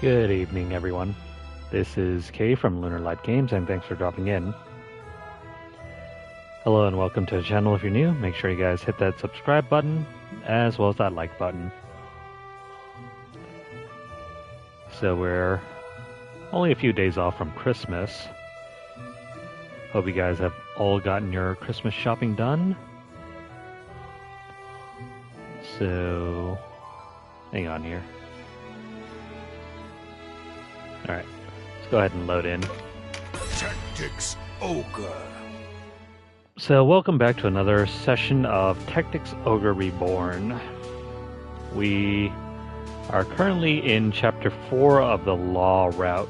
Good evening, everyone. This is Kay from Lunarlight Games, and thanks for dropping in. Hello and welcome to the channel. If you're new, make sure you guys hit that subscribe button, as well as that like button. So we're only a few days off from Christmas. Hope you guys have all gotten your Christmas shopping done. So, hang on here. Alright, let's go ahead and load in. Tactics Ogre. So welcome back to another session of Tactics Ogre Reborn. We are currently in Chapter 4 of the Law Route.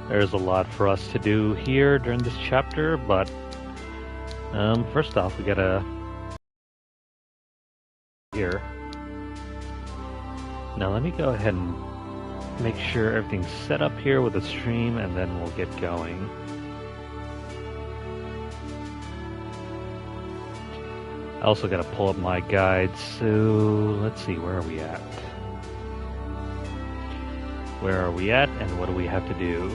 There's a lot for us to do here during this chapter, but first off we gotta... here. Now let me go ahead and make sure everything's set up here with the stream, and then we'll get going. I also gotta pull up my guides, so let's see, where are we at? Where are we at, and what do we have to do?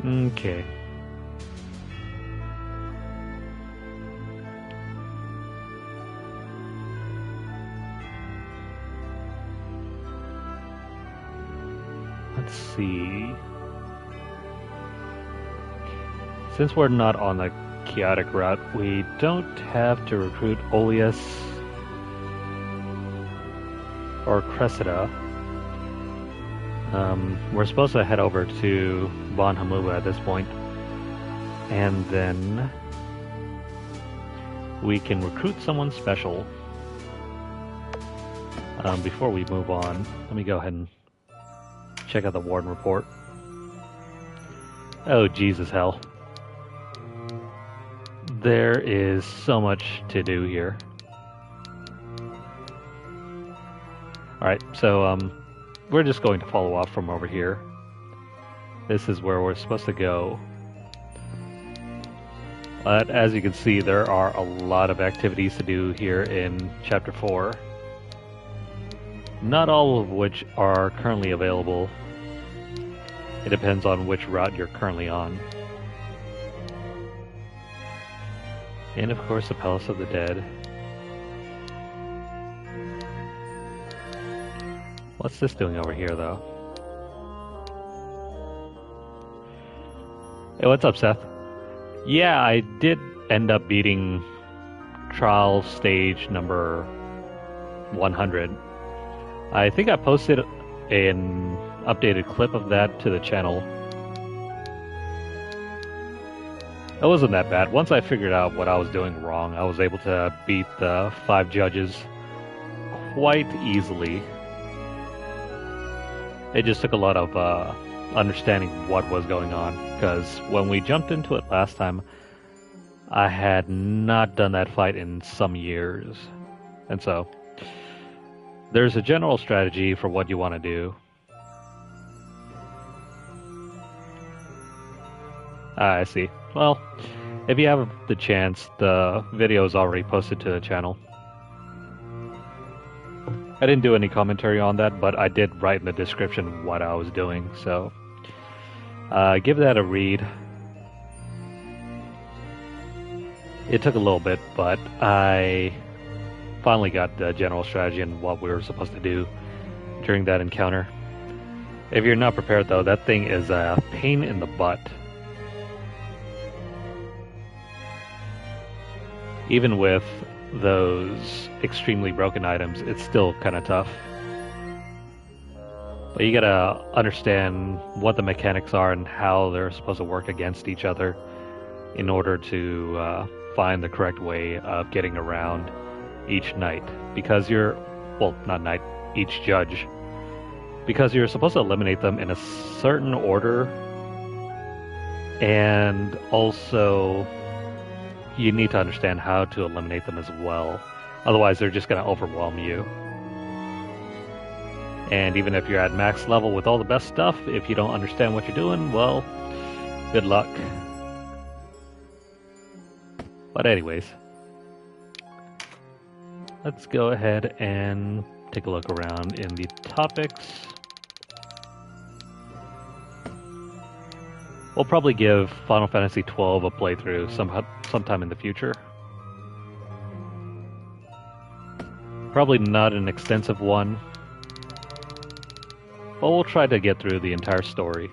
Okay. Let's see. Since we're not on the chaotic route, we don't have to recruit Olius or Cressida. We're supposed to head over to Bon Hamuba at this point, and then we can recruit someone special. Before we move on, let me go ahead and check out the Warden report. Oh, Jesus hell. There is so much to do here. Alright, so we're just going to follow off from over here. This is where we're supposed to go. But as you can see, there are a lot of activities to do here in Chapter 4. Not all of which are currently available. It depends on which route you're currently on. And of course, the Palace of the Dead. What's this doing over here, though? Hey, what's up, Seth? Yeah, I did end up beating trial stage number 100. I think I posted an updated clip of that to the channel. It wasn't that bad. Once I figured out what I was doing wrong, I was able to beat the 5 judges quite easily. It just took a lot of understanding what was going on, because when we jumped into it last time, I had not done that fight in some years. And so, there's a general strategy for what you want to do. I see. Well, if you have the chance, the video is already posted to the channel. I didn't do any commentary on that, but I did write in the description what I was doing, so give that a read. It took a little bit, but I finally got the general strategy and what we were supposed to do during that encounter. If you're not prepared, though, that thing is a pain in the butt. Even with those extremely broken items, it's still kind of tough. But you gotta understand what the mechanics are and how they're supposed to work against each other in order to find the correct way of getting around each knight. Because you're, well, not knight, each judge. Because you're supposed to eliminate them in a certain order, and also you need to understand how to eliminate them as well. Otherwise, they're just going to overwhelm you. And even if you're at max level with all the best stuff, if you don't understand what you're doing, well, Good luck. But anyways, let's go ahead and take a look around in the topics. We'll probably give Final Fantasy XII a playthrough sometime in the future. Probably not an extensive one, but we'll try to get through the entire story.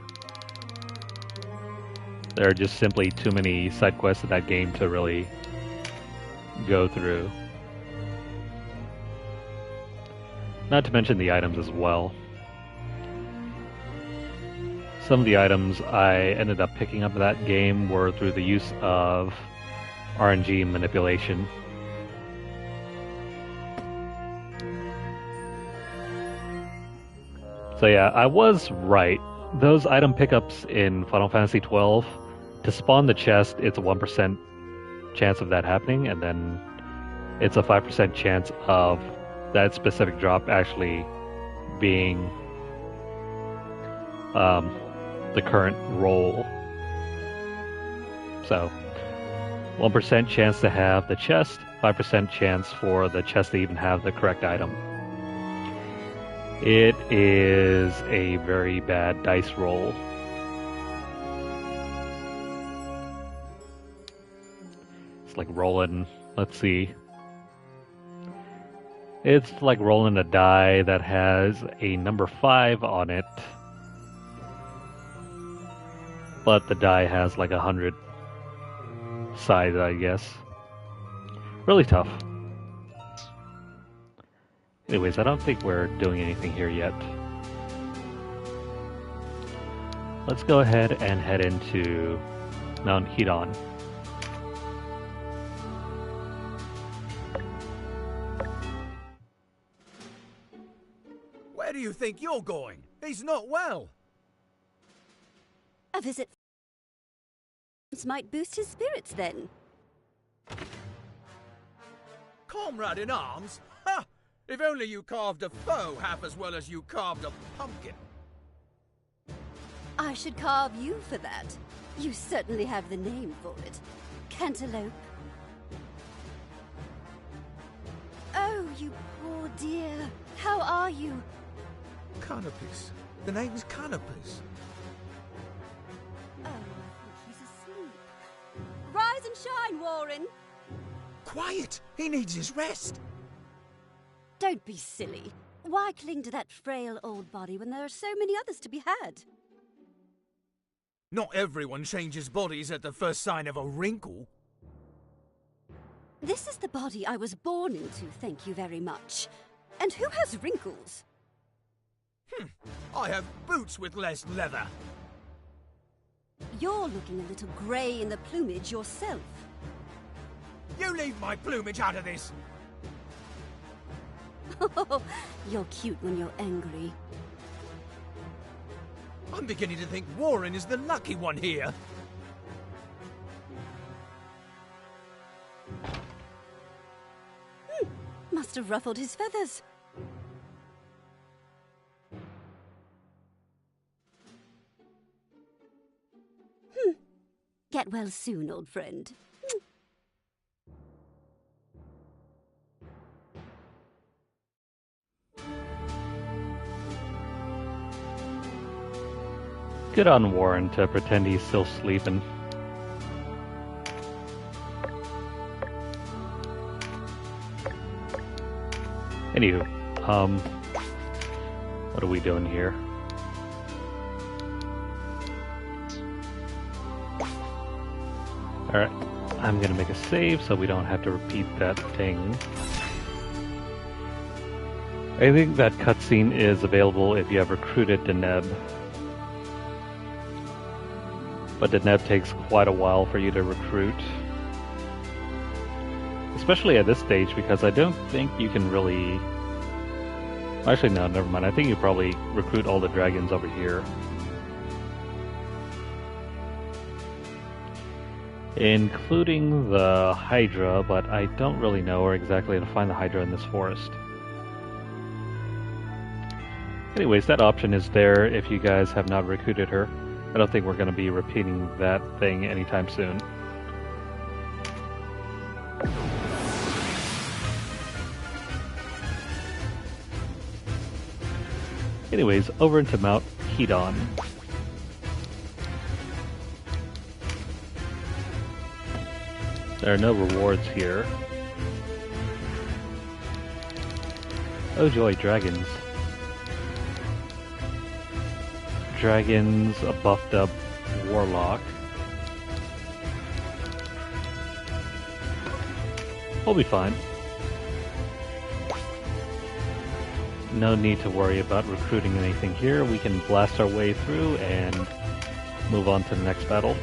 There are just simply too many side quests in that game to really go through. Not to mention the items as well. Some of the items I ended up picking up in that game were through the use of RNG manipulation. So yeah, I was right. Those item pickups in Final Fantasy XII, to spawn the chest, it's a 1% chance of that happening, and then it's a 5% chance of that specific drop actually being the current roll. So 1% chance to have the chest, 5% chance for the chest to even have the correct item. It is a very bad dice roll. It's like rolling, let's see. It's like rolling a die that has a number 5 on it, but the die has like 100 sides, I guess. Really tough. Anyways, I don't think we're doing anything here yet. Let's go ahead and head into Mount Hedon. Where do you think you're going? He's not well. A visit might boost his spirits then. Comrade in arms? Ha! If only you carved a foe half as well as you carved a pumpkin. I should carve you for that. You certainly have the name for it. Cantaloupe. Oh, you poor dear. How are you? Canopus. The name's Canopus. Oh, he's asleep. Rise and shine, Warren. Quiet! He needs his rest. Don't be silly. Why cling to that frail old body when there are so many others to be had? Not everyone changes bodies at the first sign of a wrinkle. This is the body I was born into, thank you very much. And who has wrinkles? I have boots with less leather. You're looking a little grey in the plumage yourself. You leave my plumage out of this. You're cute when you're angry. I'm beginning to think Warren is the lucky one here. Must have ruffled his feathers. Get well soon, old friend. Good on Warren to pretend he's still sleeping. Anywho, what are we doing here? Alright, I'm gonna make a save so we don't have to repeat that thing. I think that cutscene is available if you have recruited Deneb. But Deneb takes quite a while for you to recruit. Especially at this stage, because I don't think you can really... Actually, no, never mind. I think you probably recruit all the dragons over here. Including the Hydra, but I don't really know where exactly to find the Hydra in this forest. Anyways, that option is there if you guys have not recruited her. I don't think we're going to be repeating that thing anytime soon. Anyways, over into Mount Hedon. There are no rewards here. Oh joy, dragons. Dragons, a buffed up warlock. We'll be fine. No need to worry about recruiting anything here. We can blast our way through and move on to the next battle.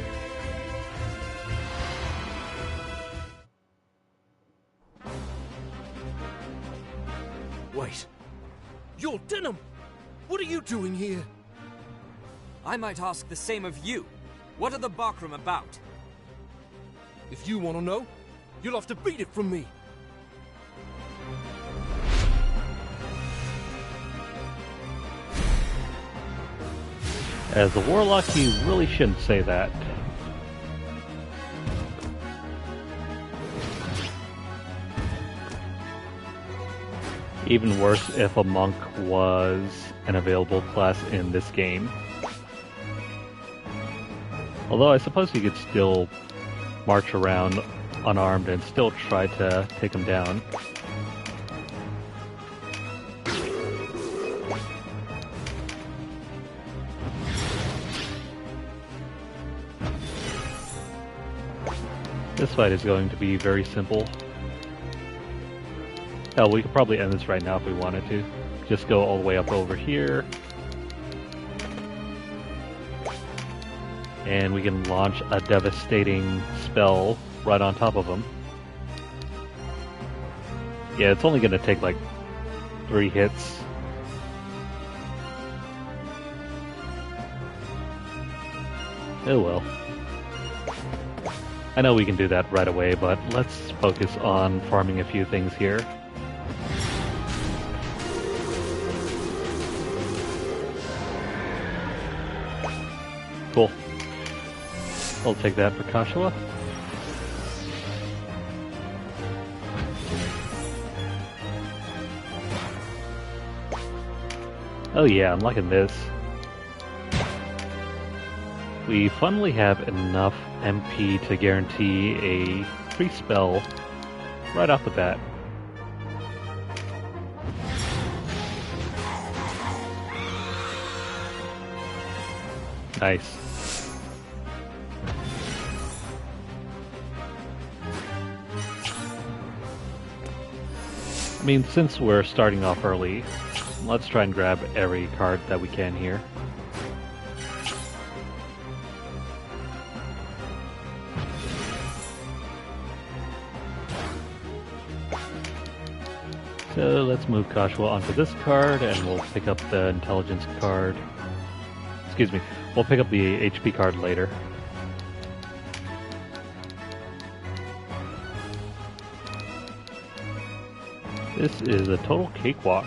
Wait. You're Denim! What are you doing here? I might ask the same of you. What are the Barkram about? If you want to know, you'll have to beat it from me. As a warlock, you really shouldn't say that. Even worse if a monk was an available class in this game. Although I suppose you could still march around unarmed and still try to take them down. This fight is going to be very simple. Hell, we could probably end this right now if we wanted to. Just go all the way up over here. And we can launch a devastating spell right on top of them. Yeah, it's only going to take like 3 hits. Oh well. I know we can do that right away, but let's focus on farming a few things here. Cool. I'll take that for Kashawa. Oh yeah, I'm liking this. We finally have enough MP to guarantee a free spell right off the bat. Nice. I mean, since we're starting off early, let's try and grab every card that we can here. So let's move Kashawa onto this card, and we'll pick up the intelligence card. Excuse me, we'll pick up the HP card later. This is a total cakewalk.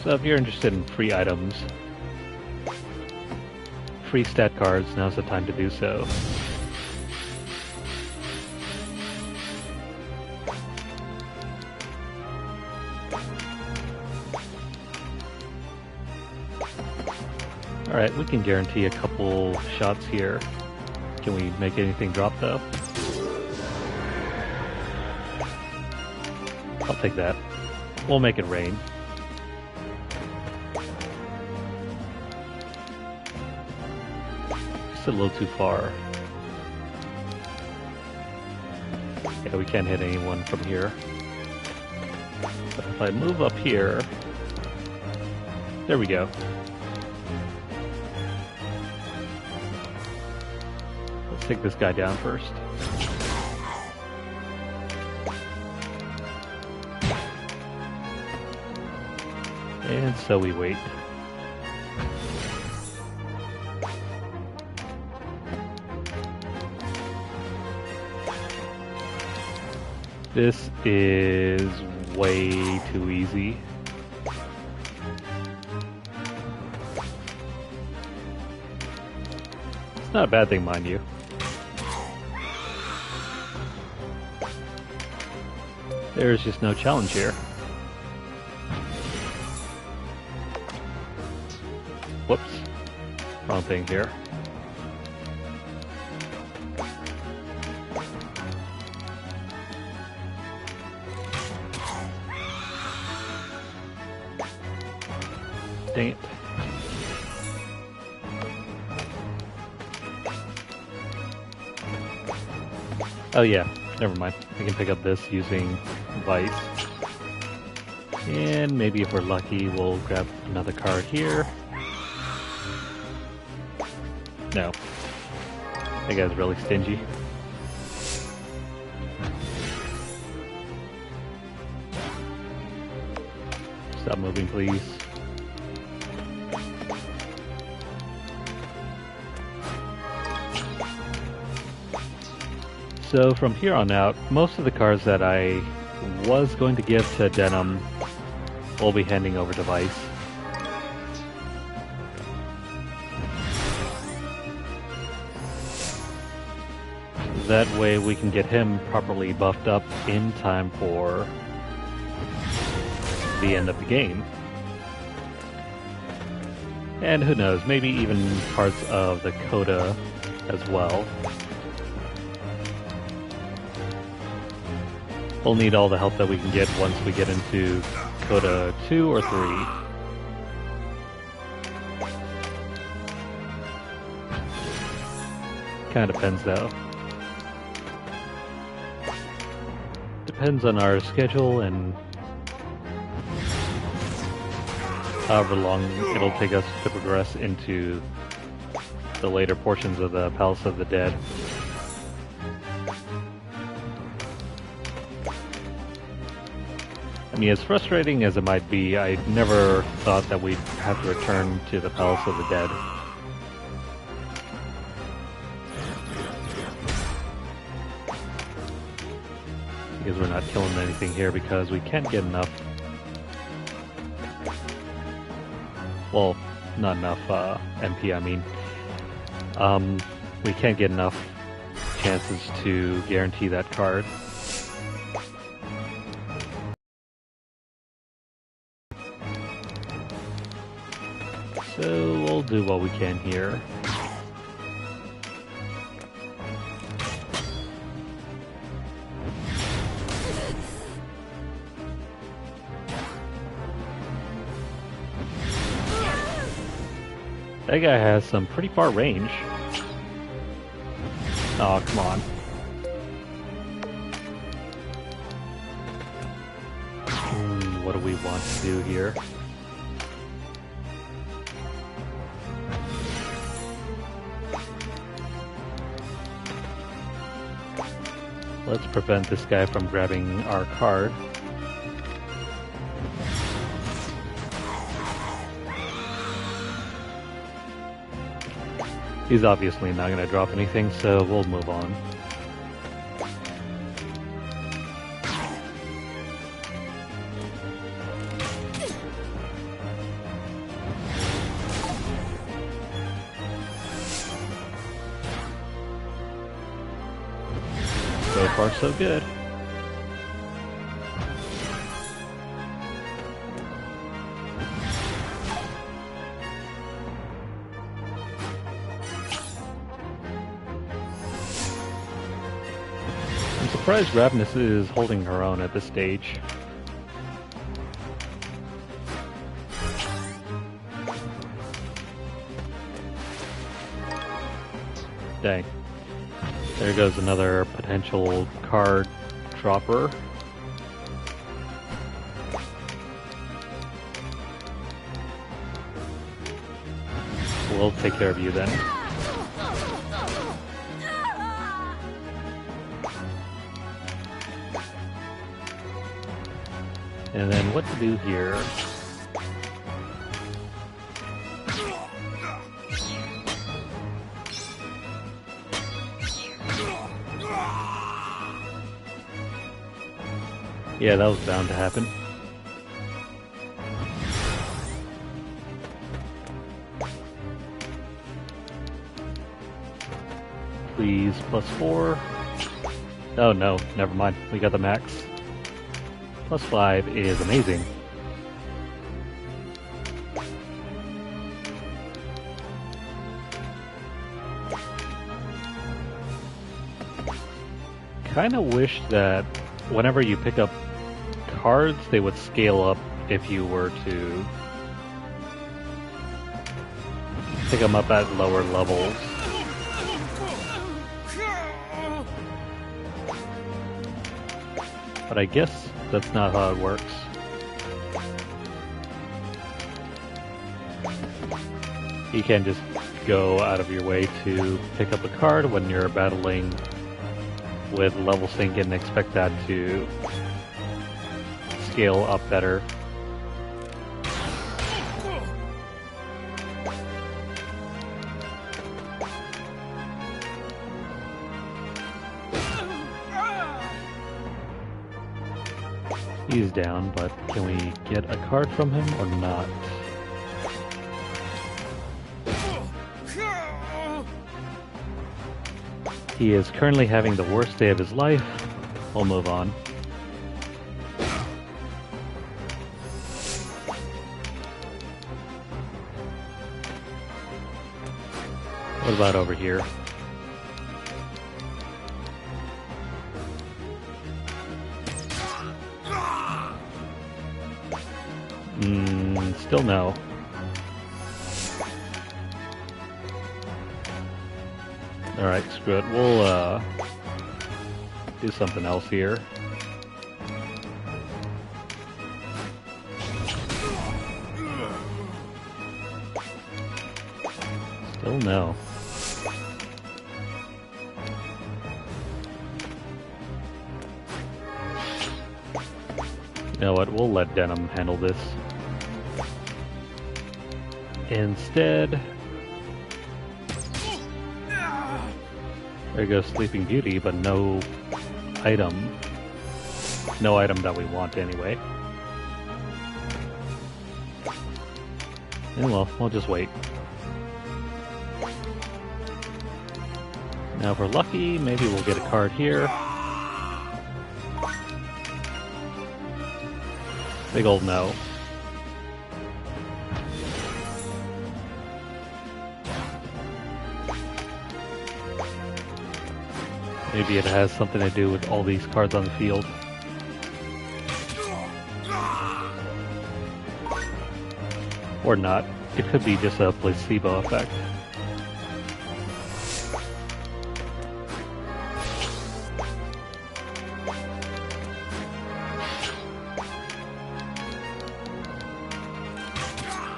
So if you're interested in free items, free stat cards, now's the time to do so. Alright, we can guarantee a couple shots here. Can we make anything drop though? I'll take that. We'll make it rain. Just a little too far. Yeah, we can't hit anyone from here. But if I move up here... There we go. Let's take this guy down first. And so we wait. This is way too easy. It's not a bad thing, mind you. There's just no challenge here. Whoops. Wrong thing here. Dang it. Oh yeah, never mind. I can pick up this using Vice. And maybe if we're lucky, we'll grab another card here. No. That guy's really stingy. Stop moving, please. So from here on out, most of the cards that I was going to give to Denim, we'll be handing over to Vice. That way we can get him properly buffed up in time for the end of the game. And who knows, maybe even parts of the Coda as well. We'll need all the help that we can get once we get into Coda 2 or 3. Kinda depends though. Depends on our schedule and however long it'll take us to progress into the later portions of the Palace of the Dead. I mean, as frustrating as it might be, I never thought that we'd have to return to the Palace of the Dead. Because we're not killing anything here because we can't get enough... Well, not enough MP, I mean. We can't get enough chances to guarantee that card. So we'll do what we can here. That guy has some pretty far range. Oh, come on. What do we want to do here? Let's prevent this guy from grabbing our card. He's obviously not going to drop anything, so we'll move on. So far, so good. I'm surprised Ravenous is holding her own at this stage. Dang. There goes another potential card dropper. We'll take care of you then. And then what to do here? Yeah, that was bound to happen. Please, +4. Oh no, never mind. We got the max. +5 is amazing. Kinda wish that whenever you pick up cards, they would scale up if you were to pick them up at lower levels. But I guess that's not how it works. You can't just go out of your way to pick up a card when you're battling with level sync and expect that to scale up better. He's down, but can we get a card from him or not? He is currently having the worst day of his life. We'll move on. What about over here? Still no. Alright, screw it. We'll, do something else here. Still no. You know what? We'll let Denim handle this. Instead, there goes Sleeping Beauty, but no item. No item that we want anyway. And well, we'll just wait. Now if we're lucky, maybe we'll get a card here. Big old no. Maybe it has something to do with all these cards on the field. Or not. It could be just a placebo effect.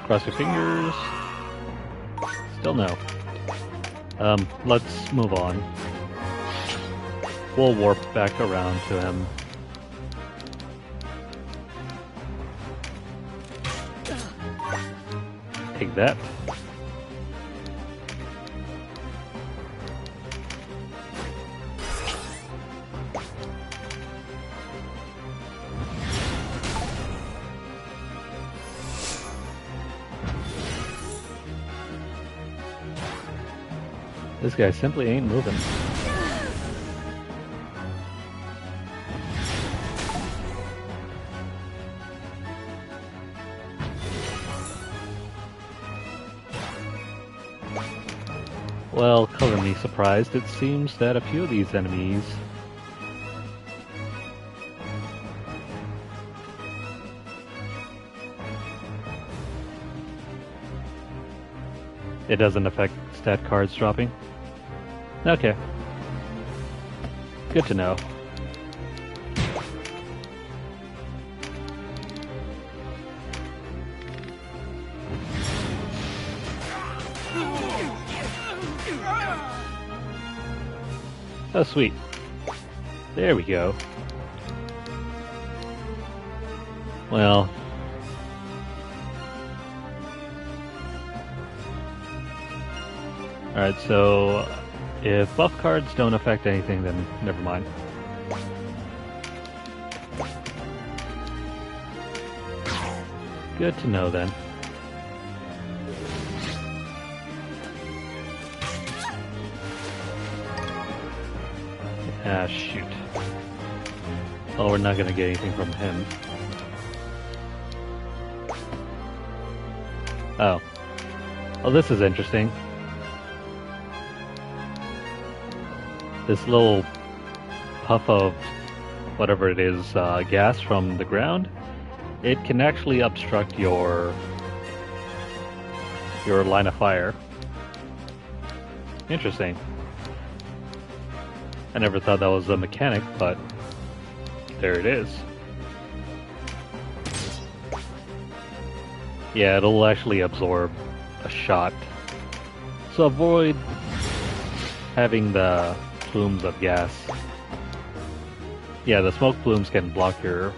Cross your fingers. Still no. Let's move on. We'll warp back around to him. Take that. This guy simply ain't moving. Well, color me surprised. It seems that a few of these enemies it doesn't affect stat cards dropping. Okay. Good to know. Oh, sweet. There we go. Well. Alright, so if buff cards don't affect anything, then never mind. Good to know then. Ah, shoot. Oh, we're not gonna get anything from him. Oh. Oh, this is interesting. This little puff of whatever it is, gas from the ground, it can actually obstruct your line of fire. Interesting. I never thought that was a mechanic, but there it is. Yeah, it'll actually absorb a shot. So avoid having the plumes of gas. Yeah, the smoke plumes can block your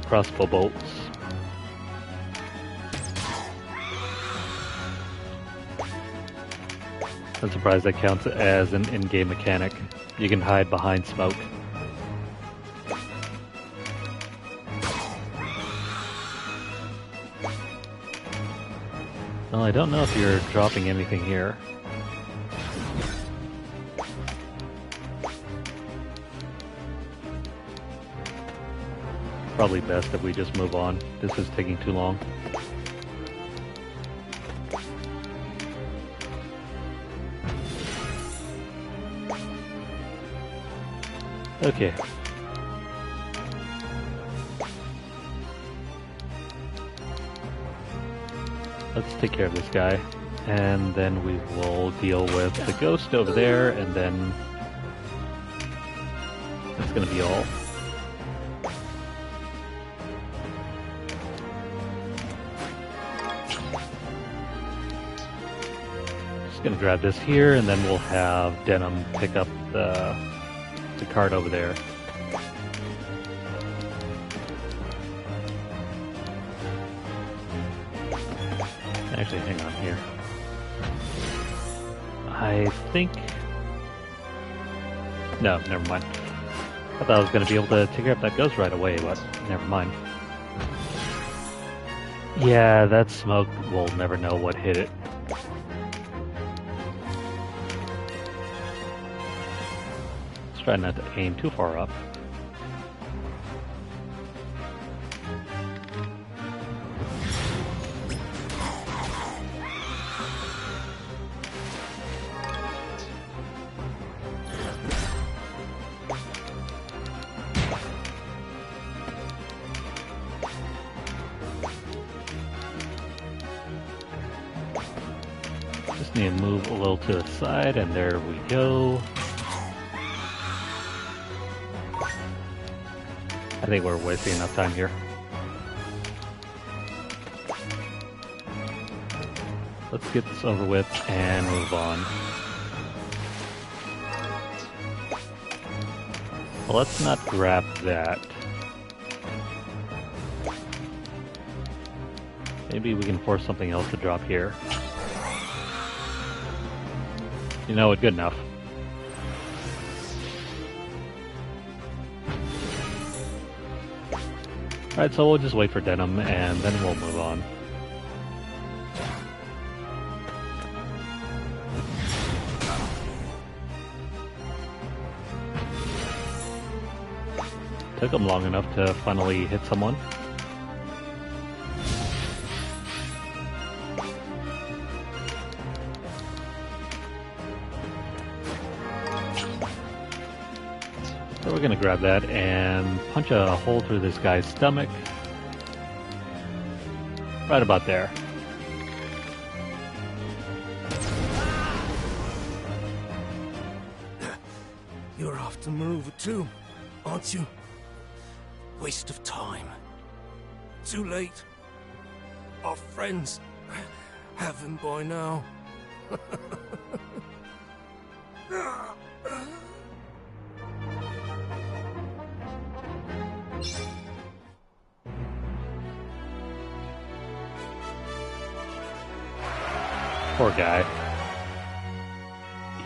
crossbow bolts. I'm surprised that counts as an in-game mechanic. You can hide behind smoke. Well, I don't know if you're dropping anything here. Probably best if we just move on. This is taking too long. Okay. Let's take care of this guy, and then we will deal with the ghost over there, and then that's gonna be all. Just gonna grab this here, and then we'll have Denim pick up the card over there. Actually, hang on here. I think... No, never mind. I thought I was going to be able to take care of that ghost right away, but never mind. Yeah, that smoke, we'll never know what hit it. Let's try not to aim too far up. Just need to move a little to the side, and there we go. I think we're wasting enough time here. Let's get this over with and move on. Well, let's not grab that. Maybe we can force something else to drop here. You know what? Good enough. Alright, so we'll just wait for Denim, and then we'll move on. Took him long enough to finally hit someone. So we're gonna grab that and punch a hole through this guy's stomach. Right about there. You're after Maruva too, aren't you? Waste of time. Too late. Our friends have him by now. Poor guy.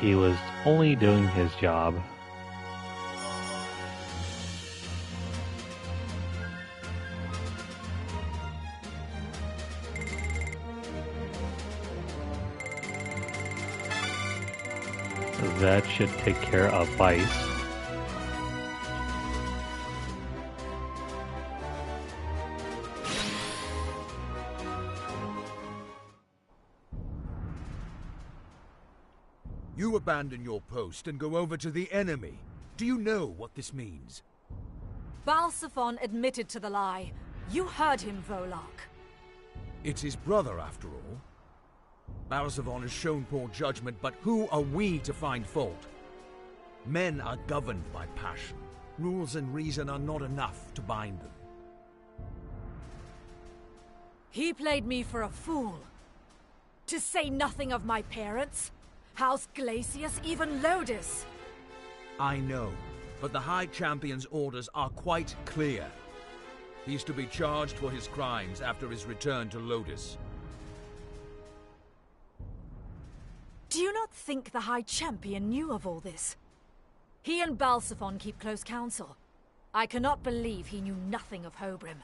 He was only doing his job. That should take care of Vice. You abandon your post and go over to the enemy. Do you know what this means? Balsaphon admitted to the lie. You heard him, Volok. It's his brother, after all. Balsaphon has shown poor judgment, but who are we to find fault? Men are governed by passion. Rules and reason are not enough to bind them. He played me for a fool. To say nothing of my parents, House Glacius, even Lodis. I know, but the High Champion's orders are quite clear. He's to be charged for his crimes after his return to Lodis. Do you not think the High Champion knew of all this? He and Balsaphon keep close counsel. I cannot believe he knew nothing of Hobrim.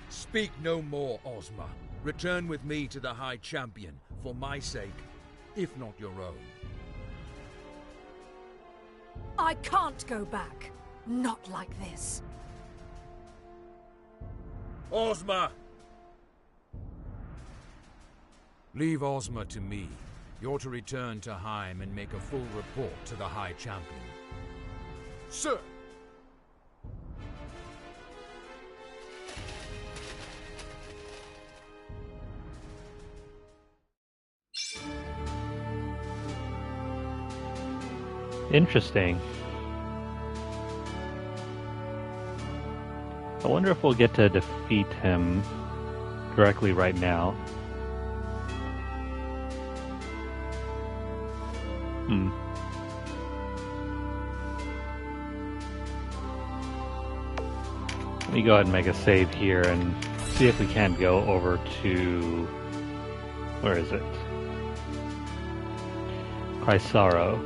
Speak no more, Ozma. Return with me to the High Champion, for my sake, if not your own. I can't go back. Not like this. Ozma! Leave Ozma to me. You're to return to Heim and make a full report to the High Champion. Sir! Interesting. I wonder if we'll get to defeat him directly right now. Let me go ahead and make a save here and see if we can go over to... where is it? Chrysaro.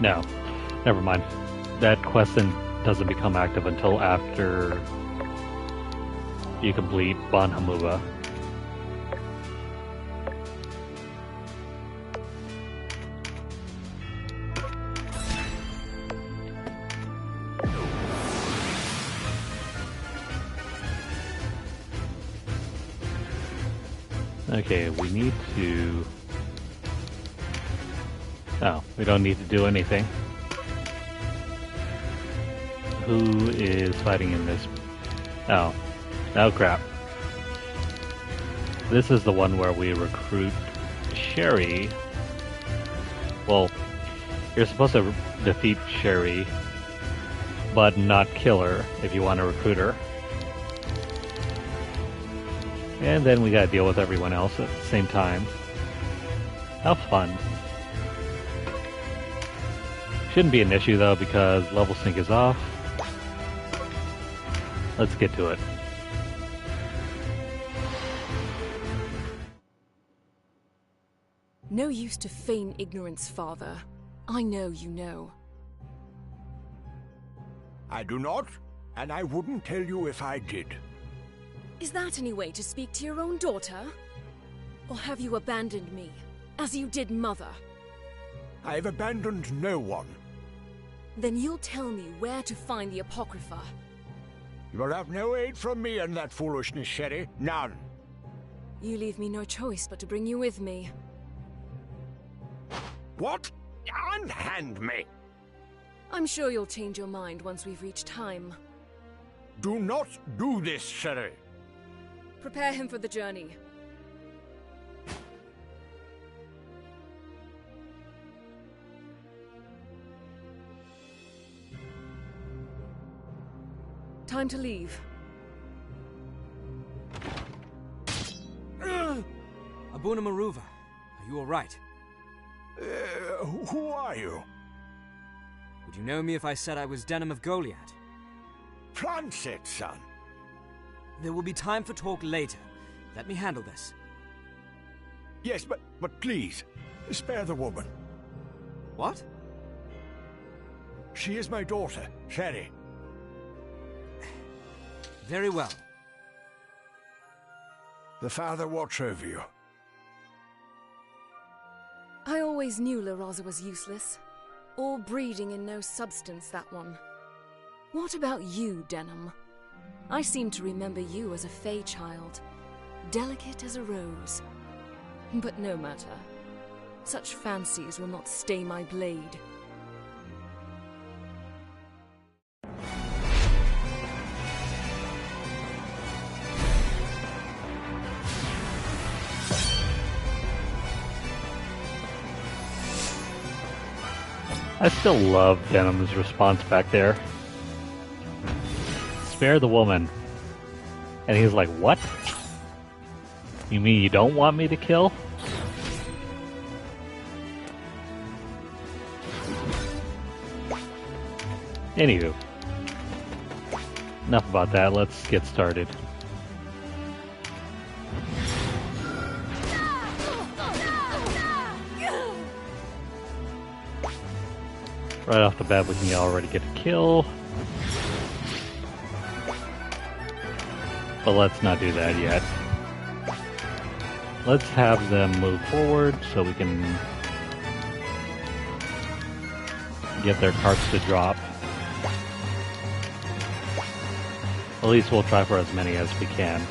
No, never mind. That quest then doesn't become active until after you complete Bon Hamuba. Okay, we need to... Oh, we don't need to do anything. Who is fighting in this? Oh. Oh crap. This is the one where we recruit Sherry. Well, you're supposed to defeat Sherry, but not kill her if you want to recruit her. And then we gotta deal with everyone else at the same time. How fun. Shouldn't be an issue though, because level sync is off. Let's get to it. No use to feign ignorance, father. I know you know. I do not, and I wouldn't tell you if I did. Is that any way to speak to your own daughter? Or have you abandoned me, as you did mother? I have abandoned no one. Then you'll tell me where to find the Apocrypha. You will have no aid from me in that foolishness, Sherry. None. You leave me no choice but to bring you with me. What? Unhand me! I'm sure you'll change your mind once we've reached time. Do not do this, Sherry. Prepare him for the journey. Time to leave. Abuna Maruva, are you alright? Who are you? Would you know me if I said I was Denim of Goliad? Plancet, son. There will be time for talk later. Let me handle this. Yes, but please, spare the woman. What? She is my daughter, Sherry. Very well. The Father watch over you. I always knew La Rosa was useless. All breeding and no substance, that one. What about you, Denham? I seem to remember you as a Fey child, delicate as a rose. But no matter. Such fancies will not stay my blade. I still love Denham's response back there. Spare the woman. And he's like, what? You mean you don't want me to kill? Anywho. Enough about that, let's get started. Right off the bat, we can already get a kill. But let's not do that yet. Let's have them move forward so we can get their carts to drop. At least we'll try for as many as we can.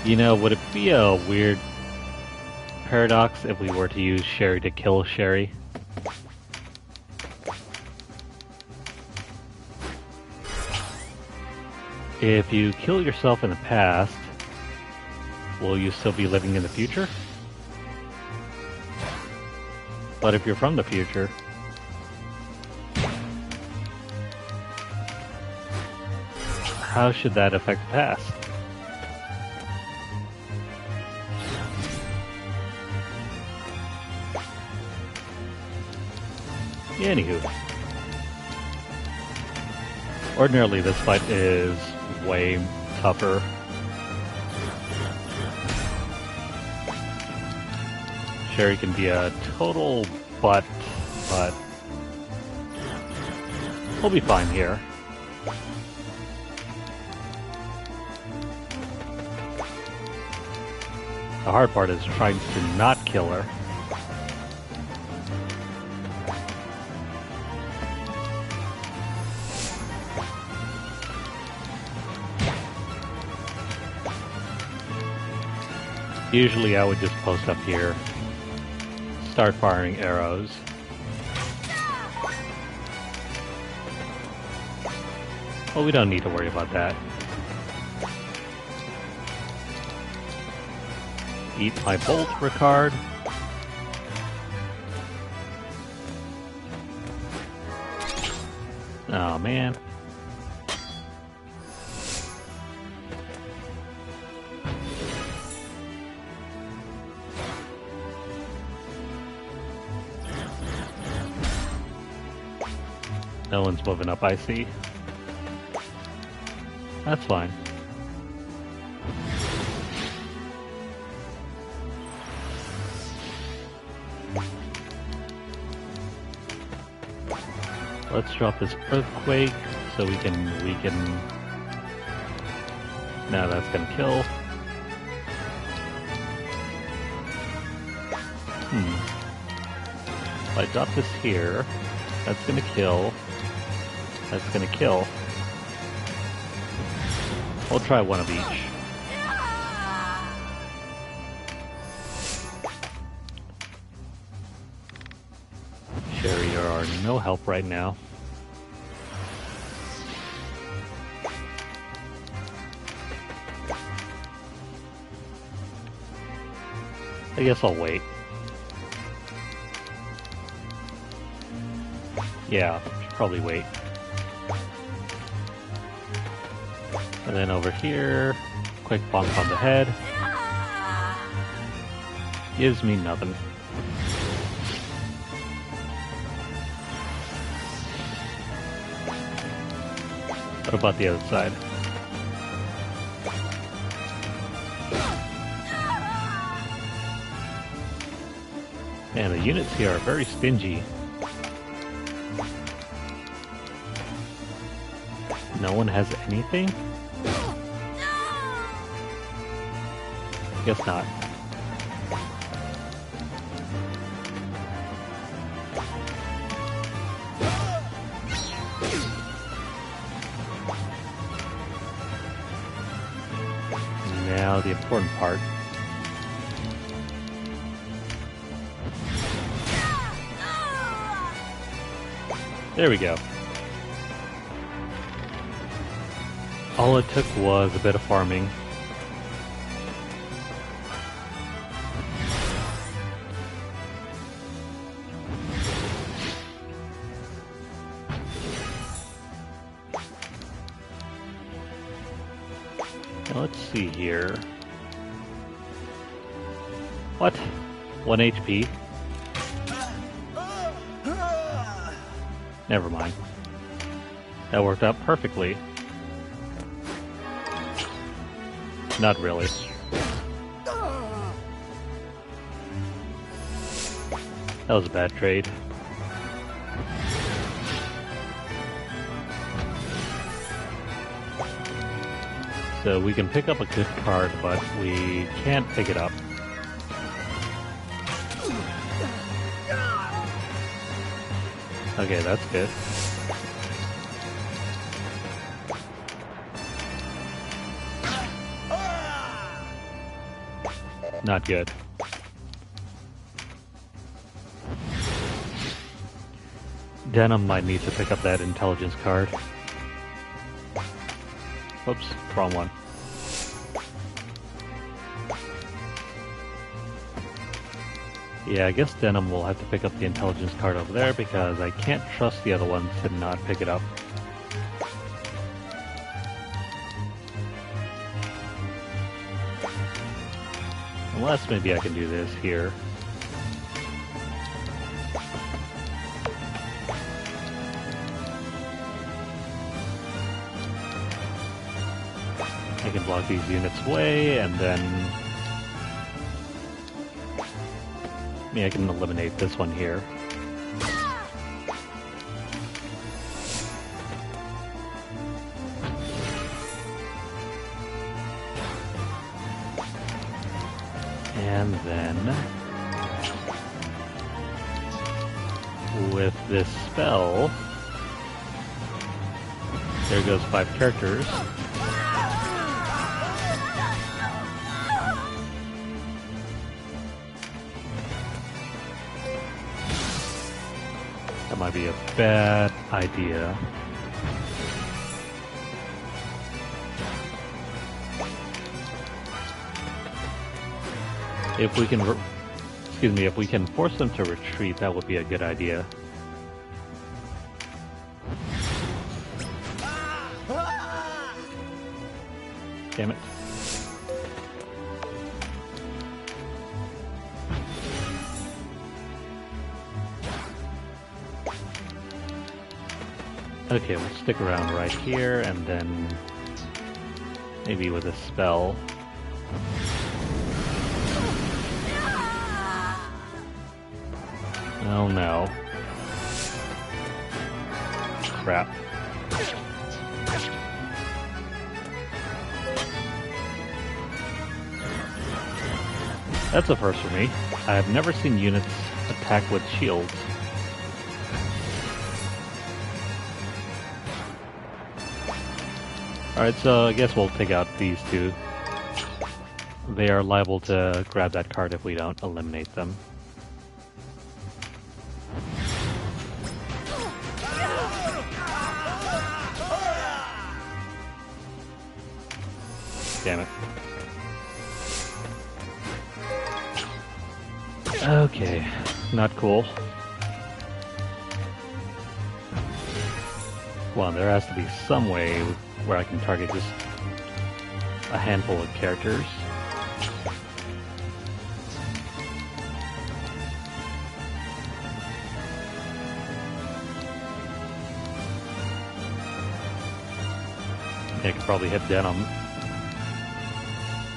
You know, would it be a weird paradox if we were to use Sherry to kill Sherry? If you kill yourself in the past, will you still be living in the future? But if you're from the future, how should that affect the past? Anywho. Ordinarily, this fight is way tougher. Sherry can be a total butt, but we'll be fine here. The hard part is trying to not kill her. Usually I would just post up here, start firing arrows. Well, we don't need to worry about that. Eat my bolt, Ricard. Oh man. No one's moving up, I see. That's fine. Let's drop this earthquake so we can weaken. Now that's gonna kill. If I drop this here, that's gonna kill. That's gonna kill. We'll try one of each. Sherry, you are no help right now. I guess I'll wait. Yeah, should probably wait. And then over here, quick bonk on the head. Gives me nothing. What about the other side? Man, the units here are very stingy. No one has anything? Guess not. Now the important part. There we go. All it took was a bit of farming. Now let's see here. What? 1 HP? Never mind. That worked out perfectly. Not really. That was a bad trade. So we can pick up a good card, but we can't pick it up. Okay, that's good. Not good. Denim might need to pick up that intelligence card. Whoops, wrong one. Yeah, I guess Denim will have to pick up the intelligence card over there because I can't trust the other ones to not pick it up. Unless maybe I can do this here. I can block these units away, and then I can eliminate this one here. And then with this spell, there goes 5 characters. That might be a bad idea. If we can, if we can force them to retreat, that would be a good idea. Damn it. Okay, we'll stick around right here, and then maybe with a spell. Oh no. Crap. That's a first for me. I've never seen units attack with shields. Alright, so I guess we'll take out these two. They are liable to grab that card if we don't eliminate them. Damn it. Okay, not cool. Well, there has to be some way where I can target just a handful of characters. I could probably hit Denim.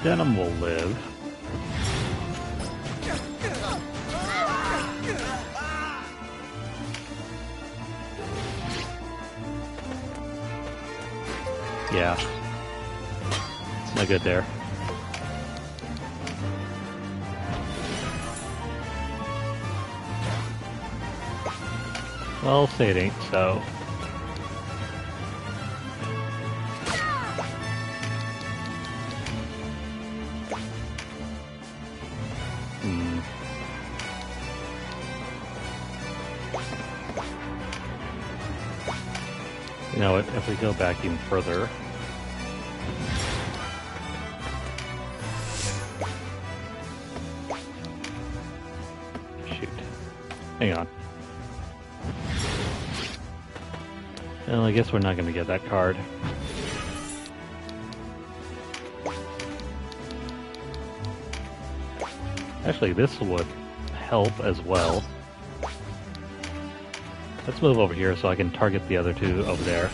Denim will live. Yeah. No good there. Well, say it ain't so. You know what, if we go back even further... Shoot. Hang on. Well, I guess we're not going to get that card. Actually, this would help as well. Let's move over here so I can target the other two over there.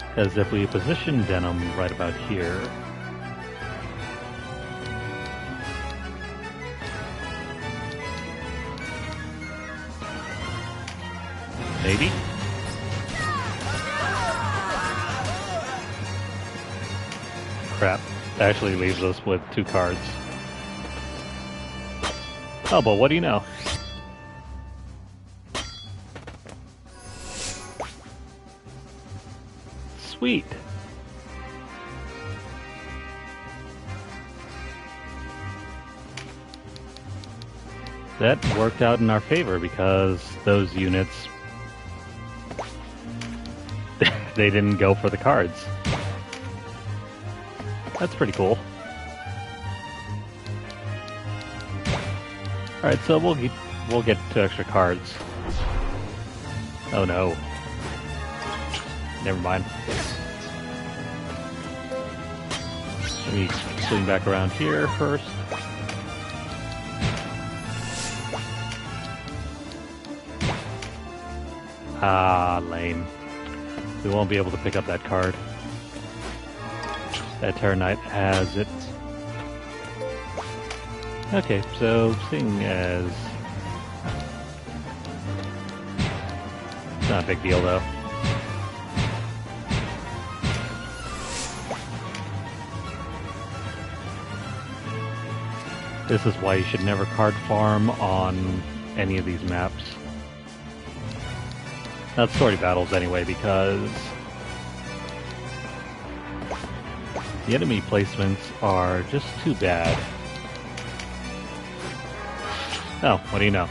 Because if we position Denim right about here... Maybe? Crap. That actually leaves us with 2 cards. Oh, but what do you know? Sweet. That worked out in our favor because those units, they didn't go for the cards. That's pretty cool. Alright, so we'll get 2 extra cards. Oh no. Never mind. Let me swing back around here first. Ah, lame. We won't be able to pick up that card. That Terra Knight has it. Okay, so seeing as... It's not a big deal though. This is why you should never card farm on any of these maps. Not story battles anyway, because the enemy placements are just too bad. Oh, what do you know?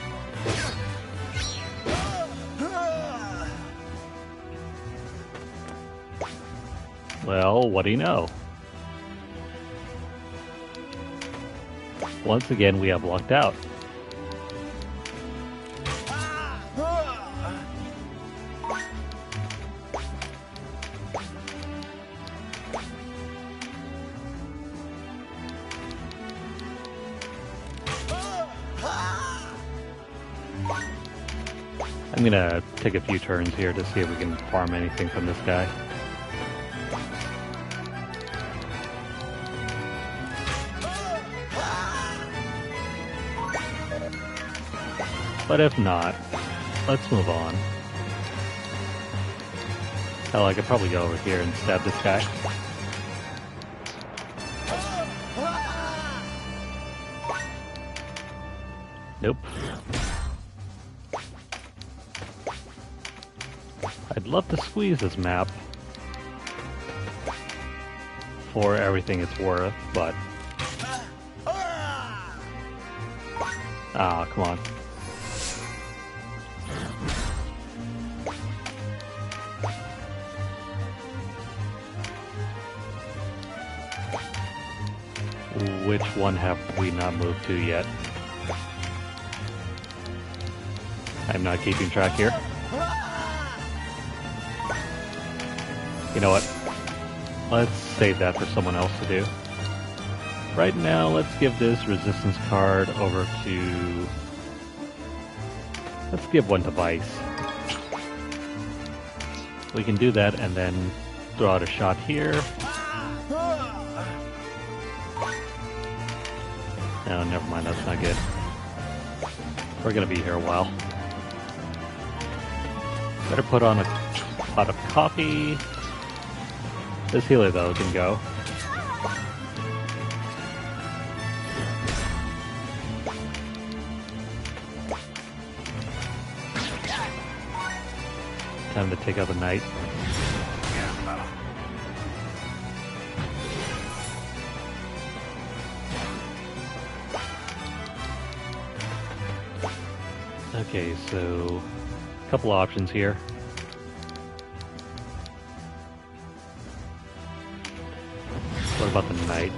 Well, what do you know? Once again, we have lucked out. I'm gonna take a few turns here to see if we can farm anything from this guy. But if not, let's move on. Hell, I could probably go over here and stab this guy. Nope. I'd love to squeeze this map for everything it's worth, but... Ah, come on. Which one have we not moved to yet? I'm not keeping track here. You know what? Let's save that for someone else to do. Right now, let's give this resistance card over to... Let's give one to Vice. We can do that and then throw out a shot here. No, never mind, that's not good. We're gonna be here a while. Better put on a pot of coffee. This healer, though, can go. Time to take out the knight. Okay, so a couple options here. What about the knight?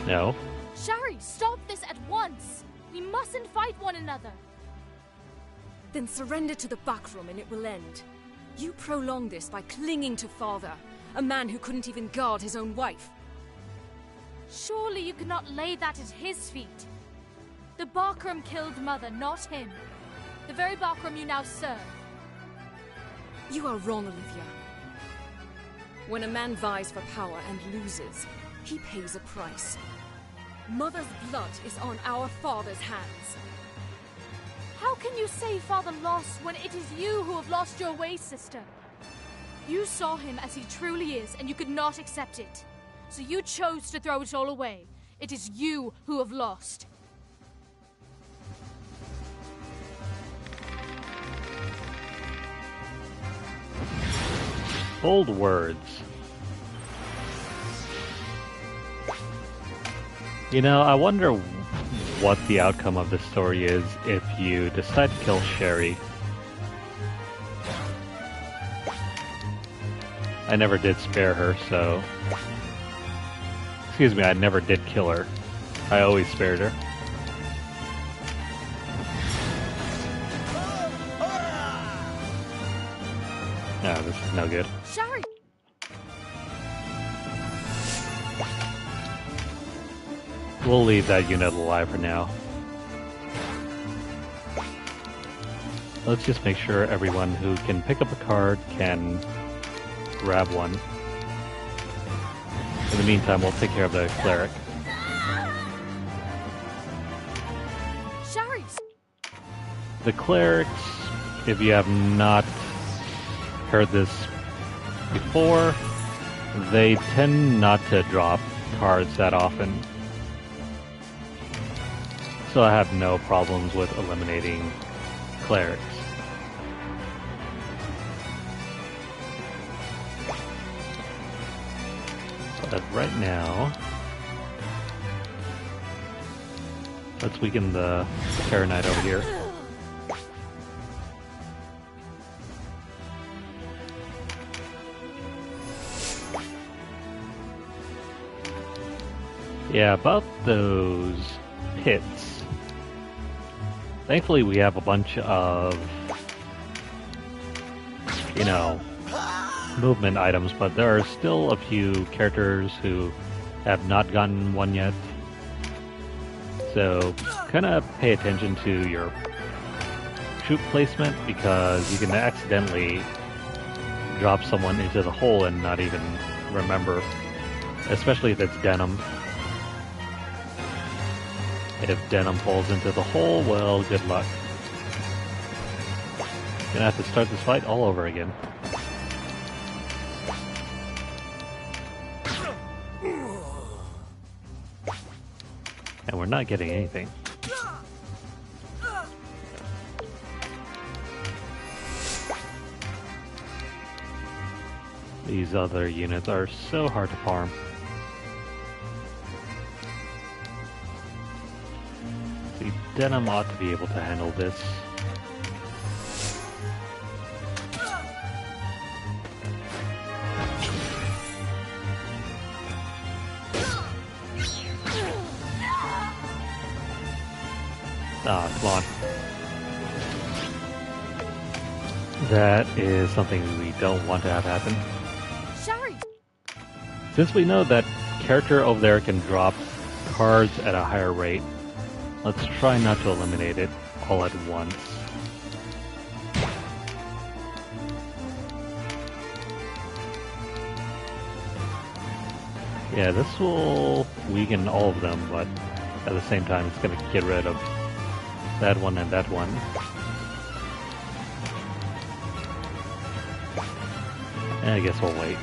No. Shari, stop this at once! We mustn't fight one another! Then surrender to the back room and it will end. You prolong this by clinging to father, a man who couldn't even guard his own wife. Surely you could not lay that at his feet. The Barkram killed mother, not him. The very Barkram you now serve. You are wrong, Olivia. When a man vies for power and loses, he pays a price. Mother's blood is on our father's hands. How can you say father lost when it is you who have lost your way, sister? You saw him as he truly is, and you could not accept it. So you chose to throw it all away. It is you who have lost. Bold words. You know, I wonder what the outcome of this story is if you decide to kill Sherry. I never did spare her, so... Excuse me, I never did kill her. I always spared her. No, this is no good. Shari! We'll leave that unit alive for now. Let's just make sure everyone who can pick up a card can grab one. In the meantime, we'll take care of the cleric. Shari! The clerics, if you have not heard this before, they tend not to drop cards that often. So I have no problems with eliminating clerics. But right now, let's weaken the Terror Knight over here. Yeah, about those pits. Thankfully, we have a bunch of, you know, movement items, but there are still a few characters who have not gotten one yet. So, kind of pay attention to your troop placement, because you can accidentally drop someone into the hole and not even remember, especially if it's Denim. If Denim falls into the hole, well, good luck. Gonna have to start this fight all over again. And we're not getting anything. These other units are so hard to farm. See, Denim ought to be able to handle this. Ah, come on. That is something we don't want to have happen. Shari! Since we know that character over there can drop cards at a higher rate, let's try not to eliminate it all at once. Yeah, this will weaken all of them, but at the same time it's going to get rid of that one and that one. And I guess we'll wait.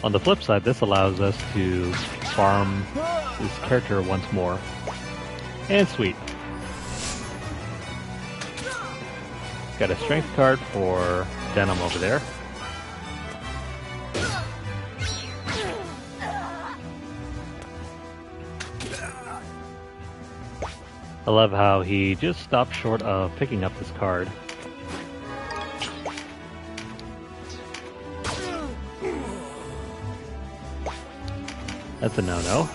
On the flip side, this allows us to farm this character once more. And sweet. Got a strength card for Denim over there. I love how he just stopped short of picking up this card. That's a no-no.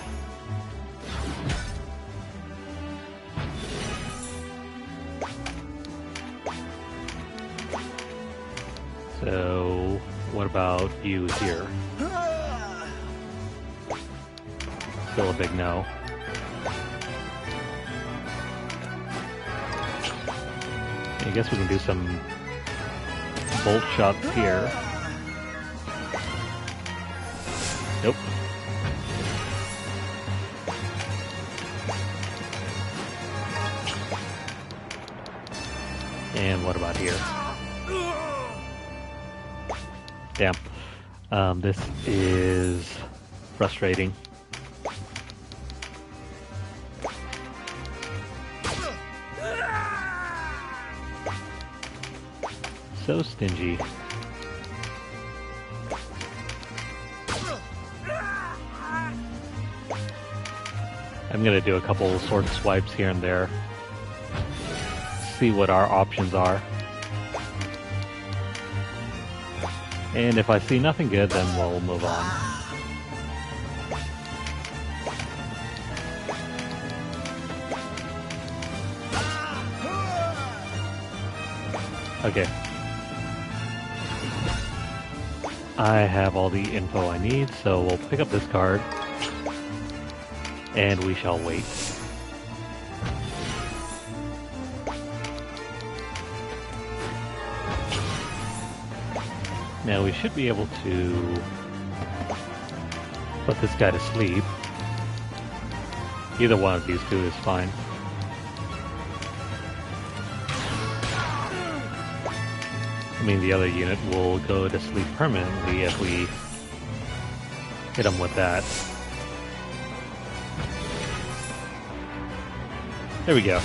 So, what about you here? Still a big no. I guess we can do some bolt shots here. Nope. And what about here? Damn. This is frustrating. So stingy. I'm gonna do a couple sword swipes here and there. See what our options are. And if I see nothing good, then we'll move on. Okay. I have all the info I need, so we'll pick up this card. And we shall wait. Now we should be able to put this guy to sleep. Either one of these two is fine. I mean, the other unit will go to sleep permanently if we hit him with that. There we go.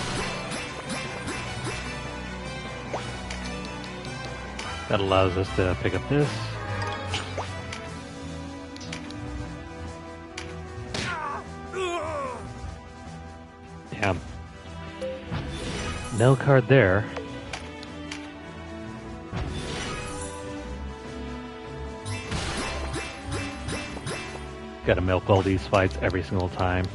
That allows us to pick up this. Damn. No card there. Gotta milk all these fights every single time.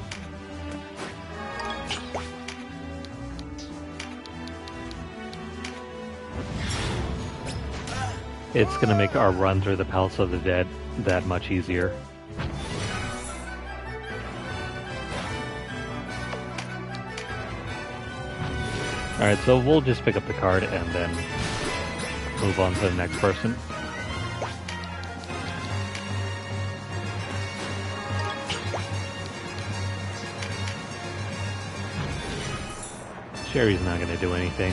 It's gonna make our run through the Palace of the Dead that much easier. Alright, so we'll just pick up the card and then move on to the next person. Sherry's not gonna do anything.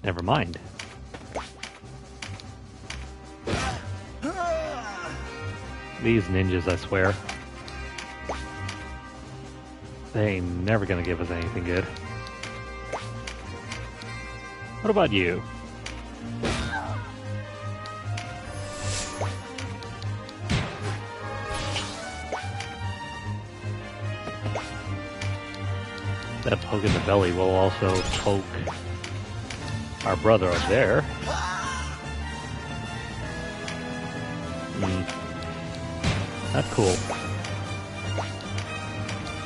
Never mind. These ninjas, I swear. They ain't never gonna give us anything good. What about you? That poke in the belly will also poke our brother up there. That's cool.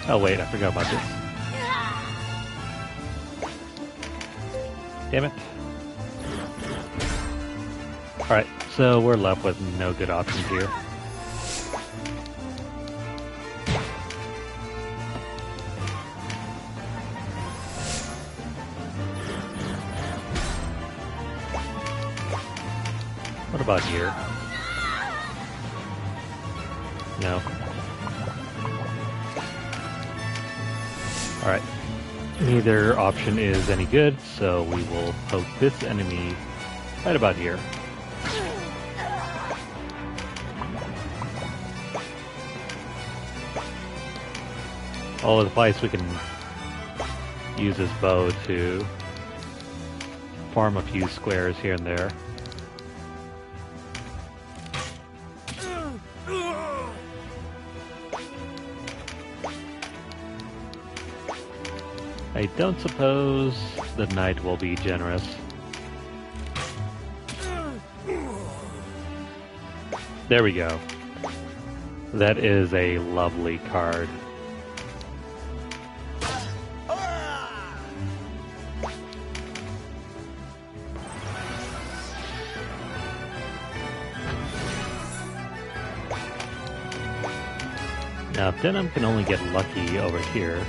Oh wait, I forgot about this. Damn it. Alright, so we're left with no good options here. What about here? No. Alright. Neither option is any good, so we will poke this enemy right about here. Oh, with Vice we can use his bow to farm a few squares here and there. I don't suppose the knight will be generous. There we go. That is a lovely card. Now, Denim can only get lucky over here.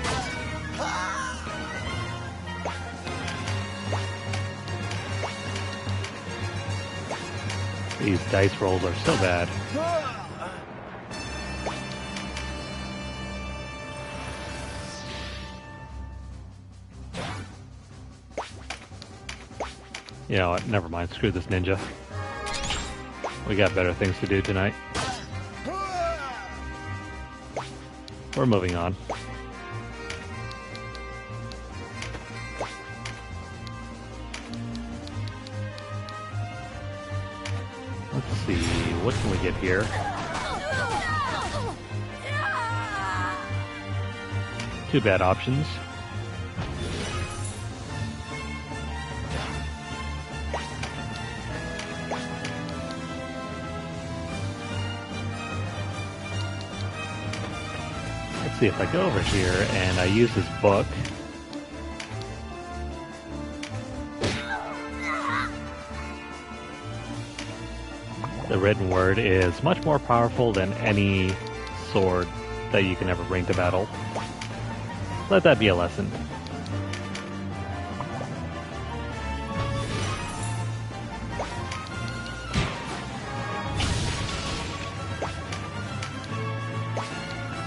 These dice rolls are so bad. You know what? Never mind. Screw this ninja. We got better things to do tonight. We're moving on. Let's see, what can we get here? Two bad options. Let's see if I go over here and I use this book. The written word is much more powerful than any sword that you can ever bring to battle. Let that be a lesson.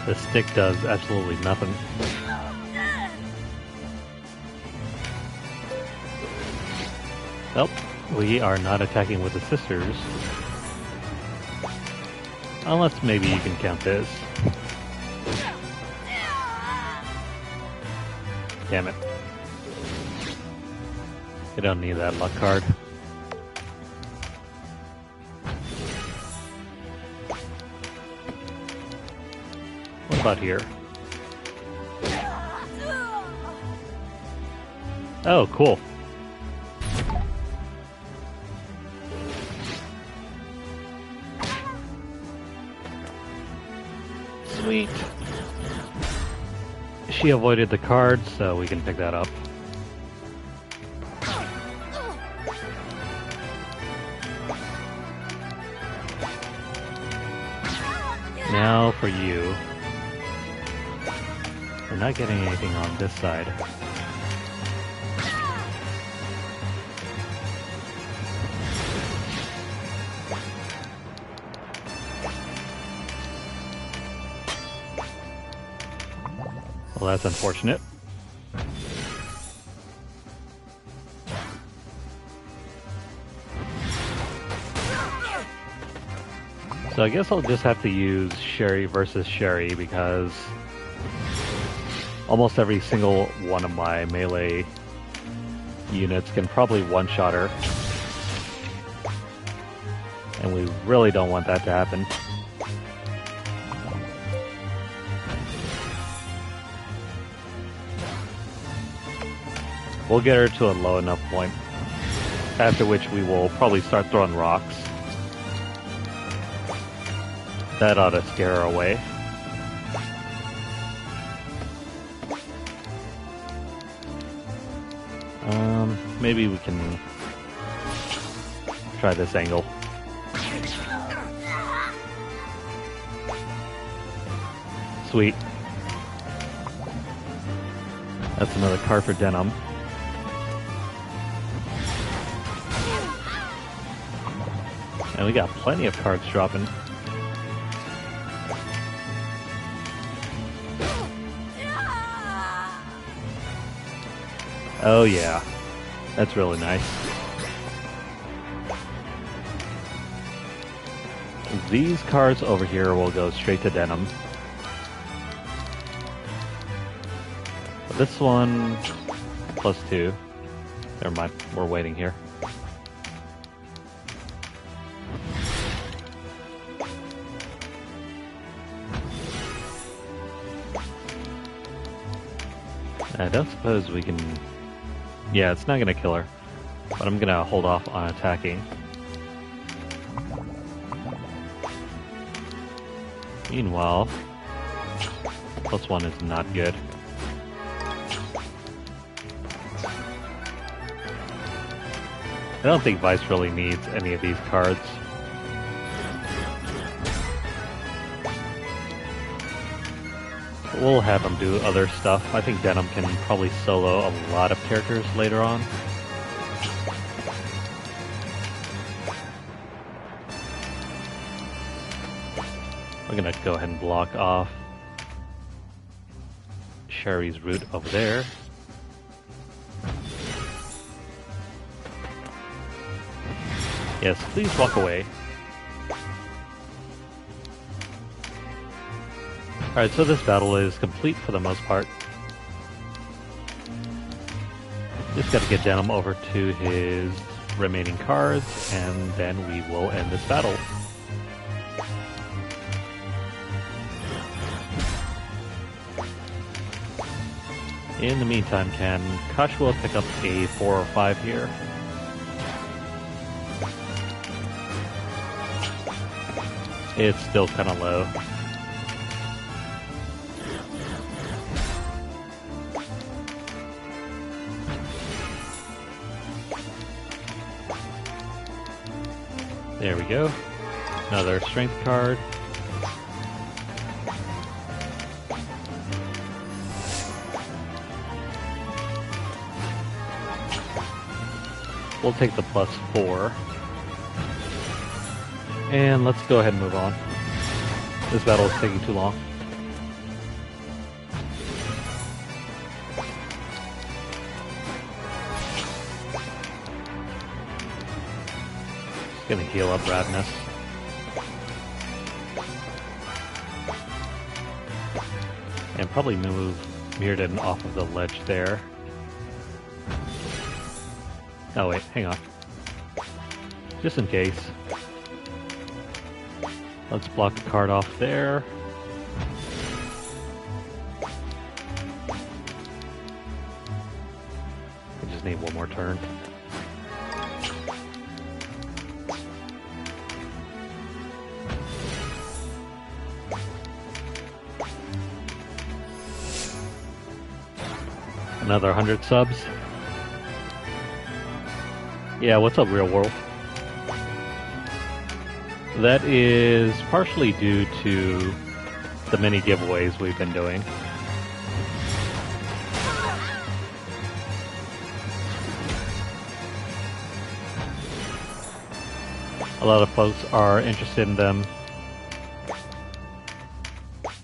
The stick does absolutely nothing. Nope, we are not attacking with the sisters. Unless maybe you can count this. Damn it. I don't need that luck card. What about here? Oh, cool. Sweet. She avoided the card, so we can pick that up. Now for you. We're not getting anything on this side. Well, that's unfortunate. So I guess I'll just have to use Sherry versus Sherry because almost every single one of my melee units can probably one-shot her. And we really don't want that to happen. We'll get her to a low enough point, after which we will probably start throwing rocks. That ought to scare her away. Maybe we can try this angle. Sweet. That's another card for Denim. And we got plenty of cards dropping. Oh yeah, that's really nice. These cards over here will go straight to Denim. this one +2. Never mind, we're waiting here. I don't suppose we can... Yeah, it's not going to kill her, but I'm going to hold off on attacking. Meanwhile, +1 is not good. I don't think Vice really needs any of these cards. We'll have him do other stuff. I think Denim can probably solo a lot of characters later on. We're gonna go ahead and block off Sherry's route over there. Yes, please walk away. Alright, so this battle is complete for the most part. Just gotta get Denim over to his remaining cards, and then we will end this battle. In the meantime, can Kashua pick up a 4 or 5 here? It's still kind of low. There we go. Another strength card. We'll take the +4. And let's go ahead and move on. This battle is taking too long. Just gonna heal up Radness. And probably move Mirrodin off of the ledge there. Oh wait, hang on. Just in case. Let's block the card off there. I just need one more turn. Another 100 subs. Yeah, what's up, real world? That is partially due to the mini giveaways we've been doing. A lot of folks are interested in them.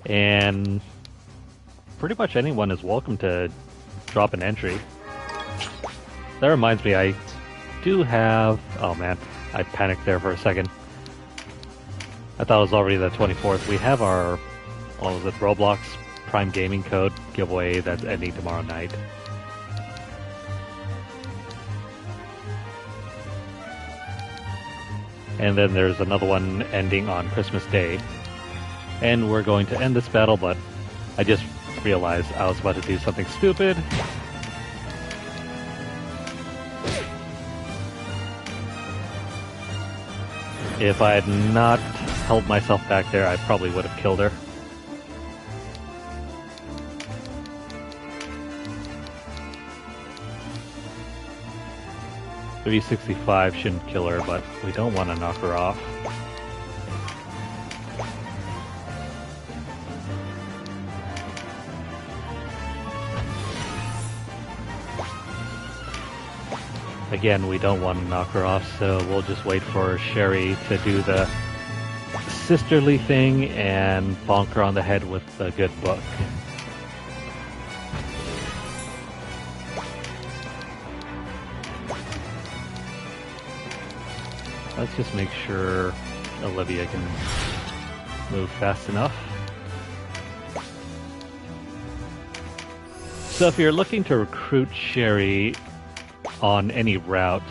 And pretty much anyone is welcome to drop an entry. That reminds me, I do have... Oh man, I panicked there for a second. I thought it was already the 24th. We have our, what was it, Roblox Prime Gaming Code giveaway that's ending tomorrow night. And then there's another one ending on Christmas Day. And we're going to end this battle, but I just realized I was about to do something stupid. If I had not held myself back there, I probably would have killed her. .365 shouldn't kill her, but we don't want to knock her off. Again, we don't want to knock her off, so we'll just wait for Sherry to do the sisterly thing and bonk her on the head with a good book. Let's just make sure Olivia can move fast enough. So if you're looking to recruit Sherry on any route,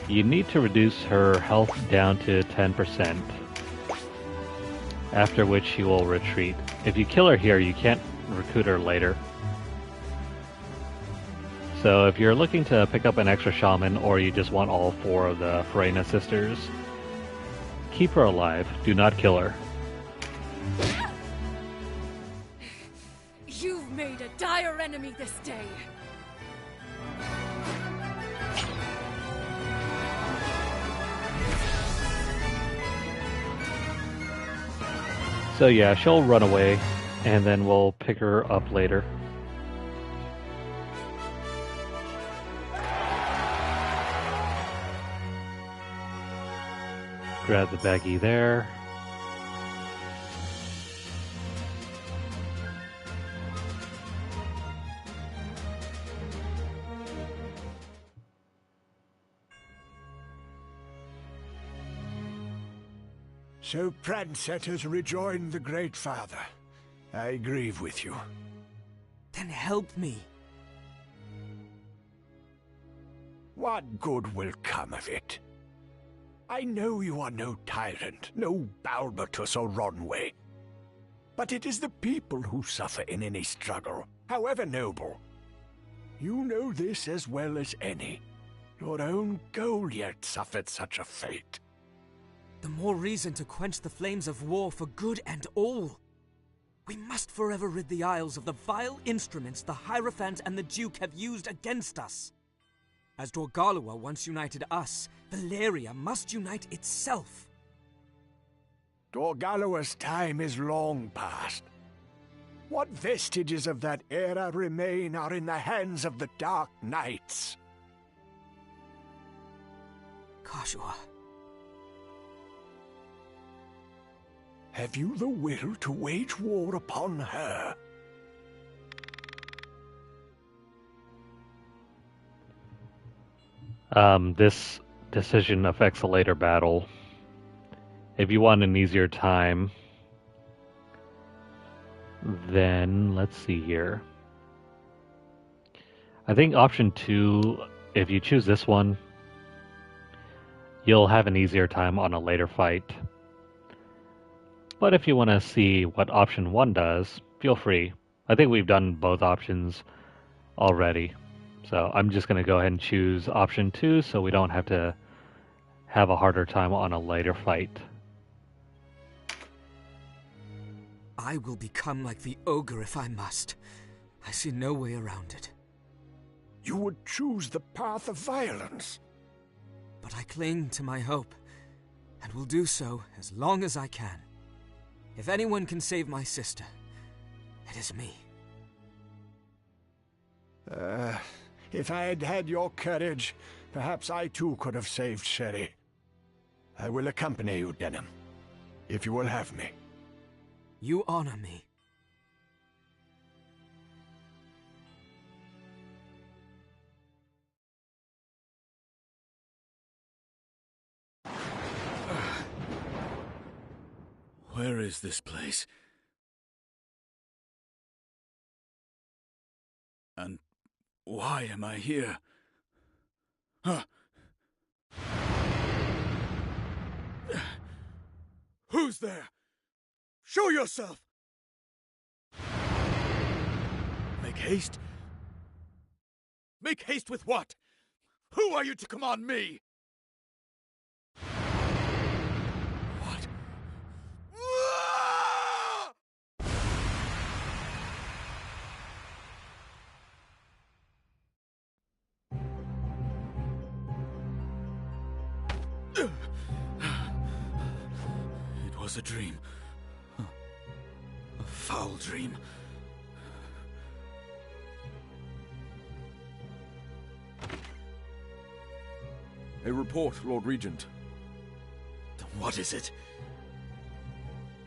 you need to reduce her health down to 10%, after which she will retreat. If you kill her here, you can't recruit her later. So if you're looking to pick up an extra shaman, or you just want all 4 of the Farena sisters, keep her alive. Do not kill her. You've made a dire enemy this day. So yeah, she'll run away, and then we'll pick her up later. Grab the baggie there. So Prancet has rejoined the Great Father. I grieve with you. Then help me. What good will come of it? I know you are no tyrant, no Balbatus or Ronway. But it is the people who suffer in any struggle, however noble. You know this as well as any. Your own Goliath suffered such a fate. The more reason to quench the flames of war for good and all. We must forever rid the Isles of the vile instruments the Hierophant and the Duke have used against us. As Dorgalua once united us, Valeria must unite itself. Dorgalua's time is long past. What vestiges of that era remain are in the hands of the Dark Knights. Kashua. Have you the will to wage war upon her? This decision affects a later battle. If you want an easier time, then let's see here. I think option 2, if you choose this one, you'll have an easier time on a later fight. But if you want to see what option 1 does, feel free. I think we've done both options already. So I'm just going to go ahead and choose option 2 so we don't have to have a harder time on a later fight. I will become like the Ogre if I must. I see no way around it. You would choose the path of violence. But I cling to my hope, and will do so as long as I can. If anyone can save my sister, it is me. If I had had your courage, perhaps I too could have saved Sherry. I will accompany you, Denham, if you will have me. You honor me. Where is this place? And why am I here? Huh? Who's there? Show yourself! Make haste? Make haste with what? Who are you to command me? What? It was a dream. A foul dream. A report, Lord Regent. Then what is it?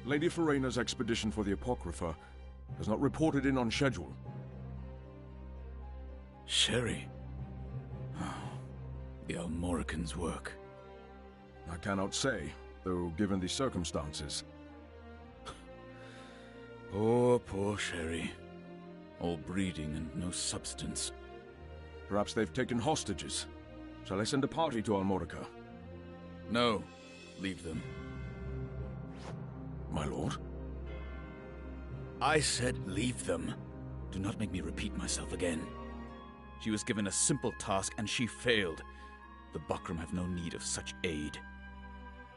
Lady Farena's expedition for the Apocrypha has not reported in on schedule. Sherry. The Almorican's work. I cannot say, though given the circumstances. Poor Sherry. All breeding and no substance. Perhaps they've taken hostages. Shall I send a party to Almorica? No. Leave them. My lord? I said leave them. Do not make me repeat myself again. She was given a simple task and she failed. The Bakram have no need of such aid.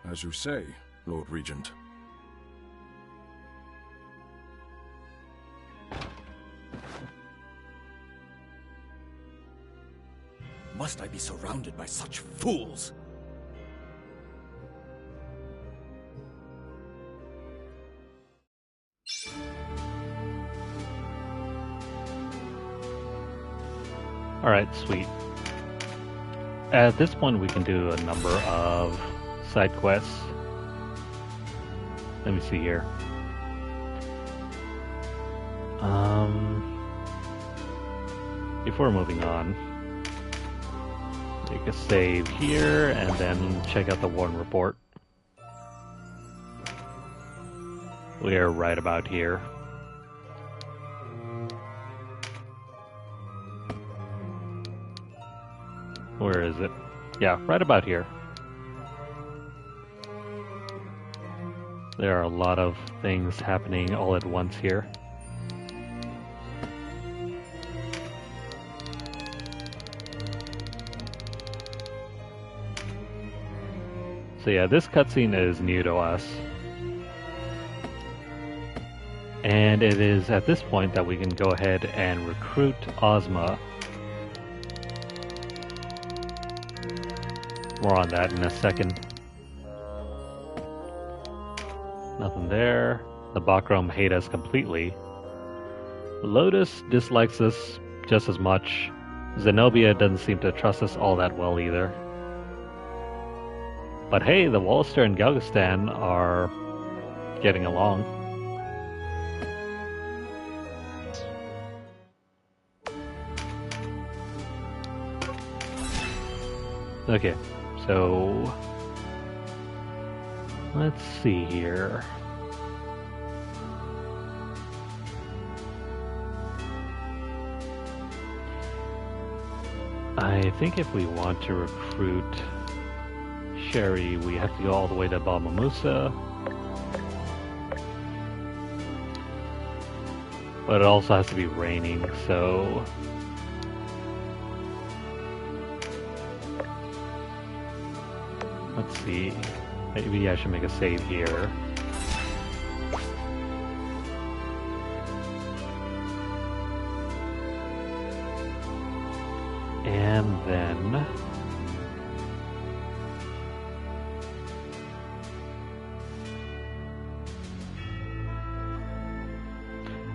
As you say, Lord Regent. Must I be surrounded by such fools? Alright, sweet. At this point we can do a number of side quests. Let me see here. Before moving on, make a save here and then check out the Warden report. We are right about here. Where is it? Yeah, right about here. There are a lot of things happening all at once here. So yeah, this cutscene is new to us. And it is at this point that we can go ahead and recruit Ozma. More on that in a second. Nothing there. The Bakram hate us completely. Lotus dislikes us just as much. Zenobia doesn't seem to trust us all that well either. But hey, the Walster and Galgastan are getting along. Okay, so let's see here. I think if we want to recruit Sherry, we have to go all the way to Baba Musa. But it also has to be raining, so let's see. Maybe I should make a save here. And then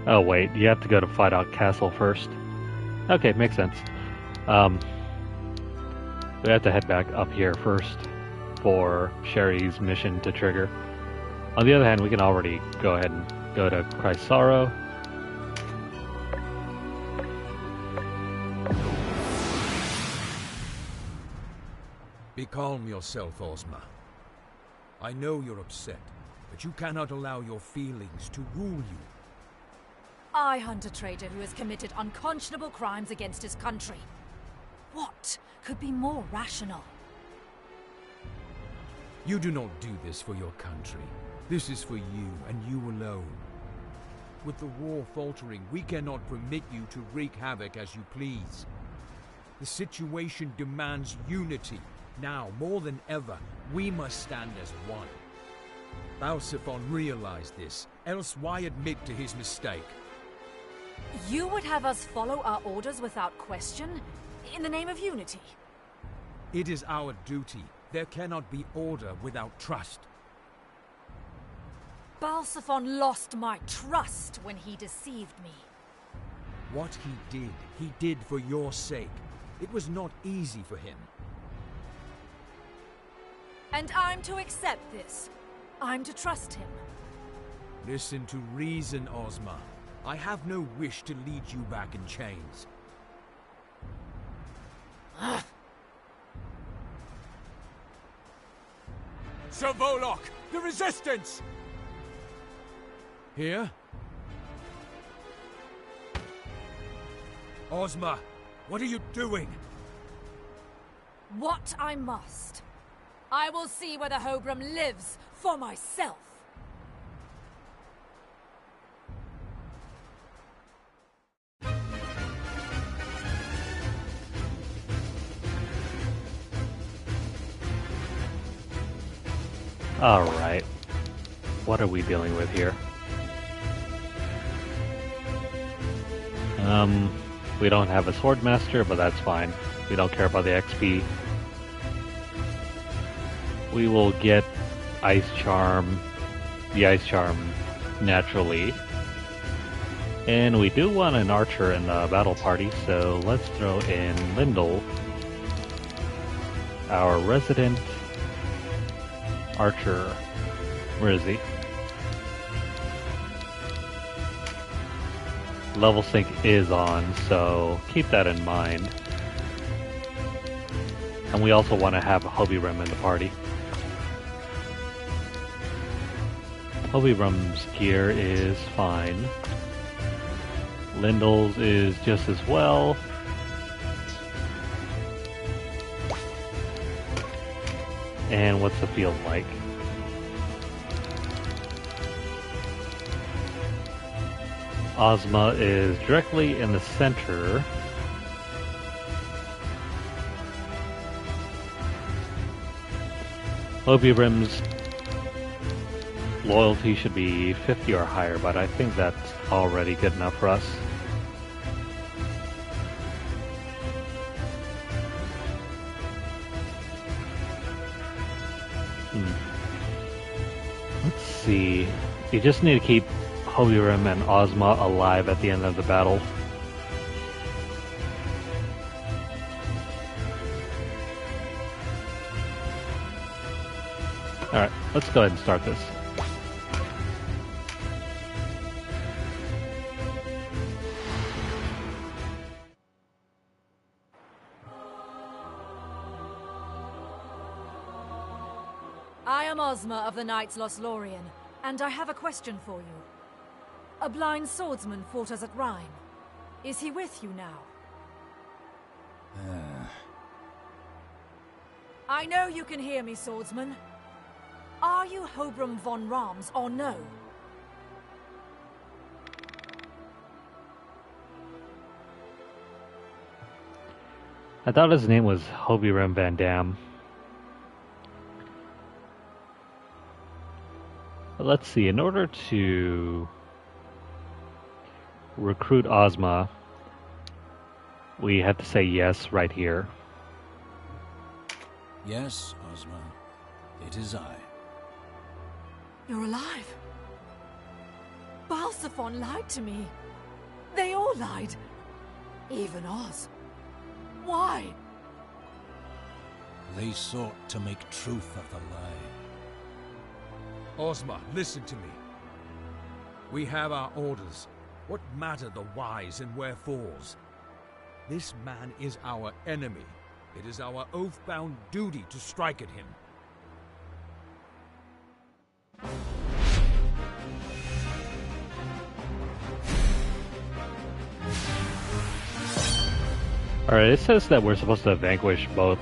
oh wait, you have to go to Fight Out Castle first. Okay, makes sense. We have to head back up here first for Sherry's mission to trigger. On the other hand, we can already go ahead and go to Chrysaro. Be calm yourself, Ozma. I know you're upset, but you cannot allow your feelings to rule you. I hunt a traitor who has committed unconscionable crimes against his country. What could be more rational? You do not do this for your country. This is for you, and you alone. With the war faltering, we cannot permit you to wreak havoc as you please. The situation demands unity. Now, more than ever, we must stand as one. Balsiphon realized this, else why admit to his mistake? You would have us follow our orders without question, in the name of unity? It is our duty. There cannot be order without trust. Balsiphon lost my trust when he deceived me. What he did for your sake. It was not easy for him. And I'm to accept this. I'm to trust him. Listen to reason, Ozma. I have no wish to lead you back in chains. Sir Volok, the resistance! Here? Ozma, what are you doing? What I must. I will see whether Hobram lives for myself. Alright. What are we dealing with here? We don't have a Swordmaster, but that's fine. We don't care about the XP. We will get Ice Charm, the Ice Charm naturally. And we do want an archer in the battle party, so let's throw in Lyndal, our resident archer. Where is he? Level sync is on, so keep that in mind. And we also want to have Hobiram in the party. Hobiram's gear is fine. Lyndal's is just as well. And what's the field like? Ozma is directly in the center. Hobiram's loyalty should be 50 or higher, but I think that's already good enough for us. Let's see. You just need to keep Hobiram and Ozma alive at the end of the battle. Alright, let's go ahead and start this. I am Ozma of the Knights Lothlorien, and I have a question for you. A blind swordsman fought us at Rhine. Is he with you now? I know you can hear me, swordsman. Are you Hobram von Rams or no? I thought his name was Hobiram Van Dam. But let's see, in order to recruit Ozma, we have to say yes right here. Yes, Ozma. It is I. You're alive. Balsaphon lied to me. They all lied. Even Oz. Why? They sought to make truth of the lie. Ozma, listen to me. We have our orders. What matter the whys and wherefores? This man is our enemy. It is our oath-bound duty to strike at him. Alright, it says that we're supposed to vanquish both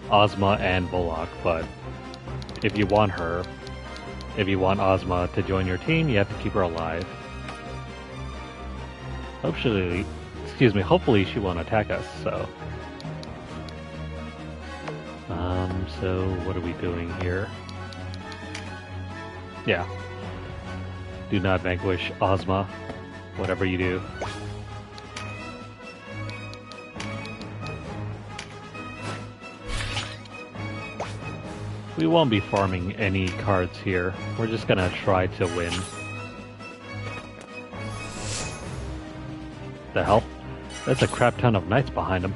Ozma and Bullock, but if you want Ozma to join your team, you have to keep her alive. Hopefully she won't attack us, so... So what are we doing here? Yeah. Do not vanquish Ozma, whatever you do. We won't be farming any cards here. We're just gonna try to win. The hell? That's a crap ton of knights behind him.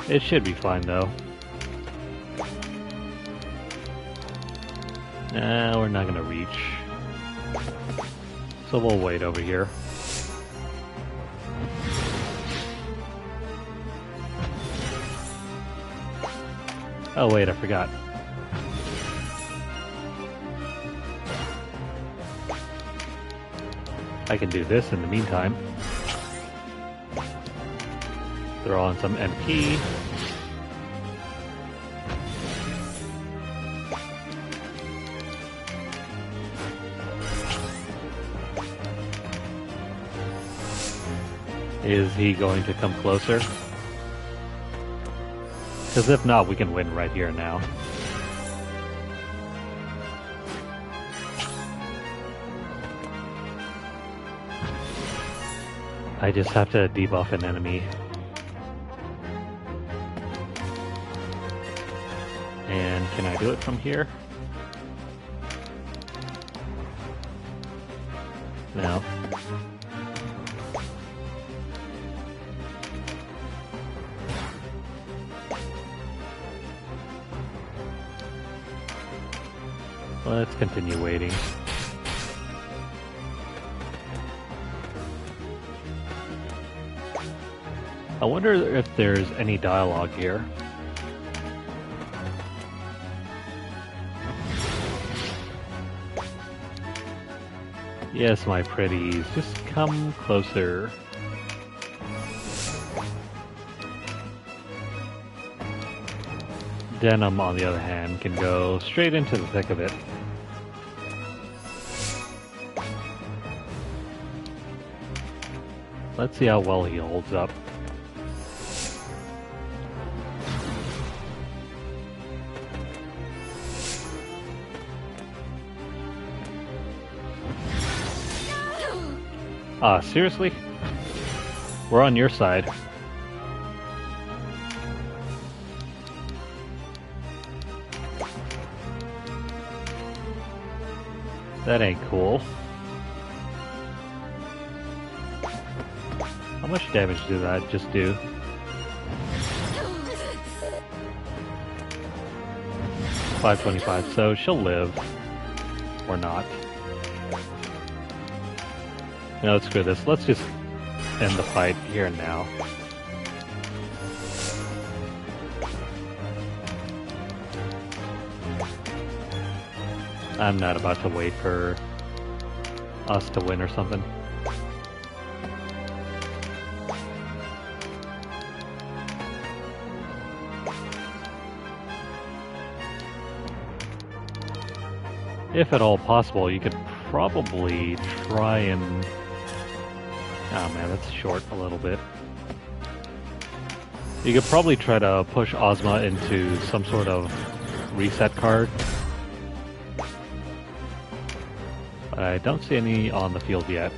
It should be fine though. Nah, we're not gonna reach. So we'll wait over here. Oh wait, I forgot. I can do this in the meantime. Throw on some MP. Is he going to come closer? Because if not, we can win right here and now. I just have to debuff an enemy. And can I do it from here? No. Let's continue waiting. I wonder if there's any dialogue here. Yes, my pretties, just come closer. Denim, on the other hand, can go straight into the thick of it. Let's see how well he holds up. Ah, seriously? We're on your side. That ain't cool. How much damage did that just do? $525, so she'll live. Or not. No, screw this. Let's just end the fight here and now. I'm not about to wait for us to win or something. If at all possible, you could probably try and... Oh man, that's short a little bit. You could probably try to push Ozma into some sort of reset card. But I don't see any on the field yet.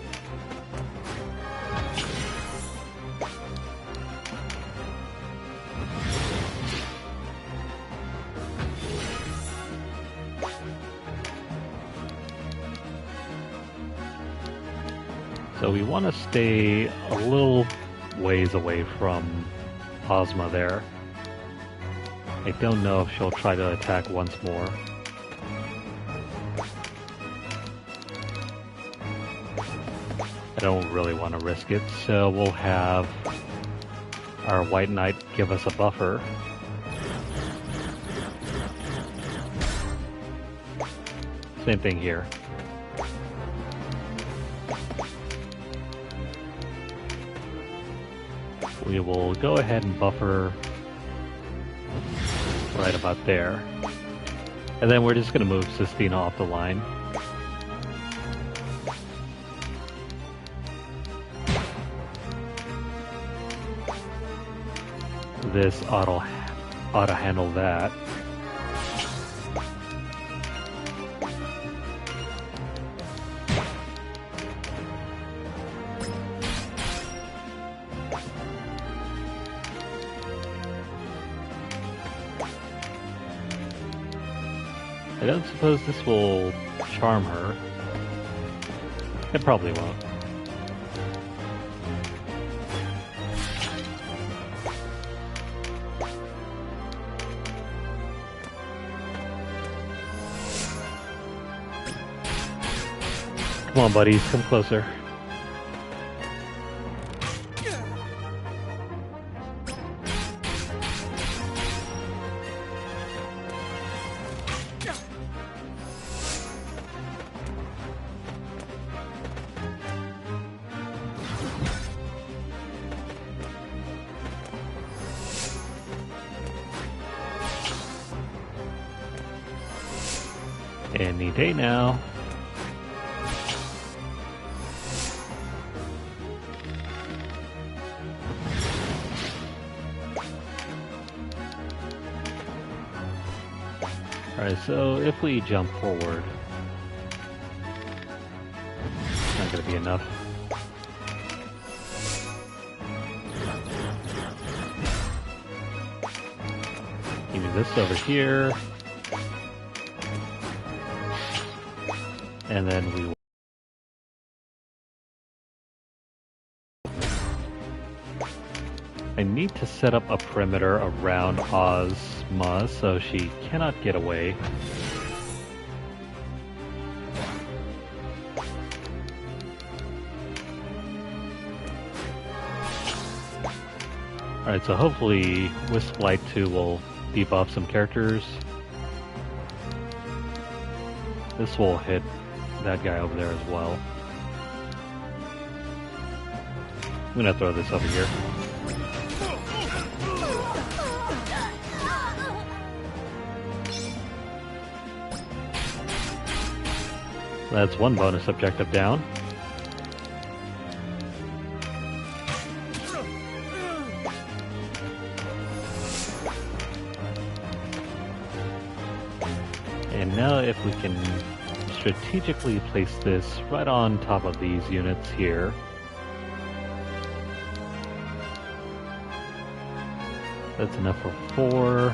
So we want to stay a little ways away from Ozma there. I don't know if she'll try to attack once more. I don't really want to risk it, so we'll have our White Knight give us a buffer. Same thing here. We will go ahead and buffer right about there. And then we're just going to move Sistina off the line. This ought to handle that. I don't suppose this will charm her. It probably won't. Come on, buddies, come closer. Any day now. Alright, so if we jump forward, it's not going to be enough. Give me this over here. And then we I need to set up a perimeter around Ozma so she cannot get away. Alright, so hopefully Wisp Light 2 will debuff some characters. This will hit that guy over there as well. I'm gonna throw this over here. That's one bonus objective down. And now if we can strategically place this right on top of these units here. That's enough for 4.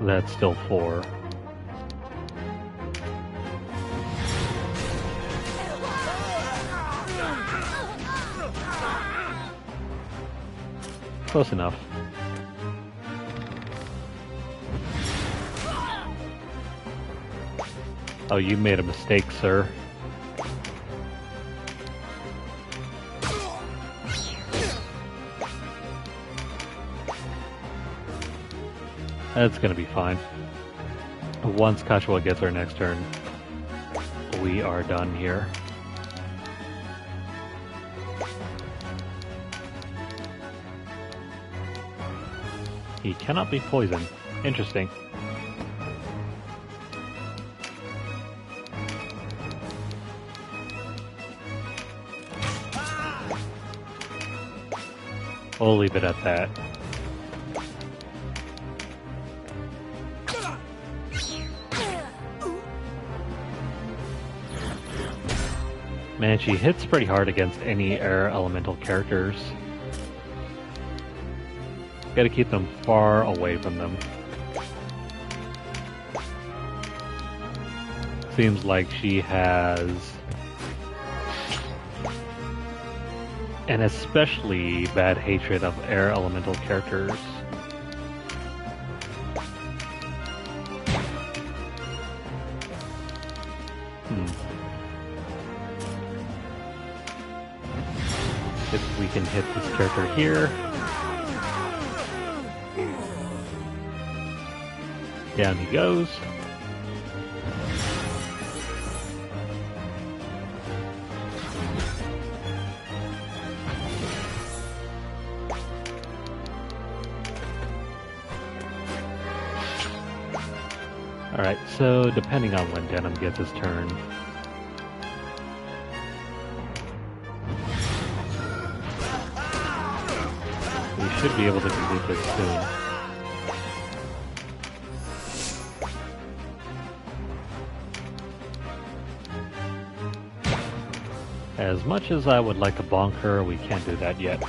That's still 4. Close enough. Oh, you made a mistake, sir. That's gonna be fine. Once Kachua gets our next turn, we are done here. He cannot be poisoned. Interesting. We'll leave it at that. Man, she hits pretty hard against any air elemental characters. Gotta keep them far away from them. Seems like she has an especially bad hatred of air elemental characters. If we can hit this character here. Down he goes. Alright, so depending on when Denim gets his turn, we should be able to complete this soon. As much as I would like to bonk her, we can't do that yet.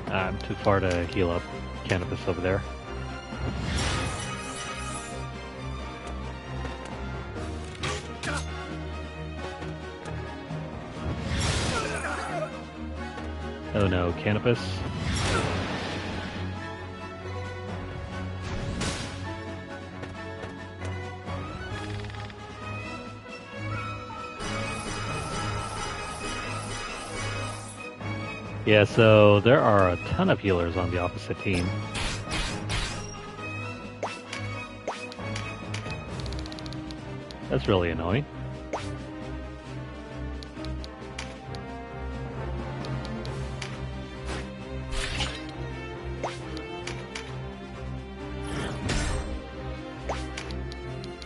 I'm too far to heal up Cannabis over there. Oh no, Cannabis. Yeah, so there are a ton of healers on the opposite team. That's really annoying.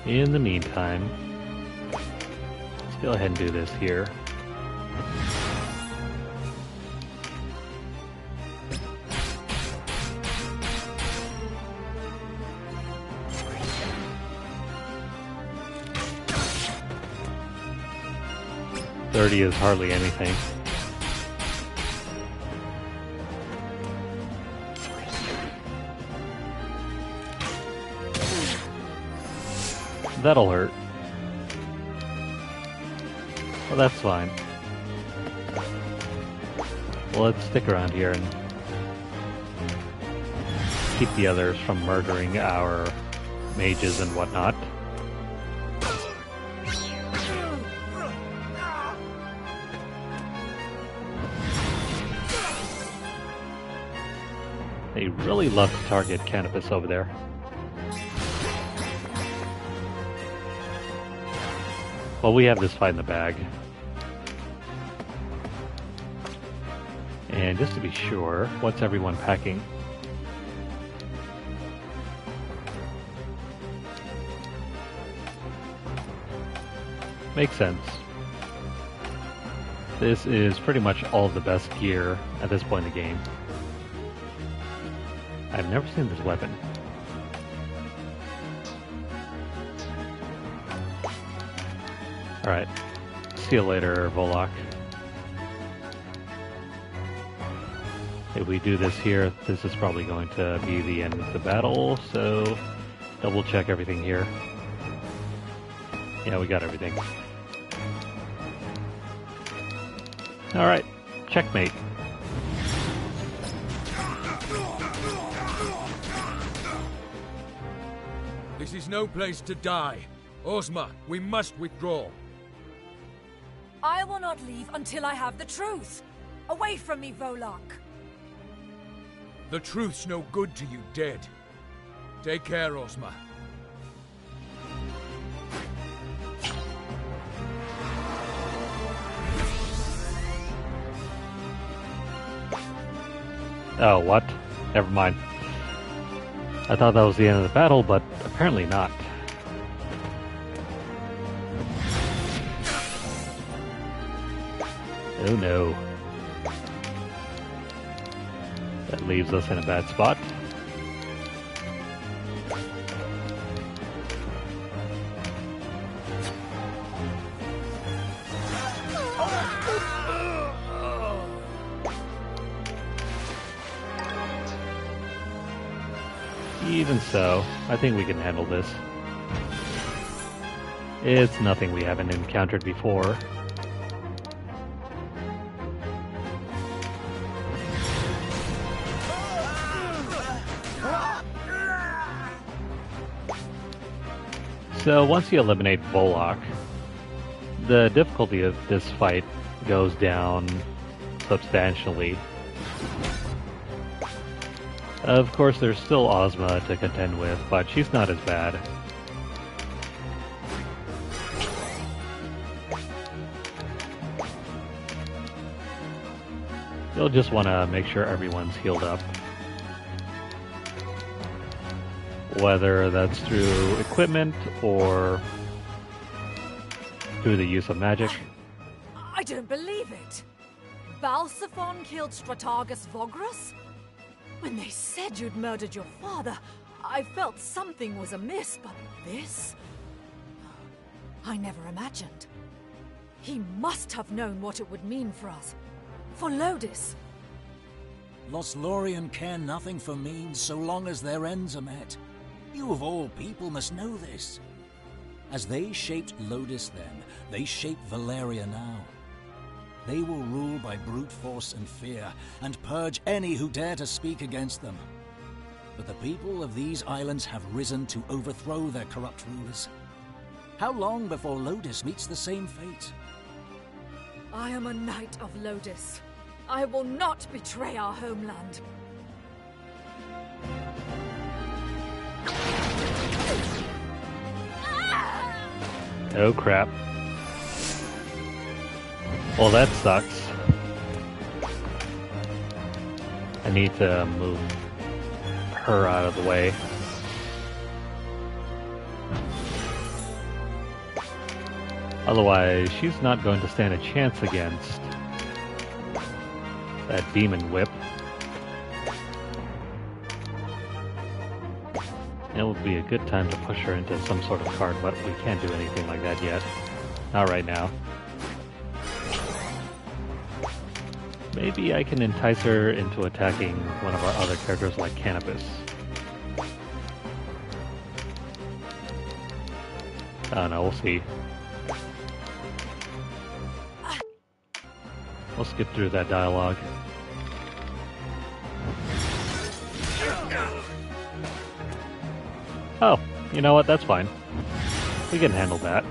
In the meantime, let's go ahead and do this here. $30 is hardly anything. That'll hurt. Well, that's fine. Well, let's stick around here and keep the others from murdering our mages and whatnot. They really love to target Canopus over there. Well, we have this fight in the bag. And just to be sure, what's everyone packing? Makes sense. This is pretty much all of the best gear at this point in the game. I've never seen this weapon. Alright. See you later, Volok. If we do this here, this is probably going to be the end of the battle, so double check everything here. Yeah, we got everything. Alright, checkmate. This is no place to die. Ozma, we must withdraw. I will not leave until I have the truth. Away from me, Volok. The truth's no good to you dead. Take care, Ozma. Oh, what? Never mind. I thought that was the end of the battle, but apparently not. Oh no. That leaves us in a bad spot. Even so, I think we can handle this. It's nothing we haven't encountered before. So once you eliminate Volok, the difficulty of this fight goes down substantially. Of course, there's still Ozma to contend with, but she's not as bad. You'll just want to make sure everyone's healed up. Whether that's through equipment or through the use of magic. I don't believe it. Balsaphon killed Stratargus Vogrus? When they said you'd murdered your father, I felt something was amiss, but this? I never imagined. He must have known what it would mean for us. For Lodis. Lothlorien care nothing for means so long as their ends are met. You of all people must know this. As they shaped Lodis then, they shape Valeria now. They will rule by brute force and fear, and purge any who dare to speak against them. But the people of these islands have risen to overthrow their corrupt rulers. How long before Lodis meets the same fate? I am a knight of Lodis. I will not betray our homeland. Oh crap. Well, that sucks. I need to move her out of the way. Otherwise, she's not going to stand a chance against that demon whip. It would be a good time to push her into some sort of card, but we can't do anything like that yet. Not right now. Maybe I can entice her into attacking one of our other characters like Cannabis. I don't know, we'll see. We'll skip through that dialogue. Oh, you know what? That's fine. We can handle that.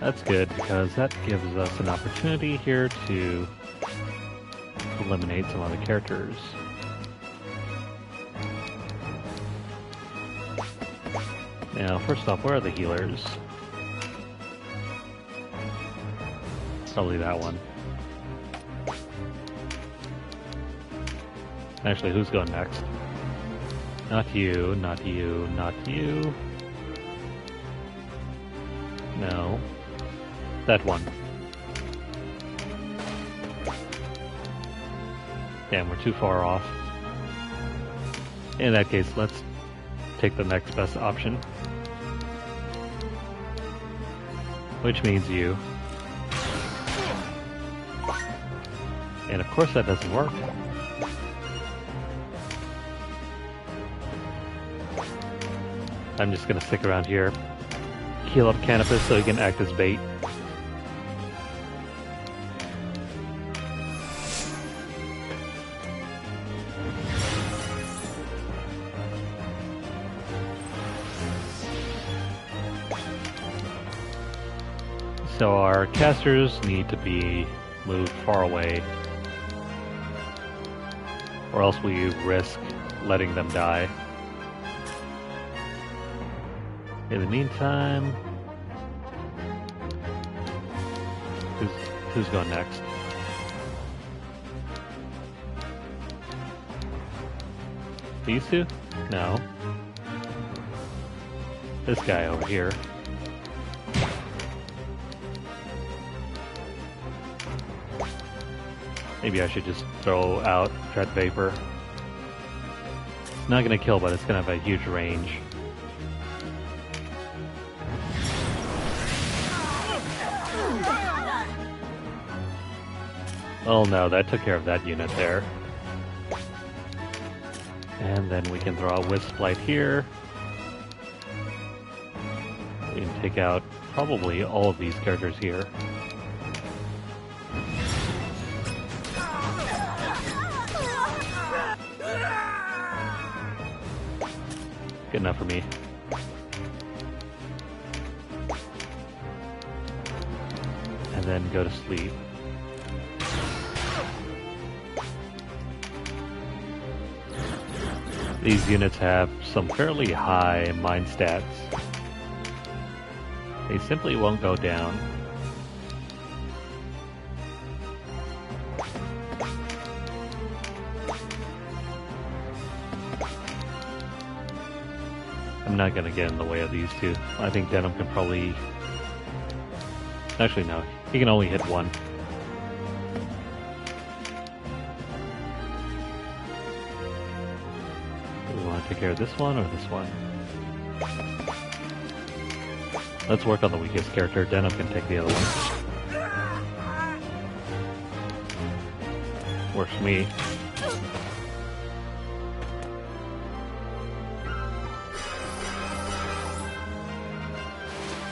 That's good, because that gives us an opportunity here to eliminate some other characters. Now, first off, where are the healers? Probably that one. Actually, who's going next? Not you, not you, not you. No. That one. Damn, we're too far off. In that case, let's take the next best option. Which means you. And of course that doesn't work. I'm just gonna stick around here. Heal up Cannabis so he can act as bait. So our casters need to be moved far away, or else we risk letting them die. In the meantime, who's going next? These two? No. This guy over here. Maybe I should just throw out Dread Vapor. It's not gonna kill, but it's gonna have a huge range. Oh no, that took care of that unit there. And then we can throw out Wisp Light here. We can take out probably all of these characters here. Good enough for me. And then go to sleep. These units have some fairly high mind stats. They simply won't go down. I'm not gonna get in the way of these two. I think Denim can probably... Actually, no. He can only hit one. Do we want to take care of this one or this one? Let's work on the weakest character. Denim can take the other one. Works for me.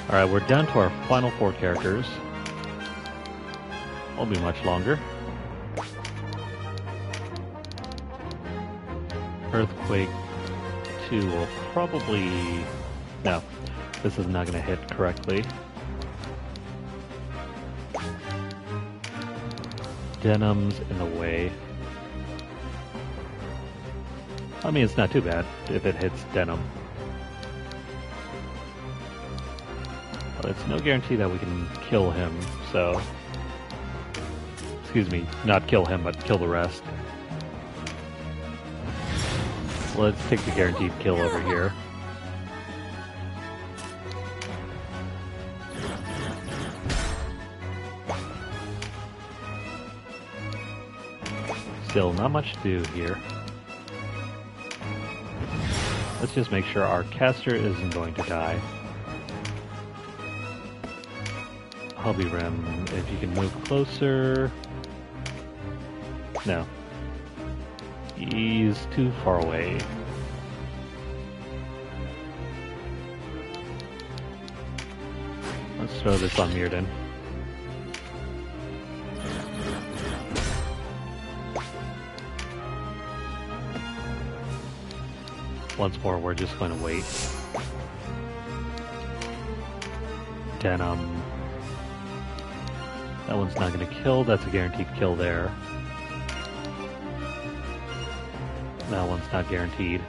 Alright, we're down to our final 4 characters. Won't be much longer. Earthquake 2 will probably... No, this is not going to hit correctly. Denim's in the way. I mean, it's not too bad if it hits Denim. But it's no guarantee that we can kill him, so... Excuse me, not kill him, but kill the rest. Let's take the guaranteed kill over here. Still, not much to do here. Let's just make sure our caster isn't going to die. Hobby Rim, if you can move closer... No. He's too far away. Let's throw this on Mirrodin. Once more, we're just going to wait. Denim. That one's not going to kill. That's a guaranteed kill there. That one's not guaranteed.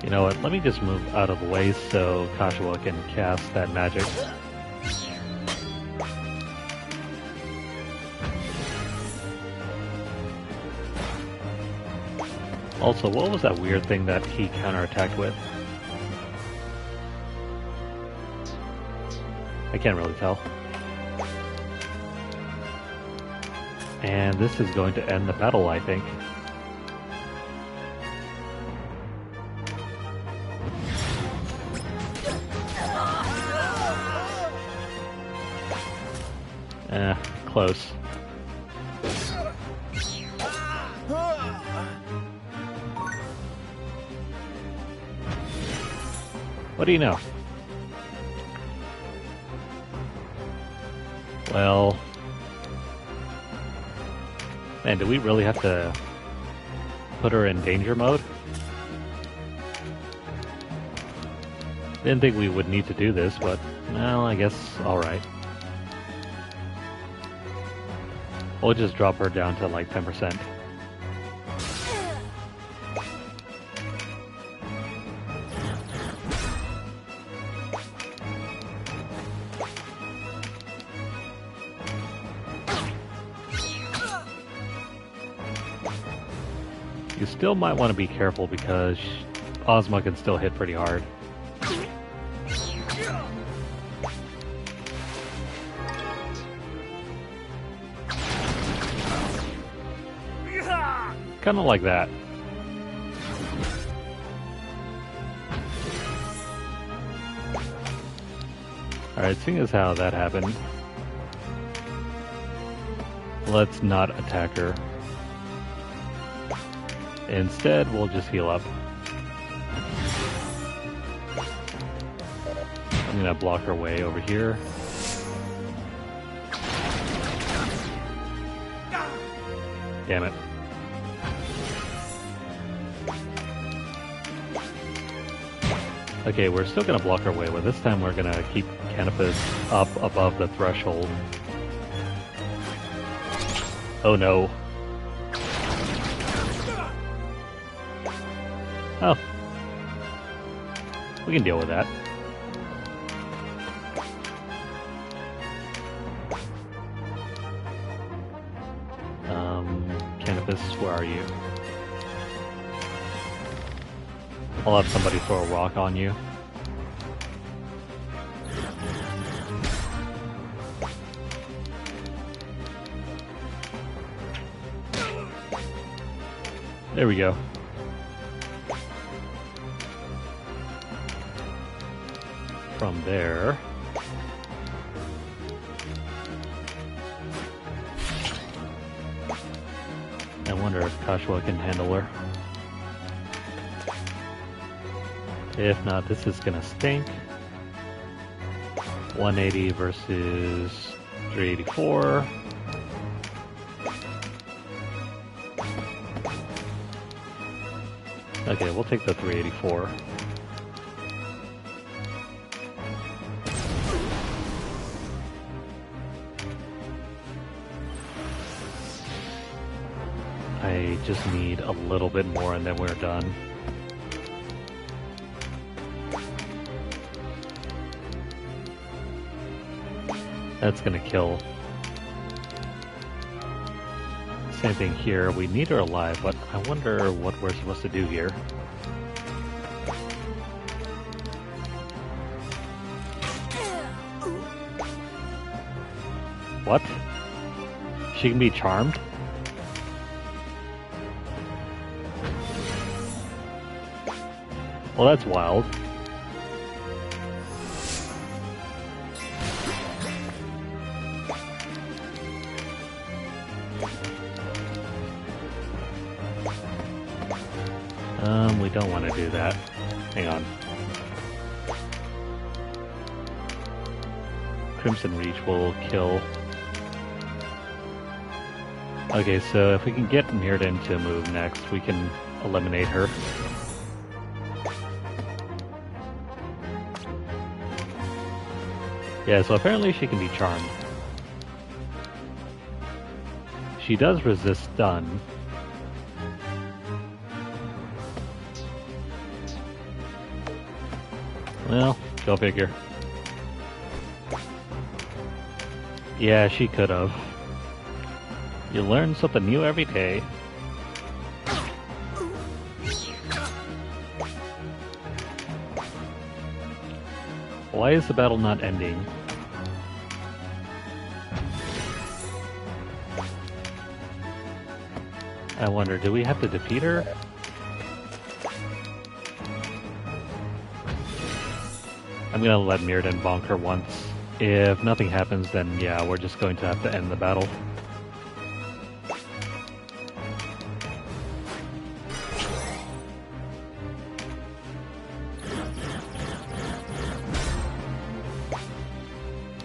You know what? Let me just move out of the way so Kashiwa can cast that magic. Also, what was that weird thing that he counterattacked with? I can't really tell. And this is going to end the battle, I think. Close. What do you know? Well... Man, do we really have to put her in danger mode? Didn't think we would need to do this, but, well, I guess alright. We'll just drop her down to like 10%. You still might want to be careful because Ozma can still hit pretty hard. Kind of like that. Alright, seeing as how that happened, let's not attack her. Instead, we'll just heal up. I'm gonna block her way over here. Damn it. Okay, we're still gonna block our way, but this time we're gonna keep Canopus up above the threshold. Oh no. Oh. We can deal with that. Canopus, where are you? I'll have somebody throw a rock on you. There we go. From there... I wonder if Kashiwa can handle her. If not, this is gonna stink. 180 versus 384. Okay, we'll take the 384. I just need a little bit more and then we're done. That's gonna kill. Same thing here. We need her alive, but I wonder what we're supposed to do here. What? She can be charmed? Well, that's wild. We don't want to do that. Hang on. Crimson Reach will kill. Okay, so if we can get Mirrodin to move next, we can eliminate her. Yeah, so apparently she can be charmed. She does resist stun. Well, go figure. Yeah, she could have. You learn something new every day. Why is the battle not ending? I wonder, do we have to defeat her? I'm gonna let Mirrodin bonk her once. If nothing happens, then yeah, we're just going to have to end the battle.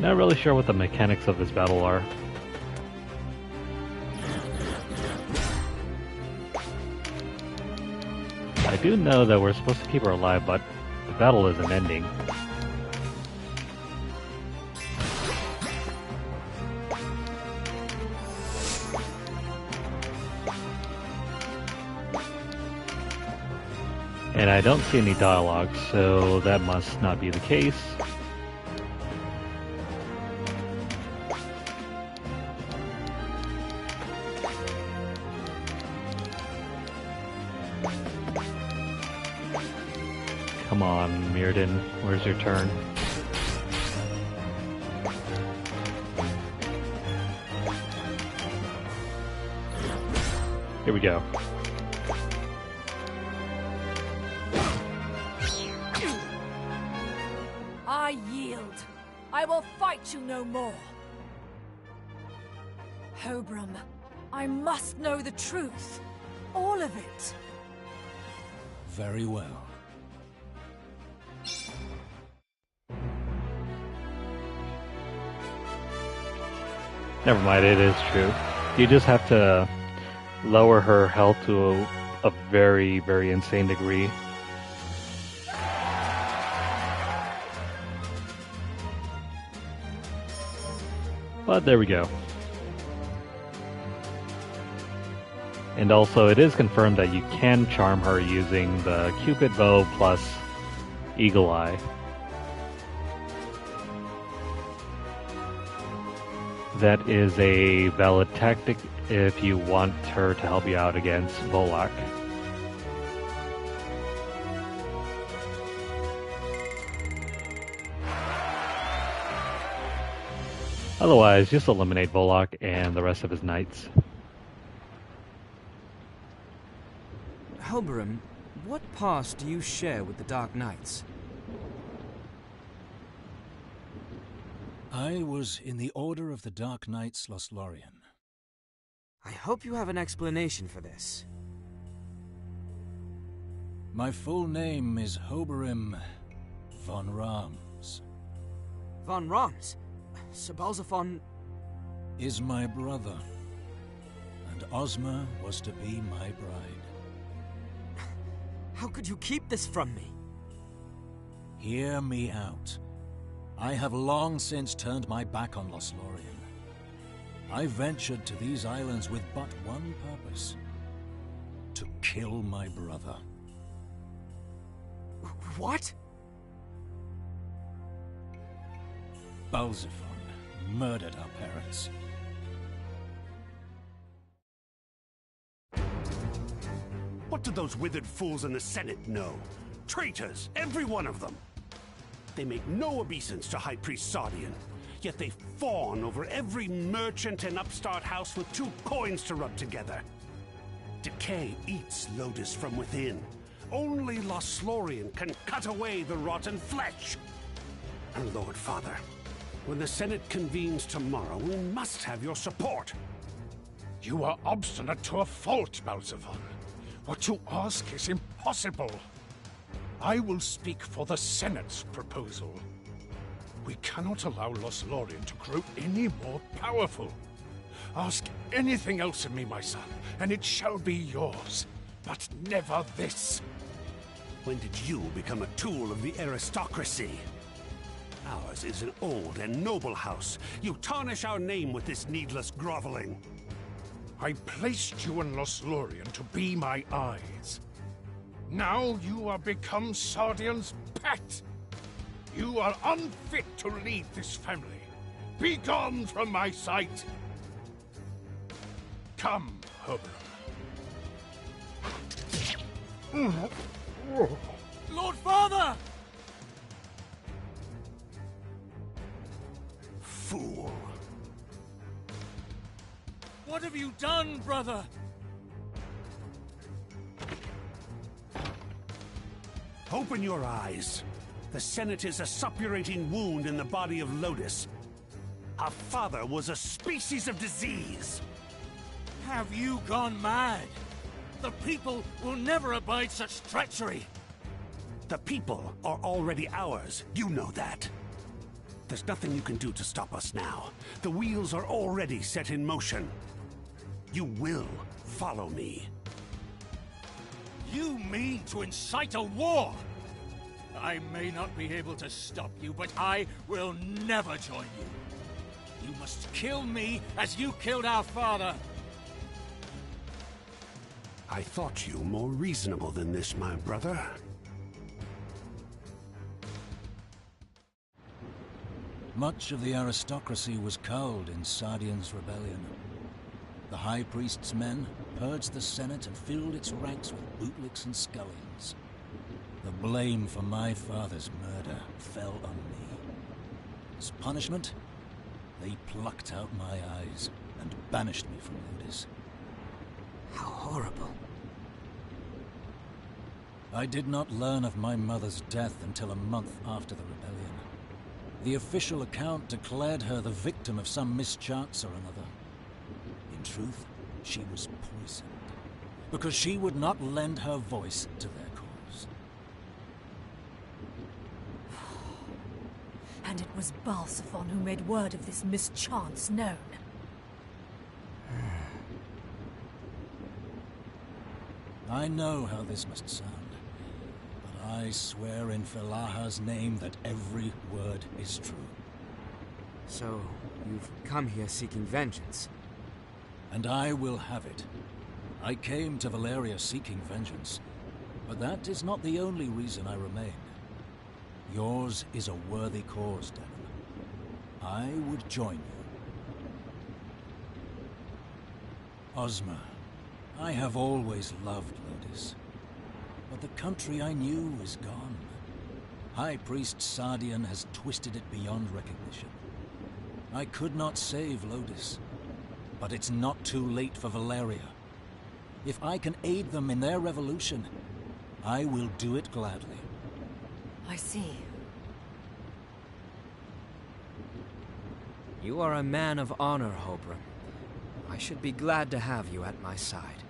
Not really sure what the mechanics of this battle are. I do know that we're supposed to keep her alive, but the battle isn't ending. And I don't see any dialogue, so that must not be the case. Come on, Mirrodin, where's your turn? Here we go. I yield. I will fight you no more. Hobram, I must know the truth. All of it. Very well. Never mind, it is true. You just have to lower her health to a very, very insane degree. But there we go. And also, it is confirmed that you can charm her using the Cupid Bow plus Eagle Eye. That is a valid tactic if you want her to help you out against Volak. Otherwise, just eliminate Volak and the rest of his knights. Helbram, what past do you share with the Dark Knights? I was in the Order of the Dark Knights Lothlorien. I hope you have an explanation for this. My full name is Hoberim von Rams. Von Rams? Sir Balzaphon is my brother, and Ozma was to be my bride. How could you keep this from me? Hear me out. I have long since turned my back on Lothlorien. I ventured to these islands with but one purpose: to kill my brother. What? Balzaphon murdered our parents. What do those withered fools in the Senate know? Traitors, every one of them! They make no obeisance to High Priest Sardian, yet they fawn over every merchant and upstart house with 2 coins to rub together. Decay eats Lodis from within. Only Lothlorien can cut away the rotten flesh. And Lord Father, when the Senate convenes tomorrow, we must have your support. You are obstinate to a fault, Balsafon. What you ask is impossible. I will speak for the Senate's proposal. We cannot allow Lothlorien to grow any more powerful. Ask anything else of me, my son, and it shall be yours. But never this. When did you become a tool of the aristocracy? Ours is an old and noble house. You tarnish our name with this needless groveling. I placed you in Lothlorien to be my eyes. Now you are become Sardian's pet. You are unfit to lead this family. Be gone from my sight. Come, Ogre. Lord Father! Fool. What have you done, brother? Open your eyes. The Senate is a suppurating wound in the body of Lodis. Our father was a species of disease. Have you gone mad? The people will never abide such treachery. The people are already ours. You know that. There's nothing you can do to stop us now. The wheels are already set in motion. You will follow me. You mean to incite a war? I may not be able to stop you, but I will never join you. You must kill me as you killed our father. I thought you more reasonable than this, my brother. Much of the aristocracy was cowed in Sardian's rebellion. The High Priest's men purged the Senate and filled its ranks with bootlicks and scullions. The blame for my father's murder fell on me. As punishment, they plucked out my eyes and banished me from Lodis. How horrible. I did not learn of my mother's death until a month after the rebellion. The official account declared her the victim of some mischance or another. In truth, she was poisoned, because she would not lend her voice to their cause. And it was Balsafon who made word of this mischance known. I know how this must sound, but I swear in Felaha's name that every word is true. So, you've come here seeking vengeance? And I will have it. I came to Valeria seeking vengeance, but that is not the only reason I remain. Yours is a worthy cause, Denon. I would join you. Ozma, I have always loved Lodis, but the country I knew is gone. High Priest Sardian has twisted it beyond recognition. I could not save Lodis, but it's not too late for Valeria. If I can aid them in their revolution, I will do it gladly. I see. You are a man of honor, Ogre. I should be glad to have you at my side.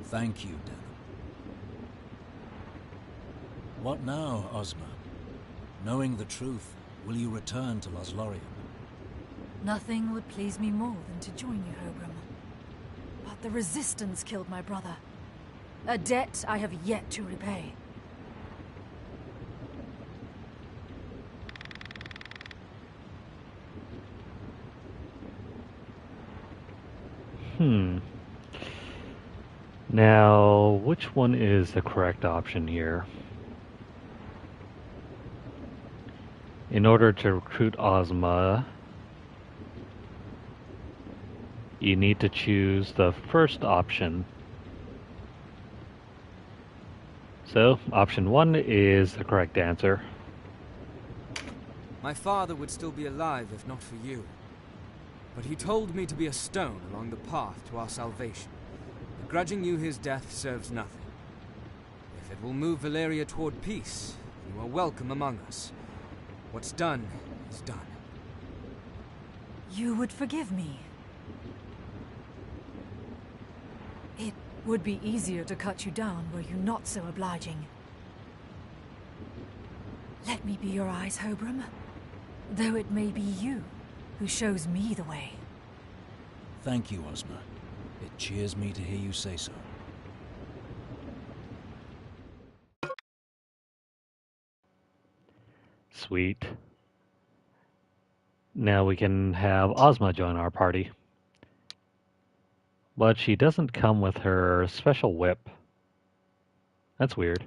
Thank you, Denon. What now, Ozma? Knowing the truth, will you return to Lothlorien? Nothing would please me more than to join you, Ogre. But the Resistance killed my brother. A debt I have yet to repay. Now, which one is the correct option here? In order to recruit Ozma, you need to choose the first option. So, option 1 is the correct answer. My father would still be alive if not for you. But he told me to be a stone along the path to our salvation. Begrudging you his death serves nothing. If it will move Valeria toward peace, you are welcome among us. What's done is done. You would forgive me. It would be easier to cut you down were you not so obliging. Let me be your eyes, Hobram. Though it may be you who shows me the way. Thank you, Ozma. It cheers me to hear you say so. Sweet. Now we can have Ozma join our party. But she doesn't come with her special whip. That's weird.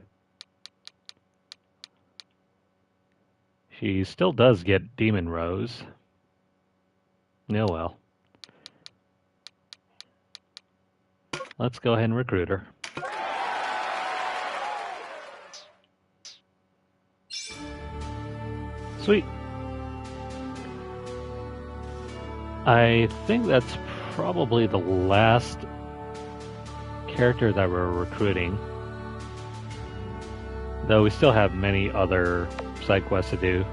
She still does get Demon Rose. Oh well. Let's go ahead and recruit her. Sweet. I think that's probably the last character that we're recruiting. Though we still have many other side quests to do.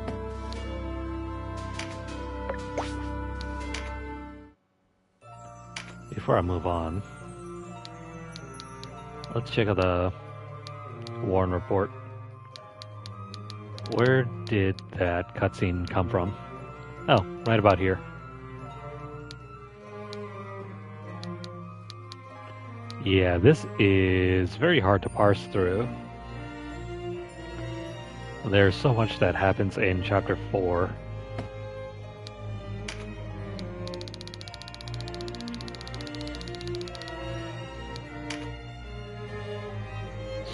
Before I move on, let's check out the Warren report. Where did that cutscene come from? Oh, right about here. Yeah, this is very hard to parse through. There's so much that happens in Chapter 4.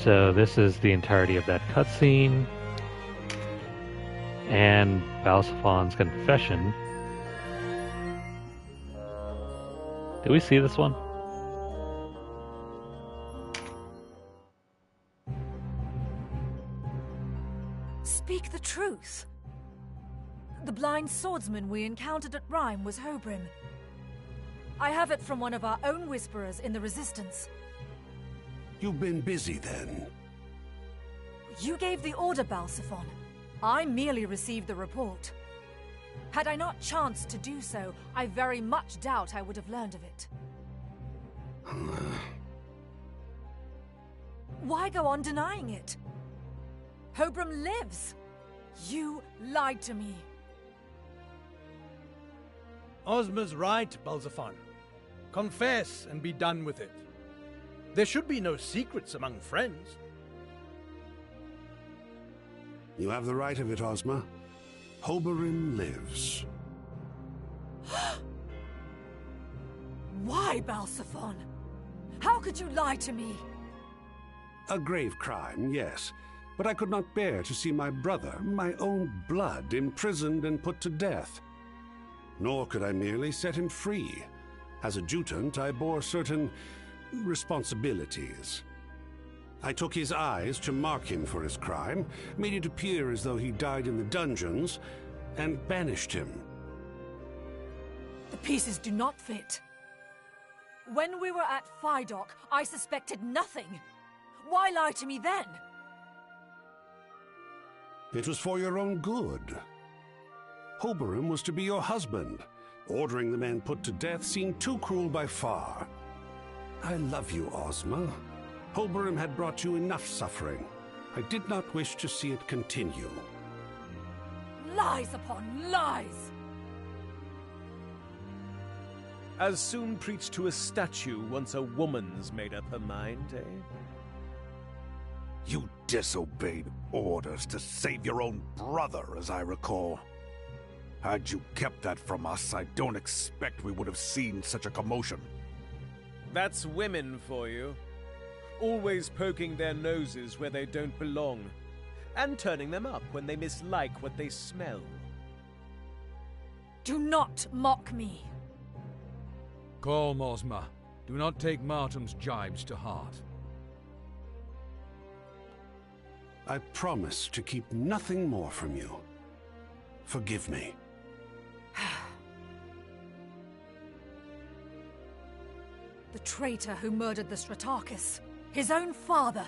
So this is the entirety of that cutscene. And Balsaphone's confession. Did we see this one? Speak the truth. The blind swordsman we encountered at Rhyme was Hobrim. I have it from one of our own whisperers in the Resistance. You've been busy then. You gave the order, Balsaphon. I merely received the report. Had I not chanced to do so, I very much doubt I would have learned of it. Why go on denying it? Hobrim lives. You lied to me. Ozma's right, Balzaphon. Confess and be done with it. There should be no secrets among friends. You have the right of it, Ozma. Hoberim lives. Why, Balsaphon? How could you lie to me? A grave crime, yes. But I could not bear to see my brother, my own blood, imprisoned and put to death. Nor could I merely set him free. As adjutant, I bore certain responsibilities. I took his eyes to mark him for his crime, made it appear as though he died in the dungeons, and banished him. The pieces do not fit. When we were at Phidok, I suspected nothing. Why lie to me then? It was for your own good. Hoberim was to be your husband. Ordering the man put to death seemed too cruel by far. I love you, Ozma. Hoberim had brought you enough suffering. I did not wish to see it continue. Lies upon lies! As soon preach to a statue once a woman's made up her mind, eh? You disobeyed orders to save your own brother, as I recall. Had you kept that from us, I don't expect we would have seen such a commotion. That's women for you. Always poking their noses where they don't belong, and turning them up when they mislike what they smell. Do not mock me. Calm, Ozma. Do not take Martum's jibes to heart. I promise to keep nothing more from you. Forgive me. The traitor who murdered the Stratarchus, his own father,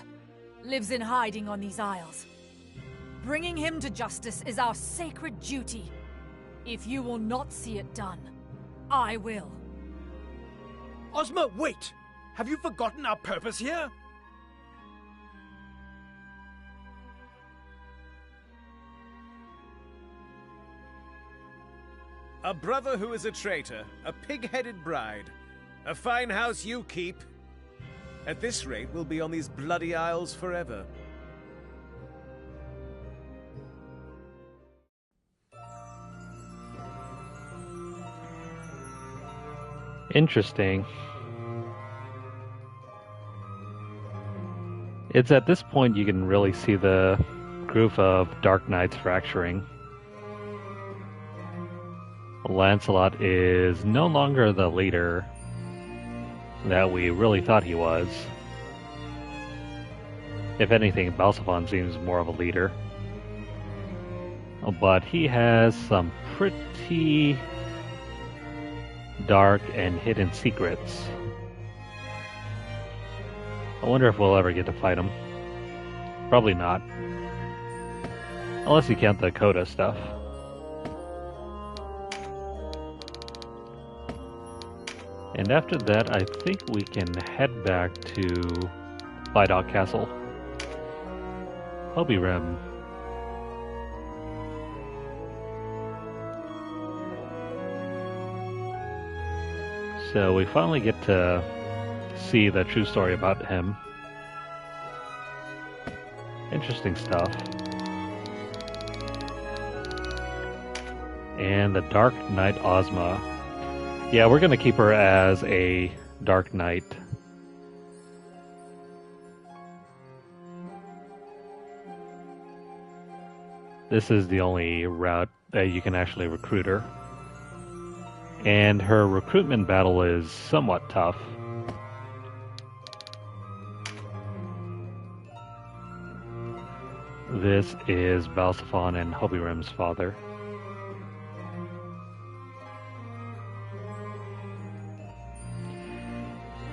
lives in hiding on these isles. Bringing him to justice is our sacred duty. If you will not see it done, I will. Ozma, wait! Have you forgotten our purpose here? A brother who is a traitor, a pig-headed bride. A fine house you keep. At this rate, we'll be on these bloody isles forever. Interesting. It's at this point you can really see the group of Dark Knights fracturing. Lancelot is no longer the leader that we really thought he was. If anything, Balsaphon seems more of a leader. But he has some pretty dark and hidden secrets. I wonder if we'll ever get to fight him. Probably not. Unless you count the Coda stuff. And after that, I think we can head back to Bydog Castle. Hobie Rim. So we finally get to see the true story about him. Interesting stuff. And the Dark Knight Ozma. Yeah, we're gonna keep her as a Dark Knight. This is the only route that you can actually recruit her. And her recruitment battle is somewhat tough. This is Balsaphon and Hobie Rim's father.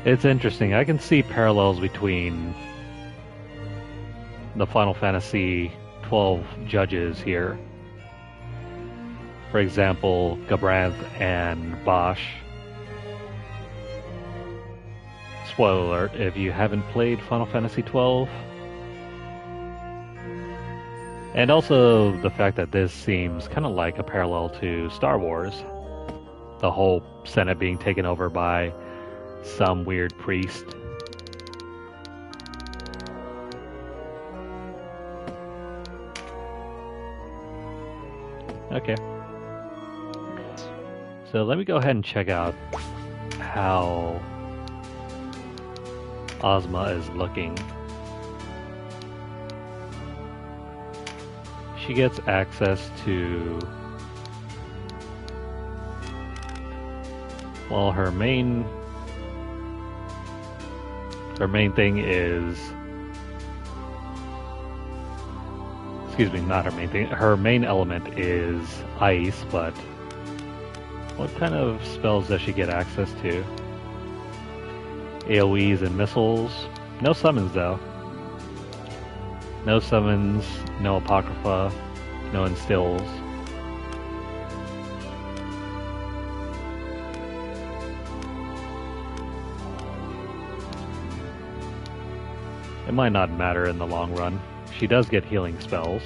It's interesting. I can see parallels between the Final Fantasy 12 judges here. For example, Gabranth and Bosch. Spoiler alert, if you haven't played Final Fantasy 12. And also the fact that this seems kind of like a parallel to Star Wars. The whole Senate being taken over by some weird priest. Okay. So let me go ahead and check out how Ozma is looking. She gets access to, well, her main thing is, excuse me, not her main thing. Her main element is ice, but what kind of spells does she get access to? AoEs and missiles. No summons, though. No summons, no Apocrypha, no instills. It might not matter in the long run. She does get healing spells.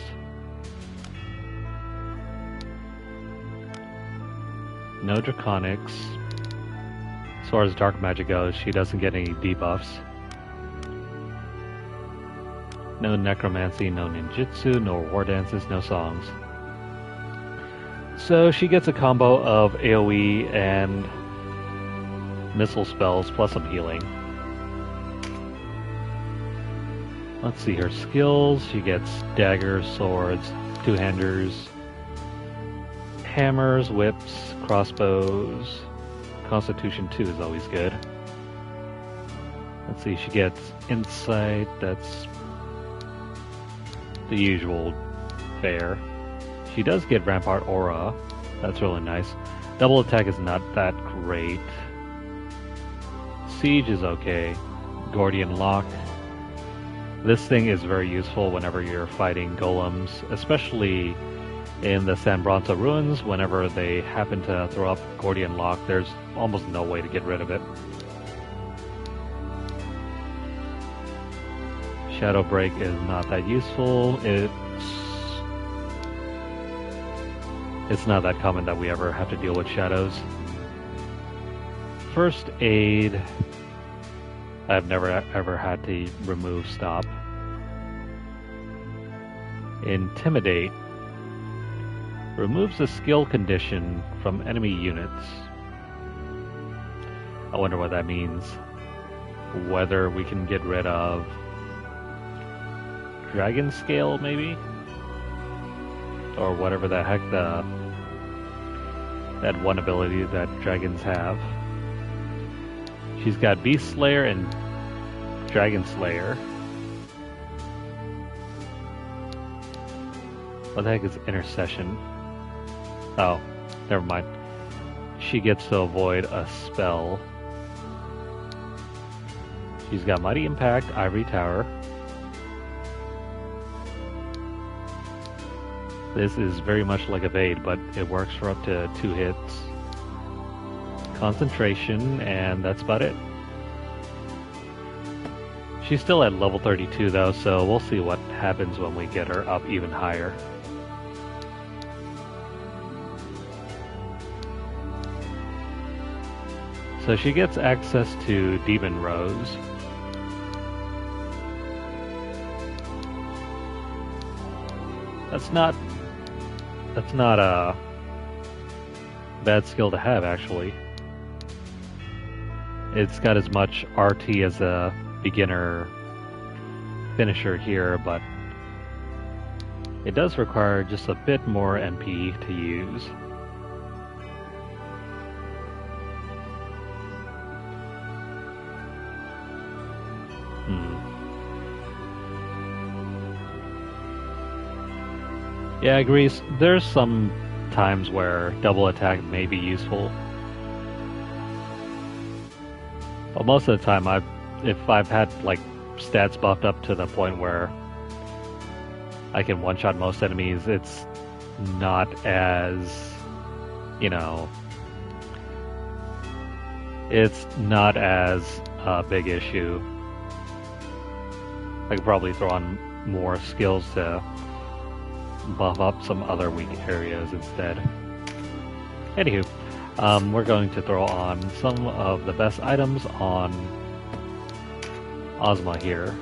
No Draconics. As far as dark magic goes, she doesn't get any debuffs. No Necromancy, no Ninjutsu, no War Dances, no songs. So she gets a combo of AoE and missile spells plus some healing. Let's see her skills. She gets daggers, swords, two-handers, hammers, whips, crossbows. Constitution 2 is always good. Let's see, she gets insight. That's the usual fare. She does get Rampart Aura. That's really nice. Double attack is not that great. Siege is okay. Gordian Lock. This thing is very useful whenever you're fighting golems, especially in the San Bronzo Ruins. Whenever they happen to throw up Gordian Lock, there's almost no way to get rid of it. Shadow Break is not that useful. It's not that common that we ever have to deal with shadows. First Aid, I've never ever had to remove stop. Intimidate removes a skill condition from enemy units. I wonder what that means. Whether we can get rid of Dragon Scale, maybe? Or whatever the heck that one ability that dragons have. She's got Beast Slayer and Dragon Slayer. What the heck is Intercession? Oh, never mind. She gets to avoid a spell. She's got Mighty Impact, Ivory Tower. This is very much like Evade, but it works for up to 2 hits. Concentration, and that's about it. She's still at level 32 though, so we'll see what happens when we get her up even higher. So she gets access to Demon Rose. That's not a bad skill to have, actually. It's got as much RT as a beginner finisher here, but it does require just a bit more MP to use. Yeah, I agree. There's some times where double attack may be useful. But most of the time, if I've had like stats buffed up to the point where I can one-shot most enemies, it's not as, you know, it's not as a big issue. I could probably throw on more skills to buff up some other weak areas instead. Anywho, we're going to throw on some of the best items on Ozma here.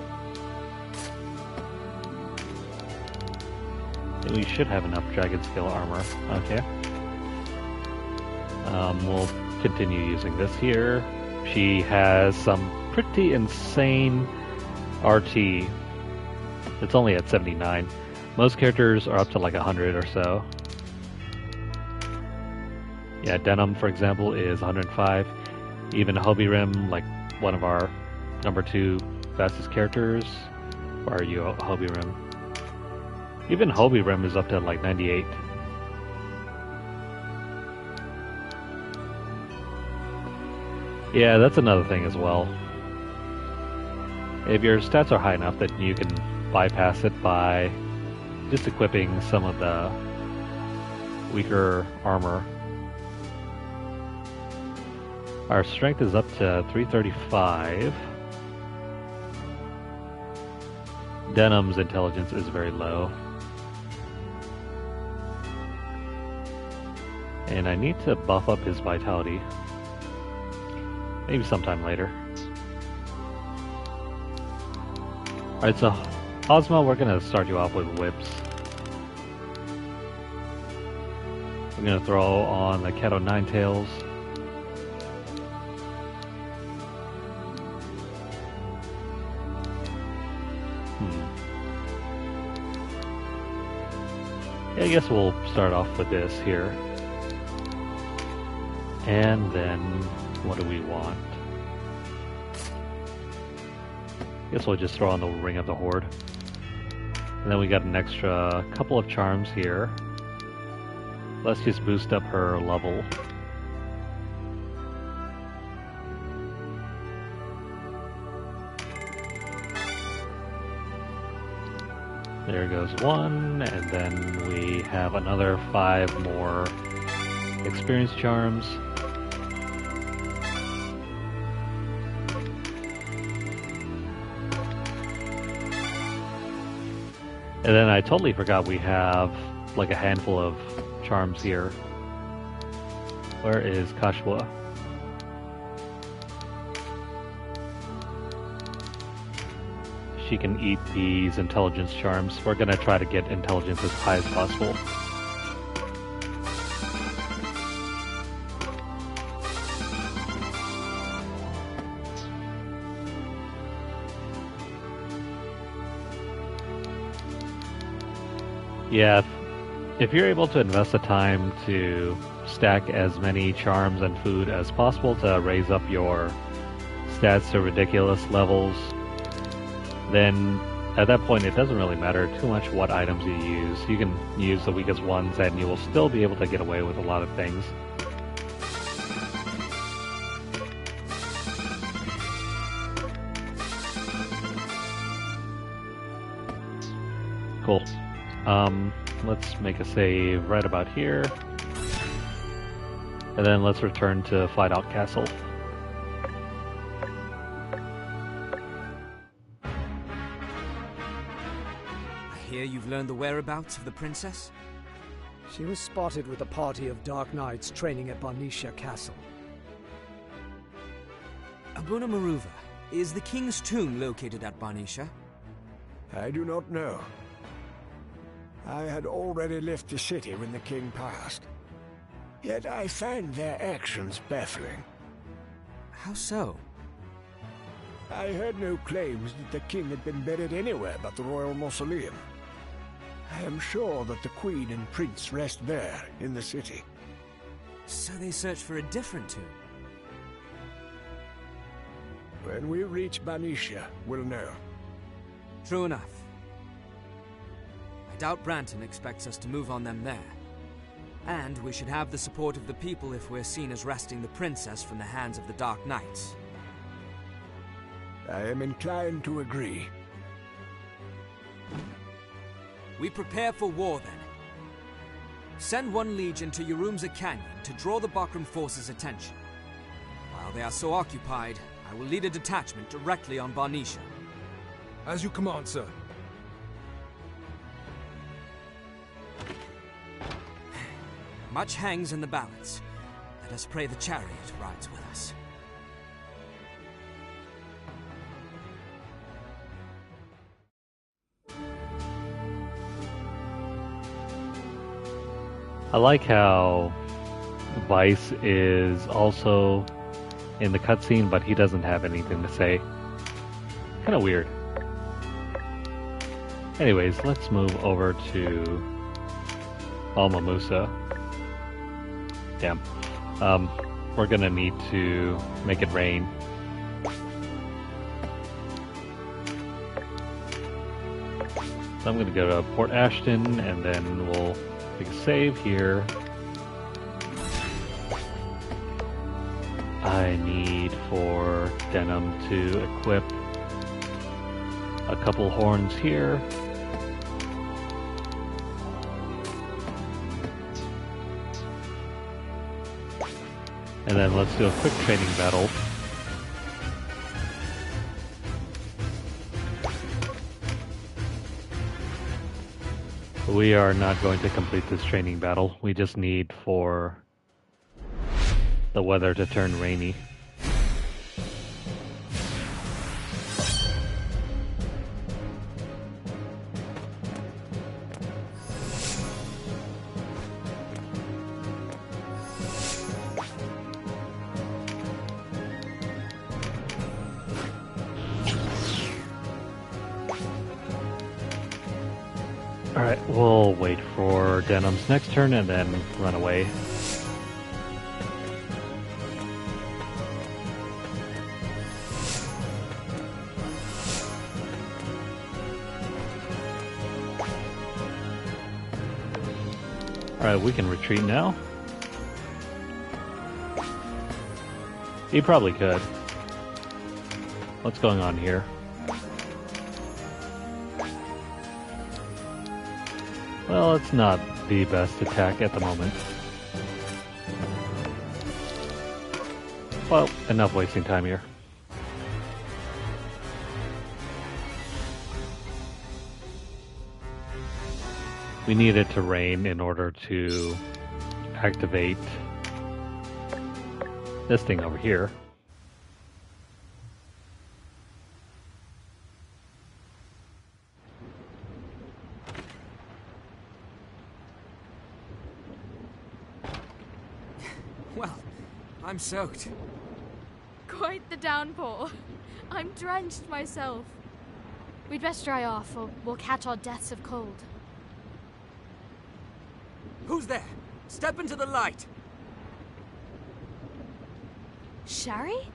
And we should have enough Dragon Scale armor. Okay. We'll continue using this here. She has some pretty insane RT. It's only at 79. Most characters are up to like 100 or so. Yeah, Denim, for example, is 105. Even Hobie Rim, like one of our number 2 fastest characters. Or are you, Hobie Rim? Even Hobie Rim is up to like 98. Yeah, that's another thing as well. If your stats are high enough that you can bypass it by just equipping some of the weaker armor. Our strength is up to 335. Denim's intelligence is very low. And I need to buff up his vitality. Maybe sometime later. Alright, so Ozma, we're gonna start you off with whips. We're gonna throw on the Cat o' Nine Tails. Yeah, I guess we'll start off with this here. And then, what do we want? Guess we'll just throw on the Ring of the Horde. And then we got an extra couple of charms here. Let's just boost up her level. There goes one, and then we have another 5 more experience charms. And then I totally forgot we have like a handful of charms here. Where is Kashwa? She can eat these intelligence charms. We're gonna try to get intelligence as high as possible. Yeah, if you're able to invest the time to stack as many charms and food as possible to raise up your stats to ridiculous levels, then at that point it doesn't really matter too much what items you use. You can use the weakest ones and you will still be able to get away with a lot of things. Cool. Let's make a save right about here. And then let's return to Fight Out Castle. I hear you've learned the whereabouts of the princess? She was spotted with a party of Dark Knights training at Barnisha Castle. Abuna Maruva, is the king's tomb located at Barnisha? I do not know. I had already left the city when the king passed. Yet I find their actions baffling. How so? I heard no claims that the king had been buried anywhere but the royal mausoleum. I am sure that the queen and prince rest there, in the city. So they search for a different tomb? When we reach Barnisha, we'll know. True enough. I doubt Branton expects us to move on them there. And we should have the support of the people if we're seen as wresting the princess from the hands of the Dark Knights. I am inclined to agree. We prepare for war then. Send one legion to Urumza Canyon to draw the Bakram forces' attention. While they are so occupied, I will lead a detachment directly on Barnisha. As you command, sir. Much hangs in the balance. Let us pray the chariot rides with us. I like how Vice is also in the cutscene, but he doesn't have anything to say. Kind of weird. Anyways, let's move over to Alma Musa. Damn. We're gonna need to make it rain. So I'm gonna go to Port Ashton, and then we'll take a save here. I need for Denim to equip a couple horns here. And then let's do a quick training battle. We are not going to complete this training battle. We just need for the weather to turn rainy. Alright, we'll wait for Denim's next turn and then run away. Alright, we can retreat now. He probably could. What's going on here? Well, it's not the best attack at the moment. Well, enough wasting time here. We need it to rain in order to activate this thing over here. Well, I'm soaked. Quite the downpour. I'm drenched myself. We'd best dry off, or we'll catch our deaths of cold. Who's there? Step into the light! Sherry?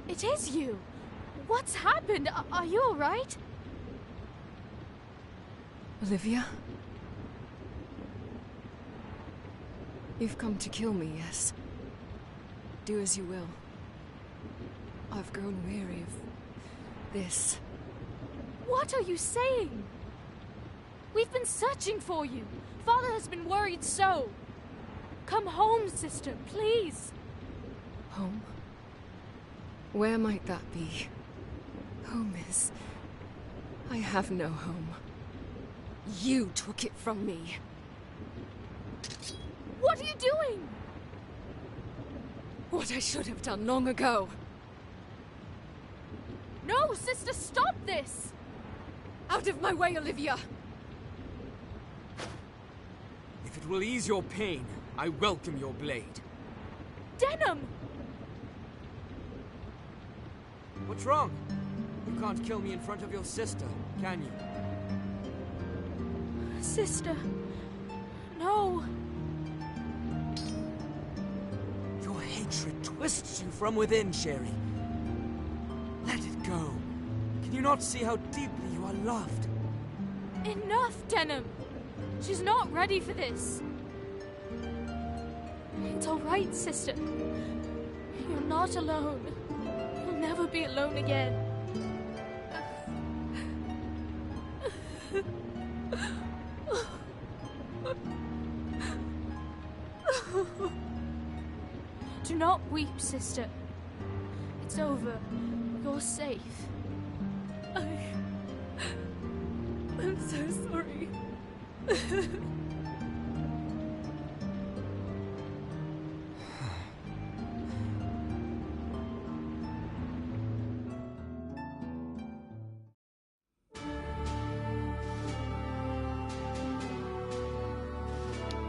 It is you! What's happened? Are you alright? Olivia? You've come to kill me, yes. Do as you will. I've grown weary of this. What are you saying? We've been searching for you. Father has been worried so. Come home, sister, please. Home? Where might that be? Home is... I have no home. You took it from me. What are you doing? What I should have done long ago. No, sister, stop this! Out of my way, Olivia! If it will ease your pain, I welcome your blade. Denim! What's wrong? You can't kill me in front of your sister, can you? Sister... No... Your hatred twists you from within, Sherry. Let it go. Can you not see how deeply you are loved? Enough, Denim! She's not ready for this. It's all right, sister. You're not alone. You'll never be alone again. Do not weep, sister. It's over. You're safe. I'm so sorry.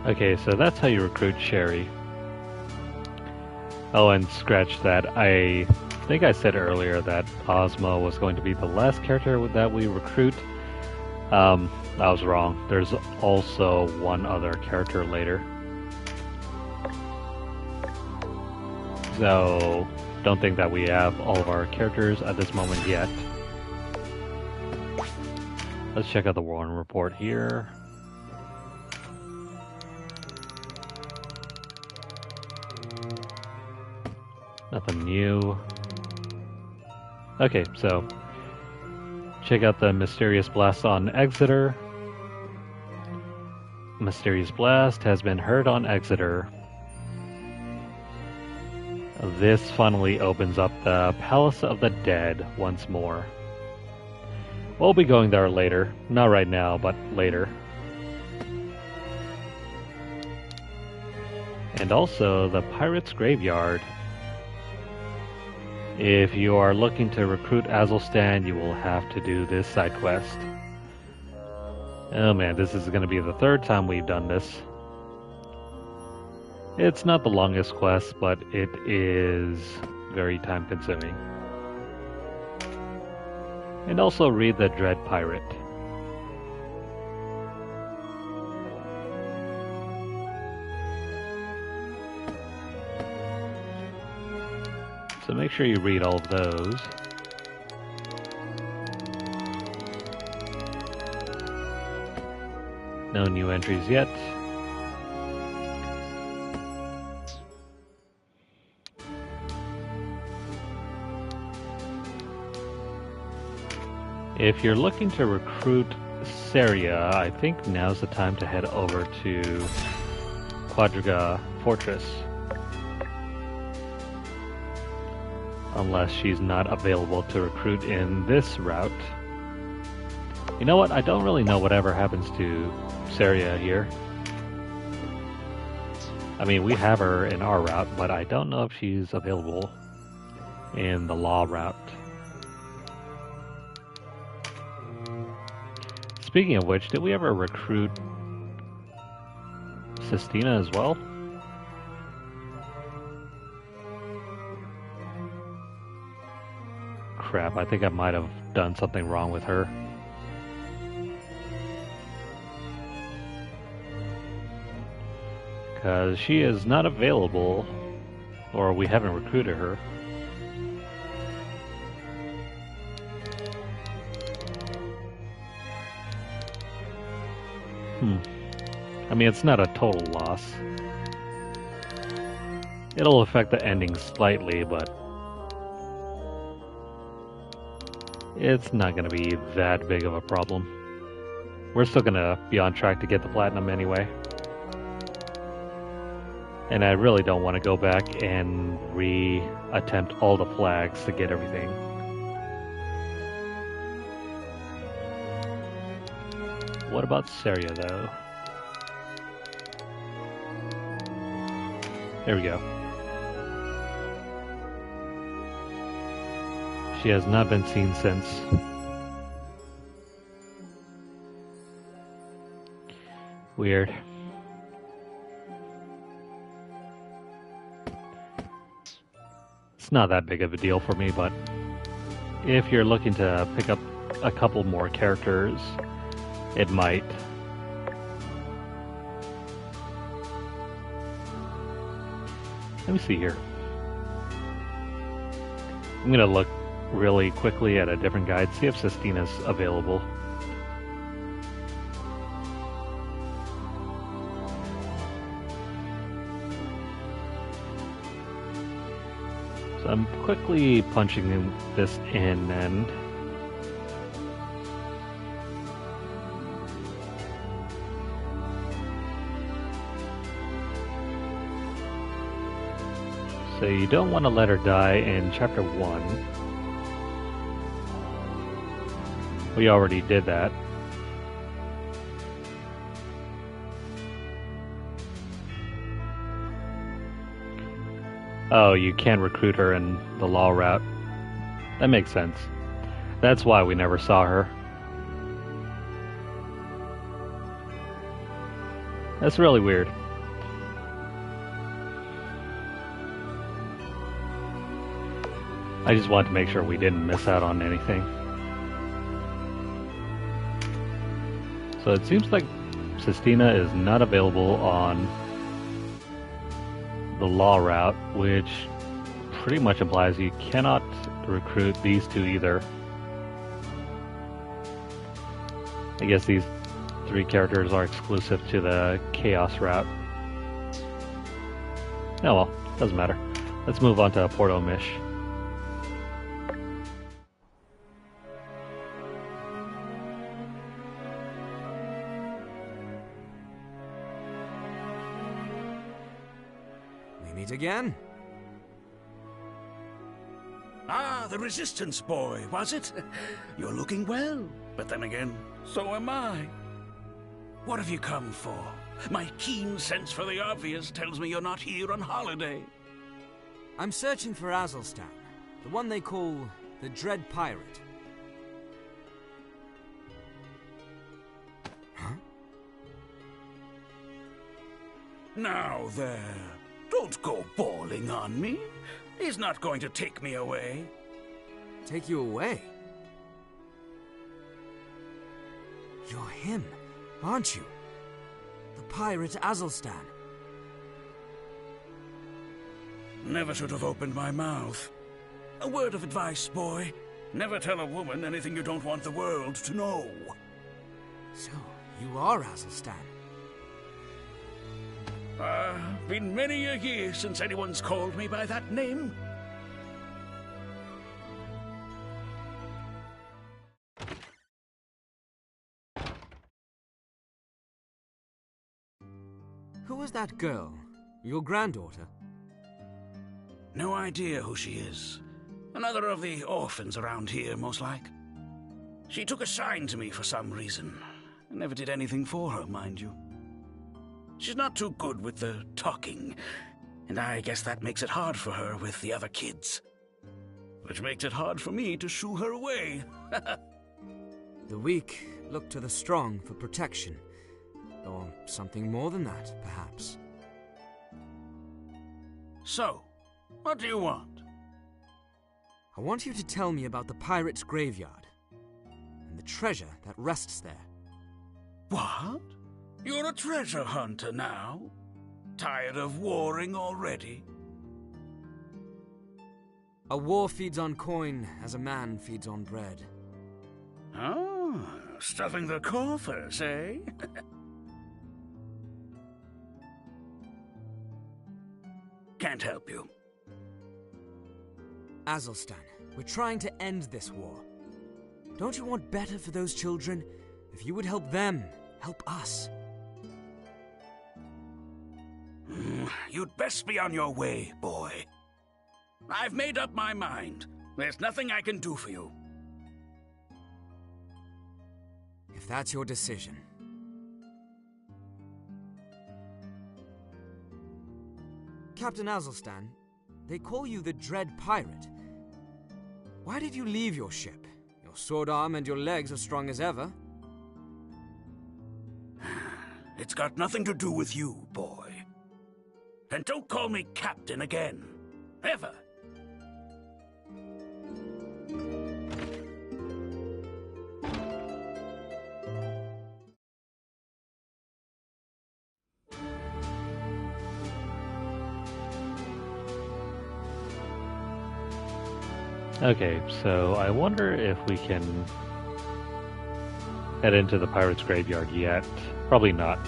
Okay, so that's how you recruit Sherry. Oh, and scratch that. I think I said earlier that Ozma was going to be the last character that we recruit. I was wrong. There's also one other character later. So, don't think that we have all of our characters at this moment yet. Let's check out the Reborn report here. Nothing new. Okay, so check out the mysterious blast on Exeter. Mysterious blast has been heard on Exeter. This finally opens up the Palace of the Dead once more. We'll be going there later. Not right now, but later. And also the Pirate's Graveyard. If you are looking to recruit Azelstan, you will have to do this side quest. Oh man, this is going to be the third time we've done this. It's not the longest quest, but it is very time consuming. And also read the Dread Pirate. So make sure you read all of those. No new entries yet. If you're looking to recruit Saria, I think now's the time to head over to Quadriga Fortress. Unless she's not available to recruit in this route. You know what? I don't really know whatever happens to Saria here. I mean, we have her in our route, but I don't know if she's available in the law route. Speaking of which, did we ever recruit Sistina as well? Crap, I think I might have done something wrong with her. Because she is not available, or we haven't recruited her. I mean, it's not a total loss. It'll affect the ending slightly, but it's not going to be that big of a problem. We're still going to be on track to get the platinum anyway. And I really don't want to go back and re-attempt all the flags to get everything. What about Saria, though? There we go. She has not been seen since. Weird. It's not that big of a deal for me, but if you're looking to pick up a couple more characters, it might. Let me see here. I'm going to look really quickly at a different guide, see if Sistina's available. So I'm quickly punching this in and so you don't want to let her die in Chapter 1. We already did that. Oh, you can't recruit her in the law route. That makes sense. That's why we never saw her. That's really weird. I just wanted to make sure we didn't miss out on anything. So it seems like Sistina is not available on the law route, which pretty much implies you cannot recruit these two either. I guess these three characters are exclusive to the Chaos route. Oh well, doesn't matter. Let's move on to Porto Mish. Again? Ah, the Resistance boy, was it? You're looking well, but then again, so am I. What have you come for? My keen sense for the obvious tells me you're not here on holiday. I'm searching for Azelstan, the one they call the Dread Pirate. Huh? Now there. Don't go bawling on me. He's not going to take me away. Take you away? You're him, aren't you? The pirate Azelstan. Never should have opened my mouth. A word of advice, boy. Never tell a woman anything you don't want the world to know. So, you are Azelstan. Been many a year since anyone's called me by that name. Who was that girl? Your granddaughter? No idea who she is. Another of the orphans around here, most like. She took a shine to me for some reason. I never did anything for her, mind you. She's not too good with the talking, and I guess that makes it hard for her with the other kids. Which makes it hard for me to shoo her away. The weak look to the strong for protection. Or something more than that, perhaps. So, what do you want? I want you to tell me about the pirate's graveyard, and the treasure that rests there. What? You're a treasure hunter now? Tired of warring already? A war feeds on coin as a man feeds on bread. Oh, stuffing the coffers, eh? Can't help you. Azelstan, we're trying to end this war. Don't you want better for those children? If you would help them, help us. You'd best be on your way, boy. I've made up my mind. There's nothing I can do for you. If that's your decision. Captain Azelstan, they call you the Dread Pirate. Why did you leave your ship? Your sword arm and your legs are strong as ever. It's got nothing to do with you, boy. And don't call me Captain again. Ever. Okay, so I wonder if we can head into the pirate's graveyard yet. Probably not.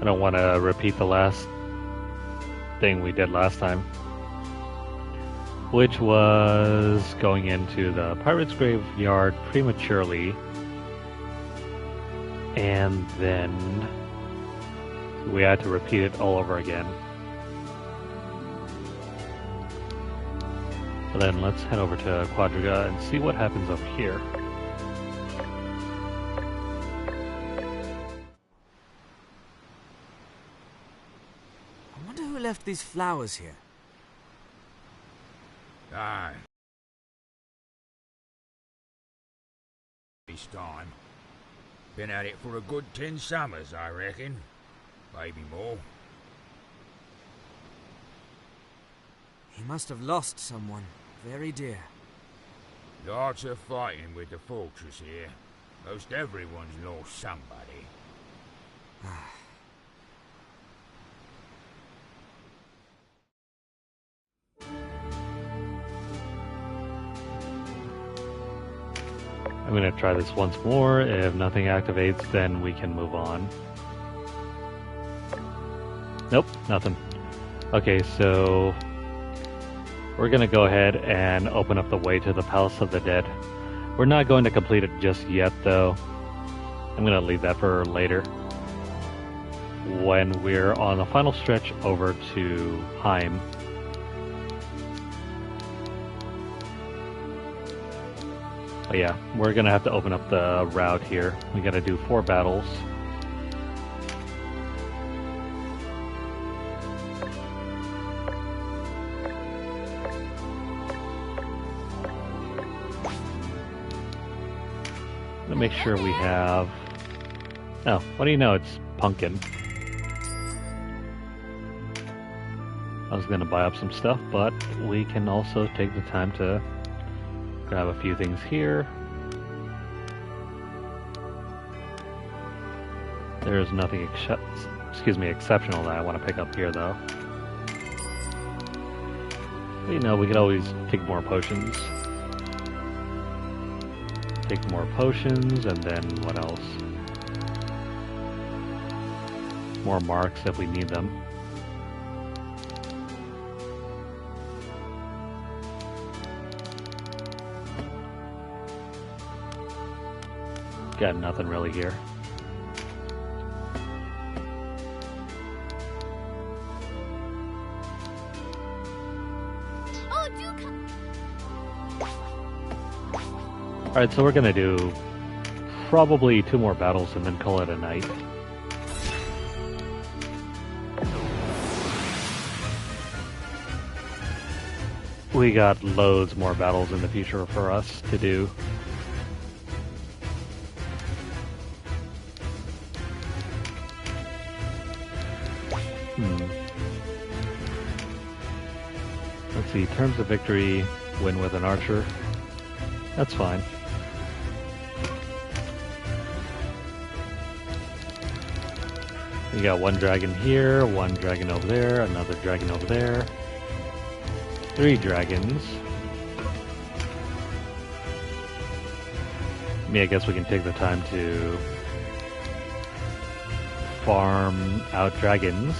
I don't want to repeat the last thing we did last time, which was going into the pirate's graveyard prematurely, and then we had to repeat it all over again. So then let's head over to Quadriga and see what happens over here. I wonder who left these flowers here. Aye. This time. Been at it for a good 10 summers, I reckon. Maybe more. He must have lost someone very dear. Lots of fighting with the fortress here. Most everyone's lost somebody. I'm going to try this once more. If nothing activates, then we can move on. Nope, nothing. Okay, so we're going to go ahead and open up the way to the Palace of the Dead. We're not going to complete it just yet, though. I'm going to leave that for later. When we're on the final stretch over to Heim. But yeah, we're going to have to open up the route here. We got to do 4 battles. To make sure we have... Oh, what do you know? It's pumpkin. I was going to buy up some stuff, but we can also take the time to grab a few things here. There's nothing exceptional that I want to pick up here, though. But, you know, we could always take more potions. Take more potions, and then what else? more marks if we need them. Got nothing really here. Oh, do come. Alright, so we're gonna do probably 2 more battles and then call it a night. We got loads more battles in the future for us to do. Let's see, terms of victory, win with an archer. That's fine. We got 1 dragon here, 1 dragon over there, another dragon over there. 3 dragons. I guess we can take the time to farm out dragons.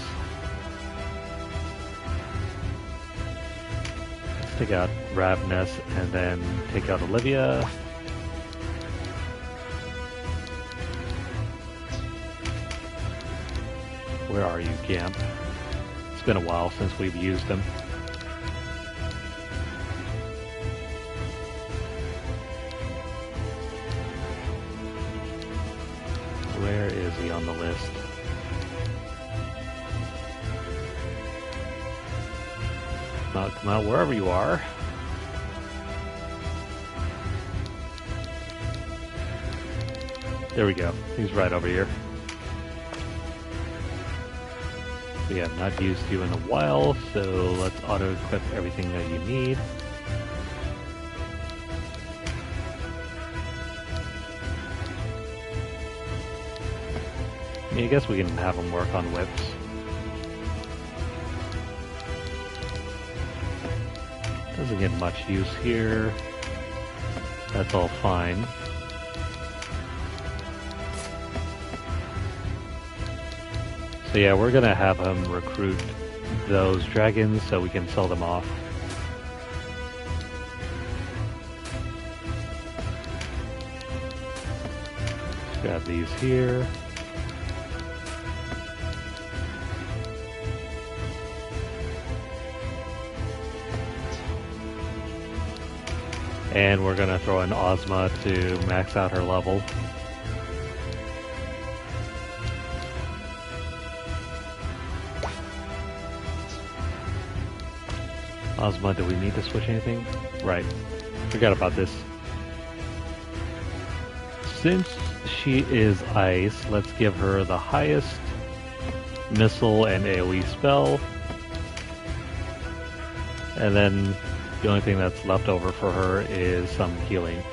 Let's take out Ravnus and then take out Olivia. Where are you, Gamp? It's been a while since we've used him. Where is he on the list? Come out wherever you are. There we go. He's right over here. We have not used you in a while, so let's auto-equip everything that you need. I guess we can have them work on whips. Doesn't get much use here. That's all fine. So yeah, we're gonna have him recruit those dragons so we can sell them off. Grab these here. And we're gonna throw in Ozma to max out her level. Ozma, do we need to switch anything? Right. Forgot about this. Since she is ice, let's give her the highest missile and AoE spell. And then the only thing that's left over for her is some healing.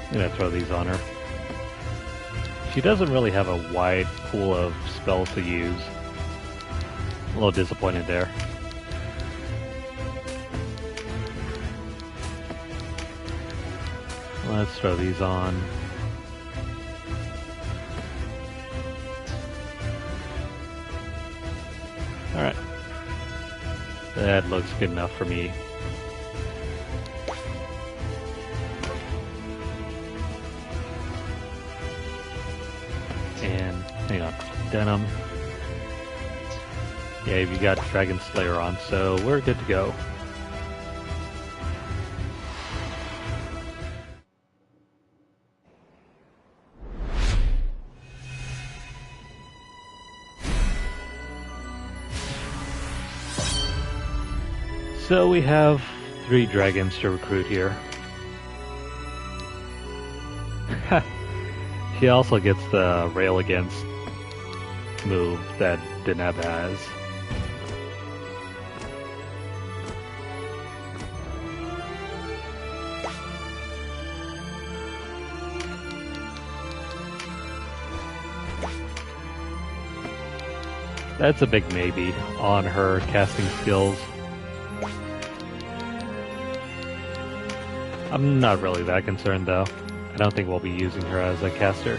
I'm gonna throw these on her. She doesn't really have a wide pool of spells to use. A little disappointed there. Let's throw these on. Alright. That looks good enough for me. And, hang on, Denim. Yeah, you got Dragon Slayer on, so we're good to go. So we have 3 dragons to recruit here. He also gets the rail against move that Deneb has. That's a big maybe on her casting skills. I'm not really that concerned, though. I don't think we'll be using her as a caster.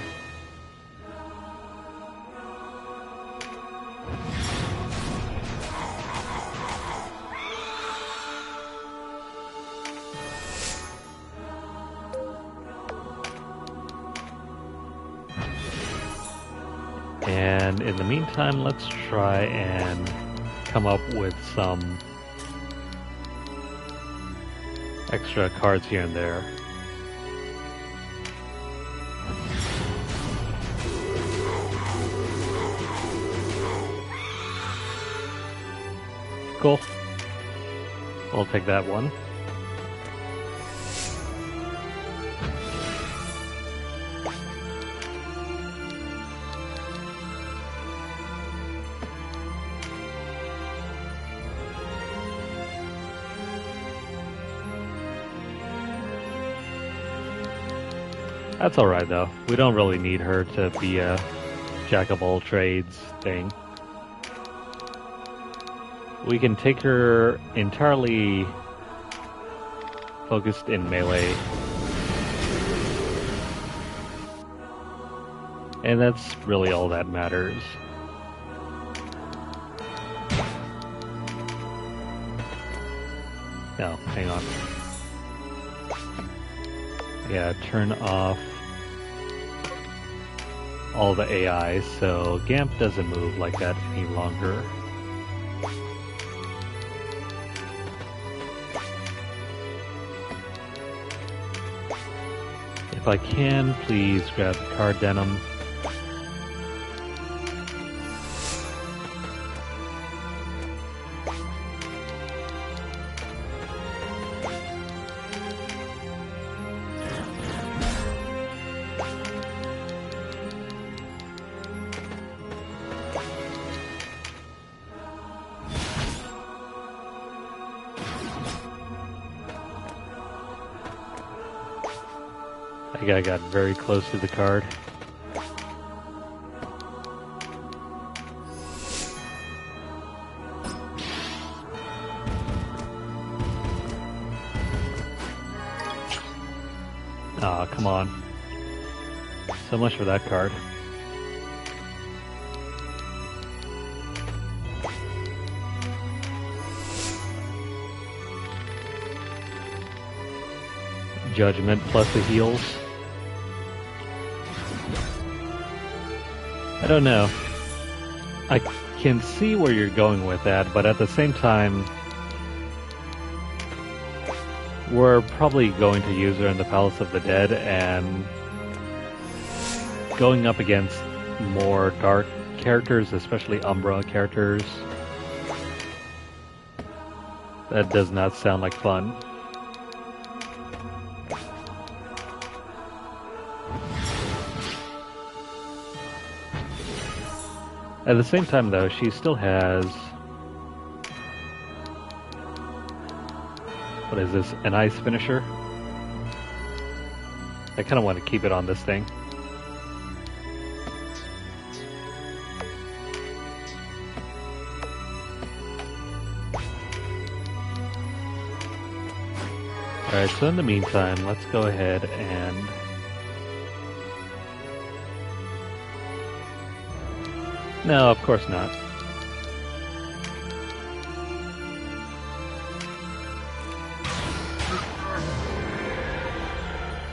And in the meantime, let's try and come up with some extra cards here and there. Cool. We'll take that one. That's alright though. We don't really need her to be a jack of all trades thing. We can take her entirely focused in melee. And that's really all that matters. No, hang on. Yeah, turn off all the AI so Gamp doesn't move like that any longer. If I can, please grab the card Denim. I think I got very close to the card. Ah, come on. So much for that card. Judgment plus the heals. I don't know. I can see where you're going with that, but at the same time, we're probably going to use her in the Palace of the Dead, and going up against more dark characters, especially Umbra characters, that does not sound like fun. At the same time, though, she still has... What is this? An ice finisher? I kind of want to keep it on this thing. Alright, so in the meantime, let's go ahead and... No, of course not.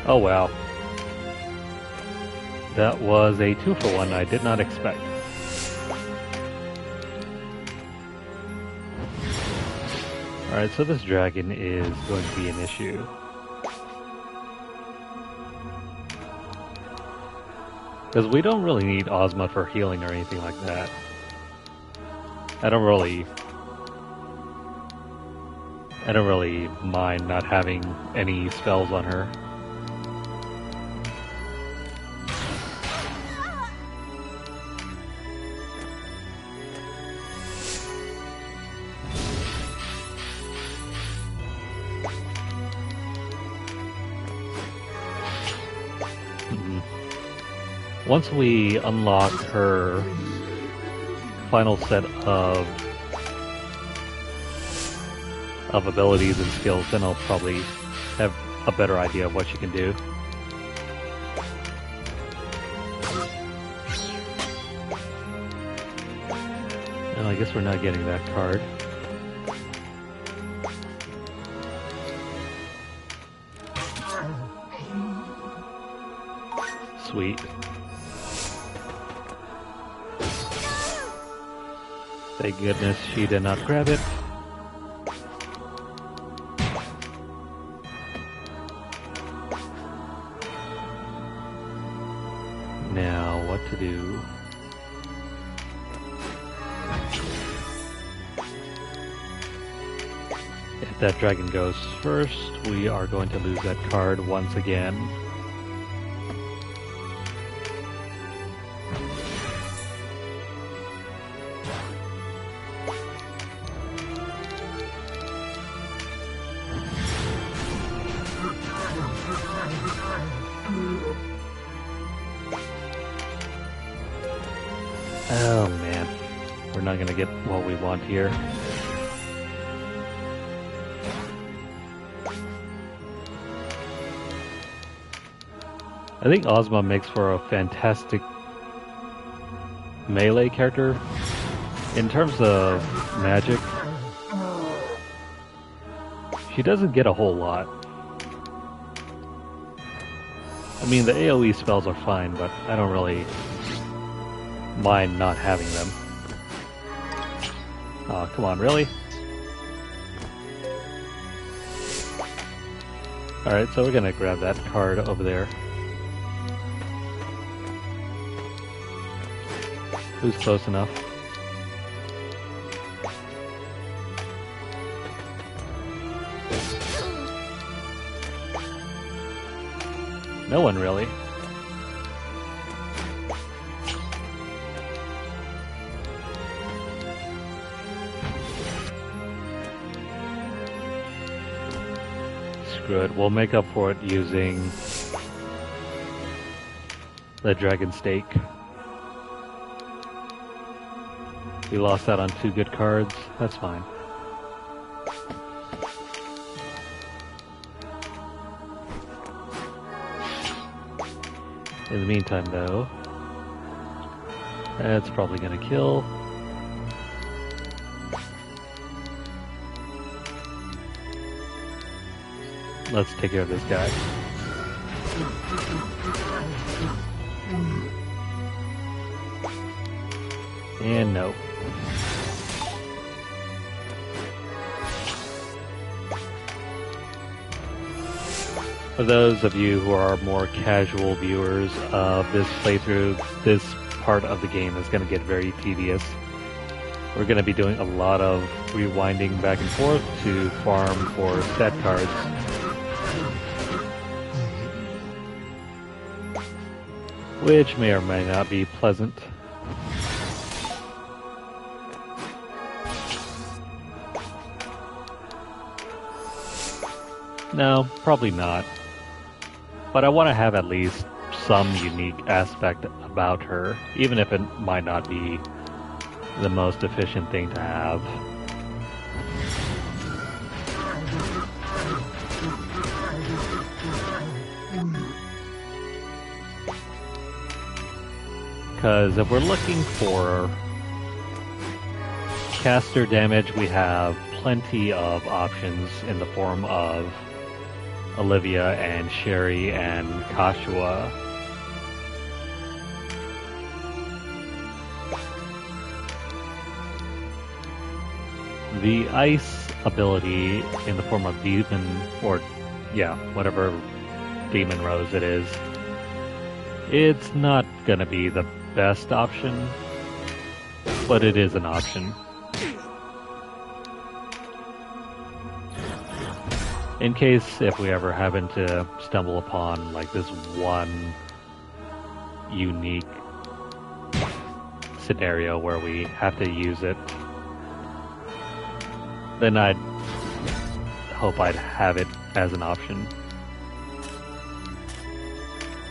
Oh wow. That was a 2-for-1 I did not expect. Alright, so this dragon is going to be an issue. Because we don't really need Ozma for healing or anything like that. I don't really mind not having any spells on her. Once we unlock her final set of abilities and skills, then I'll probably have a better idea of what you can do. No, I guess we're not getting that card. Sweet. Thank goodness she did not grab it. Now, what to do? If that dragon goes first, we are going to lose that card once again. Oh man, we're not gonna get what we want here. I think Ozma makes for a fantastic melee character. In terms of magic, she doesn't get a whole lot. I mean, the AoE spells are fine, but I don't really mind not having them. Oh, come on, really? Alright, so we're gonna grab that card over there. Who's close enough? No one really. Screw it, we'll make up for it using the Dragon Stake. We lost out on 2 good cards, that's fine. In the meantime though, that's probably gonna kill. Let's take care of this guy. And no. For those of you who are more casual viewers of this playthrough, this part of the game is going to get very tedious. We're going to be doing a lot of rewinding back and forth to farm for stat cards. Which may or may not be pleasant. No, probably not. But I want to have at least some unique aspect about her, even if it might not be the most efficient thing to have. Because if we're looking for caster damage, we have plenty of options in the form of Olivia and Sherry and Kashua. The ice ability in the form of demon, or yeah, whatever demon rose it is, it's not gonna be the best option, but it is an option. In case if we ever happen to stumble upon like this one unique scenario where we have to use it, then I'd hope I'd have it as an option.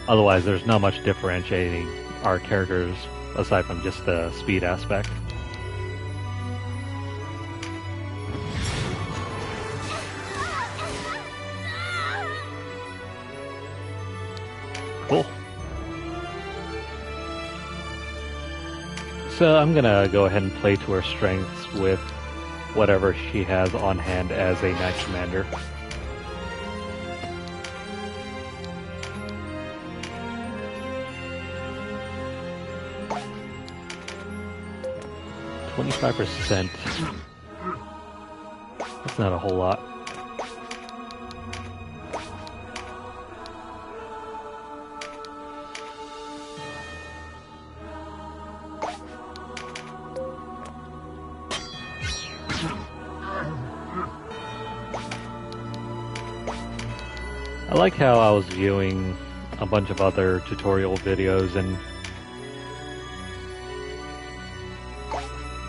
Otherwise, there's not much differentiating our characters aside from just the speed aspect. Cool. So I'm gonna go ahead and play to her strengths with whatever she has on hand as a Knight Commander. %. That's not a whole lot. I like how I was viewing a bunch of other tutorial videos, and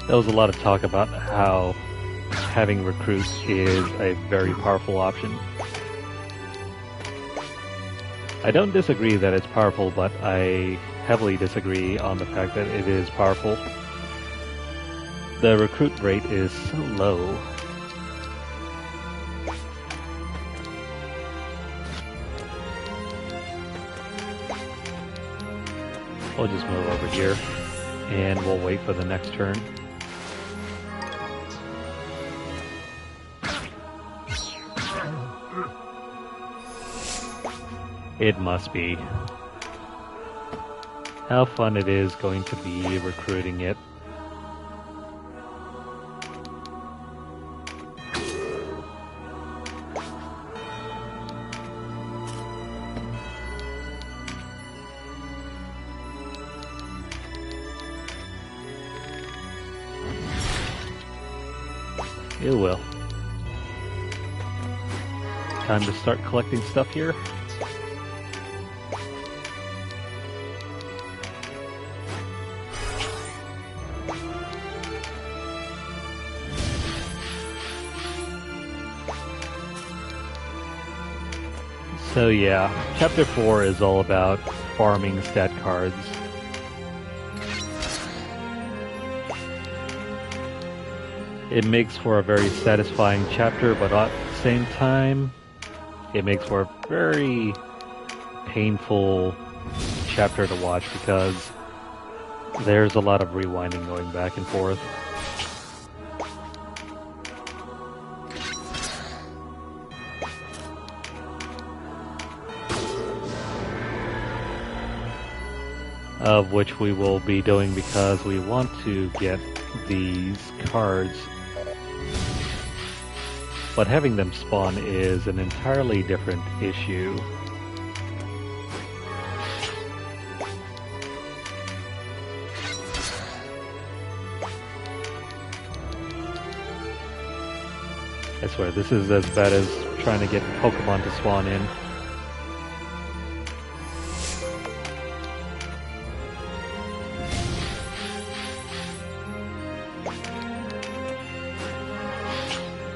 there was a lot of talk about how having recruit is a very powerful option. I don't disagree that it's powerful, but I heavily disagree on the fact that it is powerful. The recruit rate is so low. We'll just move over here, and we'll wait for the next turn. It must be. How fun it is going to be recruiting it. It will. Time to start collecting stuff here. So yeah, Chapter 4 is all about farming stat cards. It makes for a very satisfying chapter, but at the same time, it makes for a very painful chapter to watch because there's a lot of rewinding going back and forth. Of which we will be doing because we want to get these cards. But having them spawn is an entirely different issue. I swear, this is as bad as trying to get Pokemon to spawn in.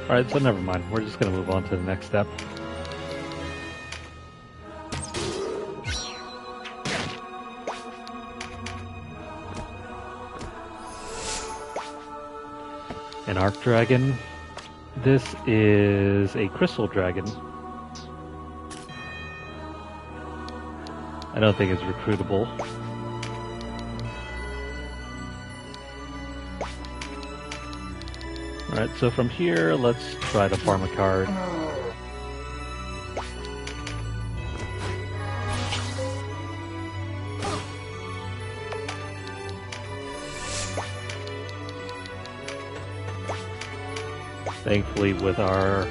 Alright, so never mind. We're just going to move on to the next step. An Arc Dragon. This is a Crystal Dragon. I don't think it's recruitable. Alright, so from here, let's try to farm a card. Thankfully, with our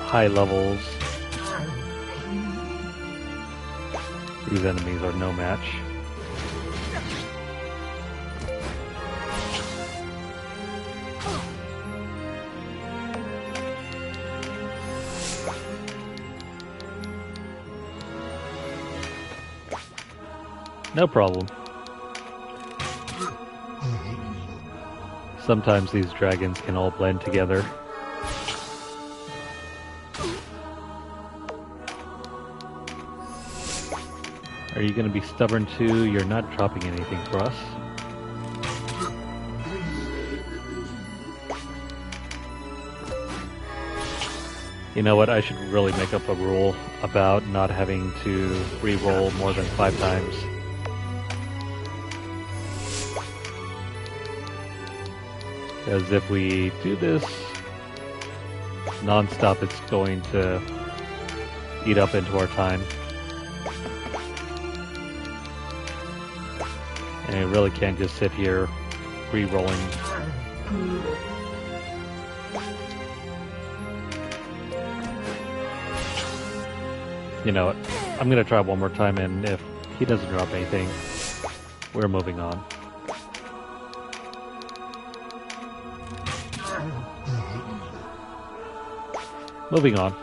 high levels, these enemies are no match. No problem. Sometimes these dragons can all blend together. Are you going to be stubborn too? You're not dropping anything for us. You know what? I should really make up a rule about not having to re-roll more than 5 times. Because if we do this non-stop, it's going to eat up into our time. And I really can't just sit here re-rolling. You know what? I'm gonna try one more time, and if he doesn't drop anything, we're moving on. Moving on.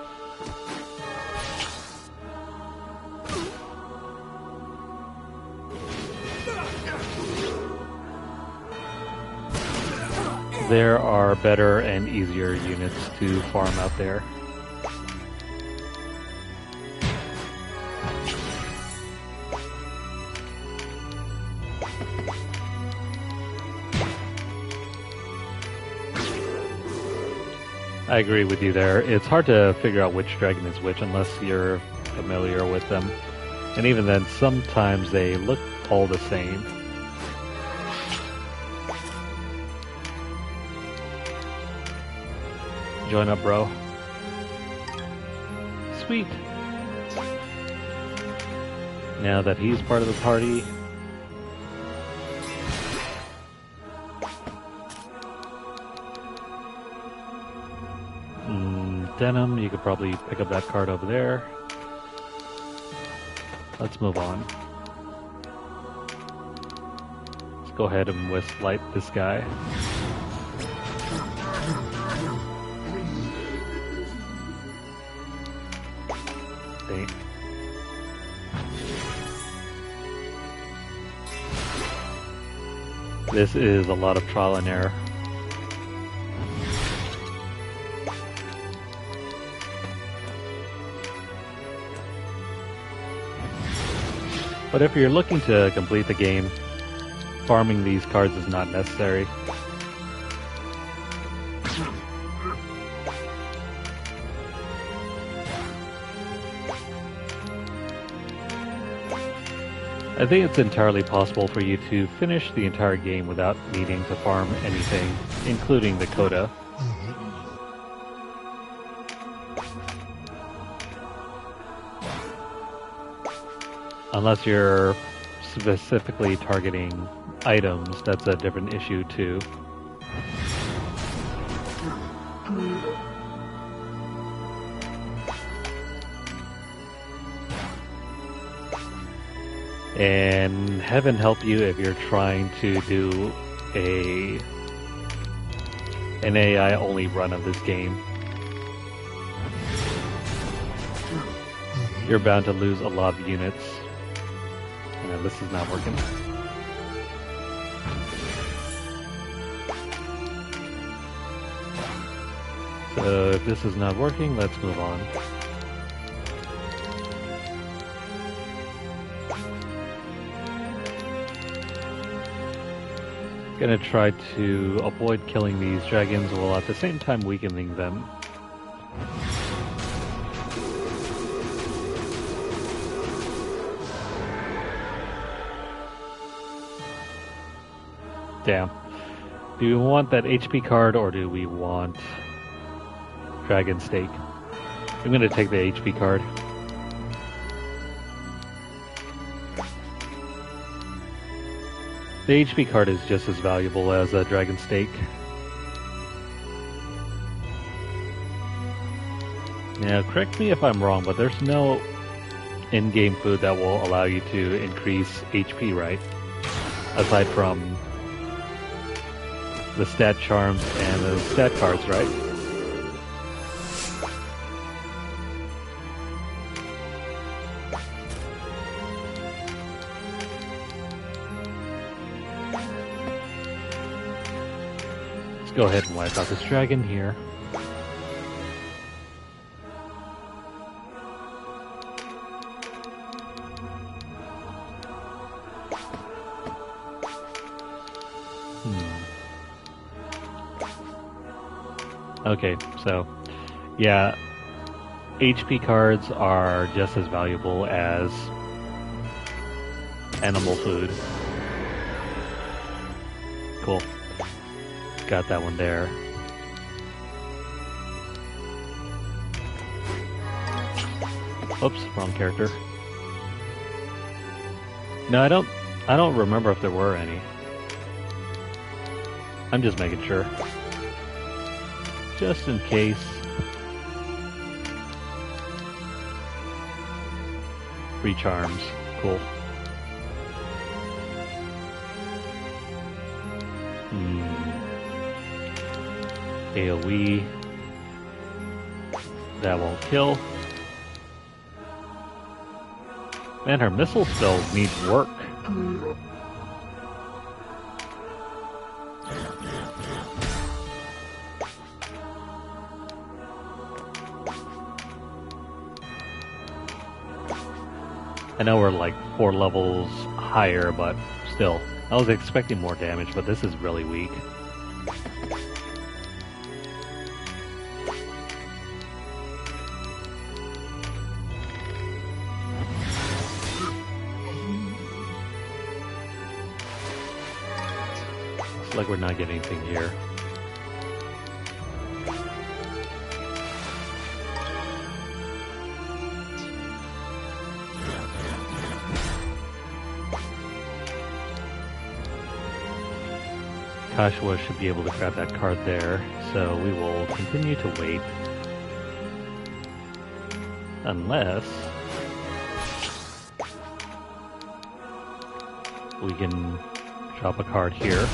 There are better and easier units to farm out there. I agree with you there. It's hard to figure out which dragon is which unless you're familiar with them. And even then, sometimes they look all the same. Join up, bro. Sweet. Now that he's part of the party, Denim, you could probably pick up that card over there. Let's move on. Let's go ahead and light this guy. Dang. This is a lot of trial and error. But if you're looking to complete the game, farming these cards is not necessary. I think it's entirely possible for you to finish the entire game without needing to farm anything, including the coda. Unless you're specifically targeting items, that's a different issue too. And heaven help you if you're trying to do an AI only run of this game. You're bound to lose a lot of units. This is not working. So if this is not working, let's move on. Gonna try to avoid killing these dragons while at the same time weakening them. Damn. Do we want that HP card or do we want Dragon Stake? I'm gonna take the HP card. The HP card is just as valuable as a Dragon Stake. Now, correct me if I'm wrong, but there's no in-game food that will allow you to increase HP, right? Aside from the stat charms and the stat cards, right? Let's go ahead and wipe out this dragon here. Okay, so, yeah, HP cards are just as valuable as animal food. Cool. Got that one there. Oops, wrong character. No, I don't remember if there were any. I'm just making sure. Just in case. Free charms. Cool. AoE. That won't kill. Man, her missile spell needs work. I know we're like 4 levels higher, but still. I was expecting more damage, but this is really weak. Looks like we're not getting anything here. Kashua should be able to grab that card there, so we will continue to wait. Unless we can drop a card here.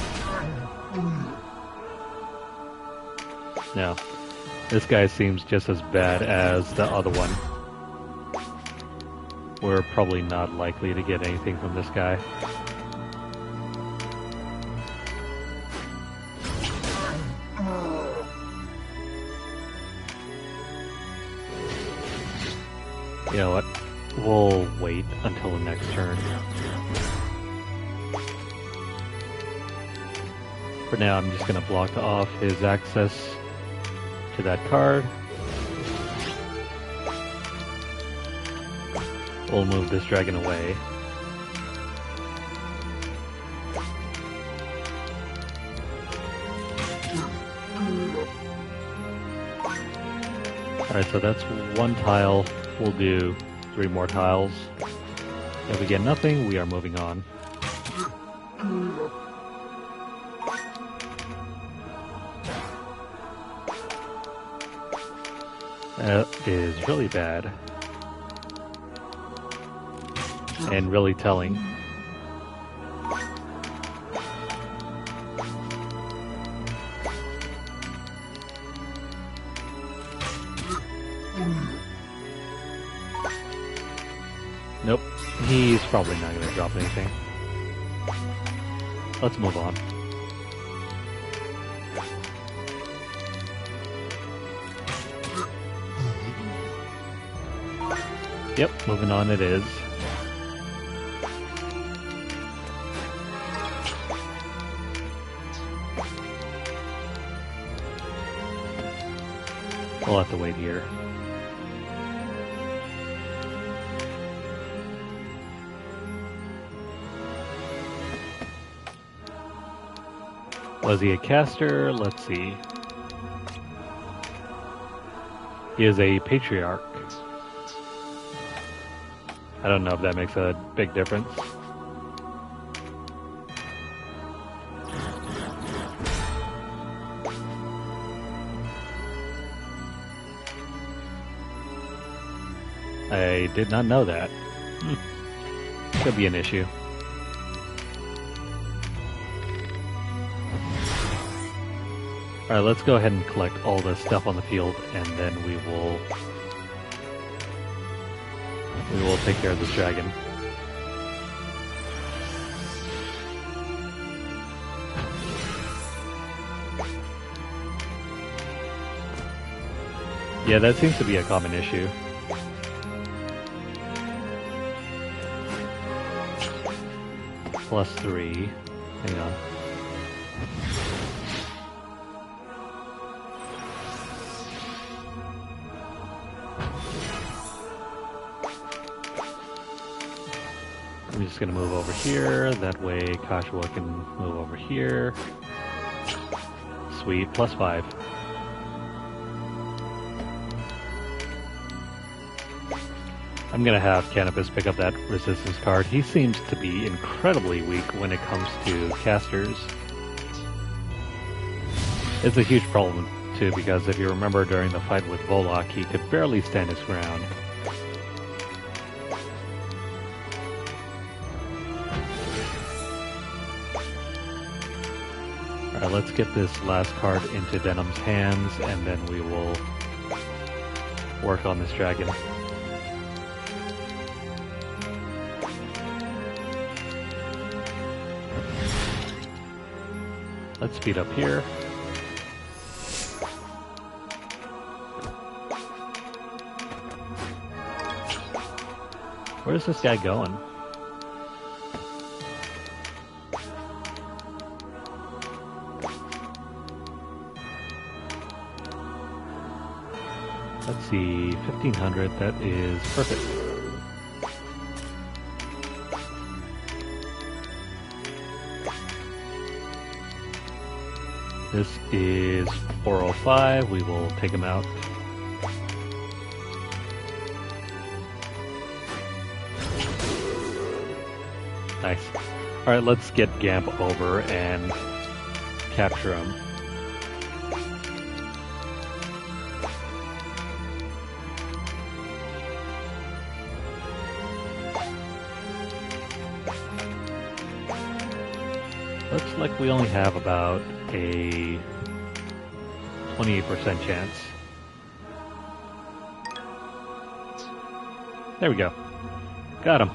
No. This guy seems just as bad as the other one. We're probably not likely to get anything from this guy. You know what? We'll wait until the next turn. For now, I'm just going to block off his access to that card. We'll move this dragon away. Alright, so that's 1 tile. We'll do 3 more tiles. If we get nothing, we are moving on. That is really bad. And really telling. Nope, he's probably not going to drop anything. Let's move on. Yep, moving on it is. We'll have to wait here. Was he a caster? Let's see. He is a patriarch. I don't know if that makes a big difference. I did not know that. Could be an issue. Alright, let's go ahead and collect all the stuff on the field, and then we will take care of this dragon. Yeah, that seems to be a common issue. +3. Hang on. just gonna move over here. That way Kashua can move over here. Sweet, +5. I'm gonna have Canopus pick up that resistance card. He seems to be incredibly weak when it comes to casters. It's a huge problem too, because if you remember during the fight with Volok, he could barely stand his ground. Alright, let's get this last card into Denham's hands, and then we will work on this dragon. Let's speed up here. Where's this guy going? Let's see, 1500, that is perfect. This is 405, we will take him out. Nice. Alright, let's get Gamp over and capture him. Looks like we only have about a 28% chance. There we go. Got him.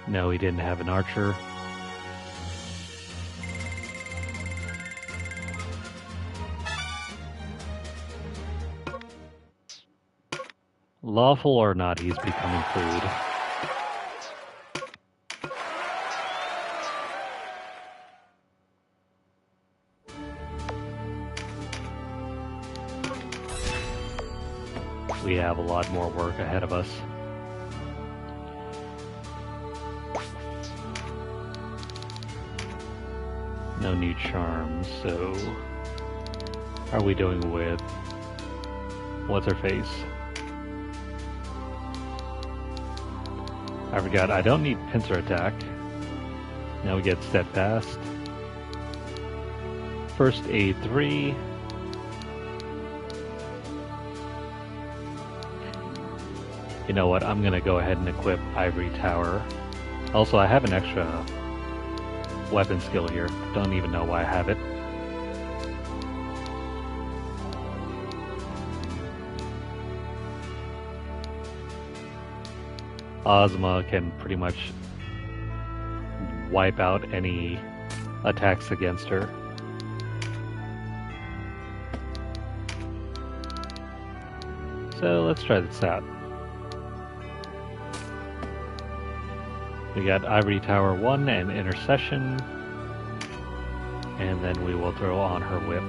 No, he didn't have an archer. Lawful or not, he's becoming food. We have a lot more work ahead of us. No new charms, so how are we doing with what's her face? I forgot, I don't need pincer attack. Now we get steadfast. First aid 3. You know what, I'm gonna go ahead and equip Ivory Tower. Also, I have an extra weapon skill here. Don't even know why I have it. Ozma can pretty much wipe out any attacks against her. So let's try this out. We got Ivory Tower 1 and Intercession, and then we will throw on her whip.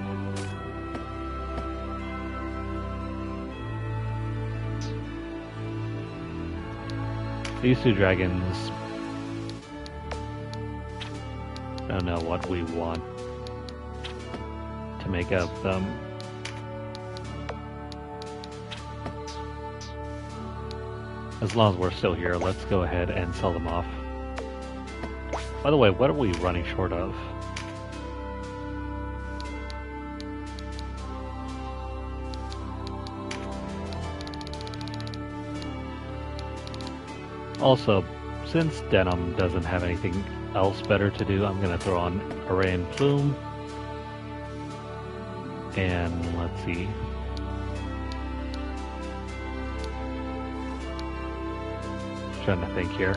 These two dragons, I don't know what we want to make of them. As long as we're still here, let's go ahead and sell them off. By the way, what are we running short of? Also, since Denham doesn't have anything else better to do, I'm going to throw on Array and Plume. And let's see. Trying to think here.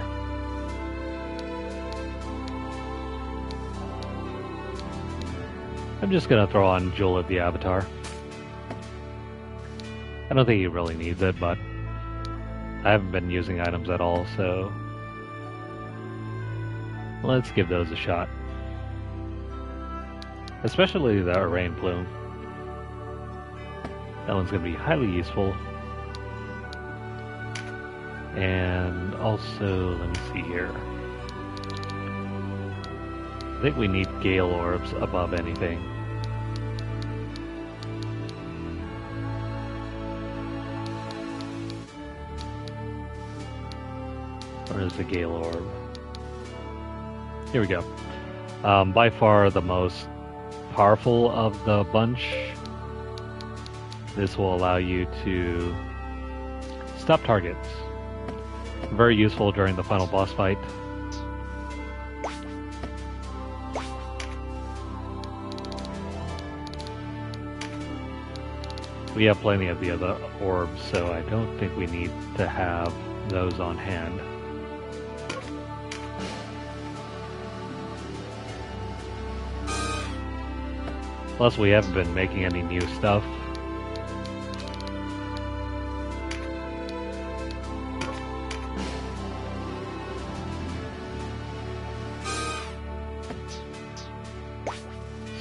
I'm just gonna throw on Jewel of the Avatar. I don't think he really needs it, but I haven't been using items at all, so let's give those a shot. Especially the Arraign Plume. That one's going to be highly useful. And also, let me see here. I think we need Gale Orbs above anything. Where is the Gale Orb? Here we go. By far the most powerful of the bunch. This will allow you to stop targets. Very useful during the final boss fight. We have plenty of the other orbs, so I don't think we need to have those on hand. Plus, we haven't been making any new stuff.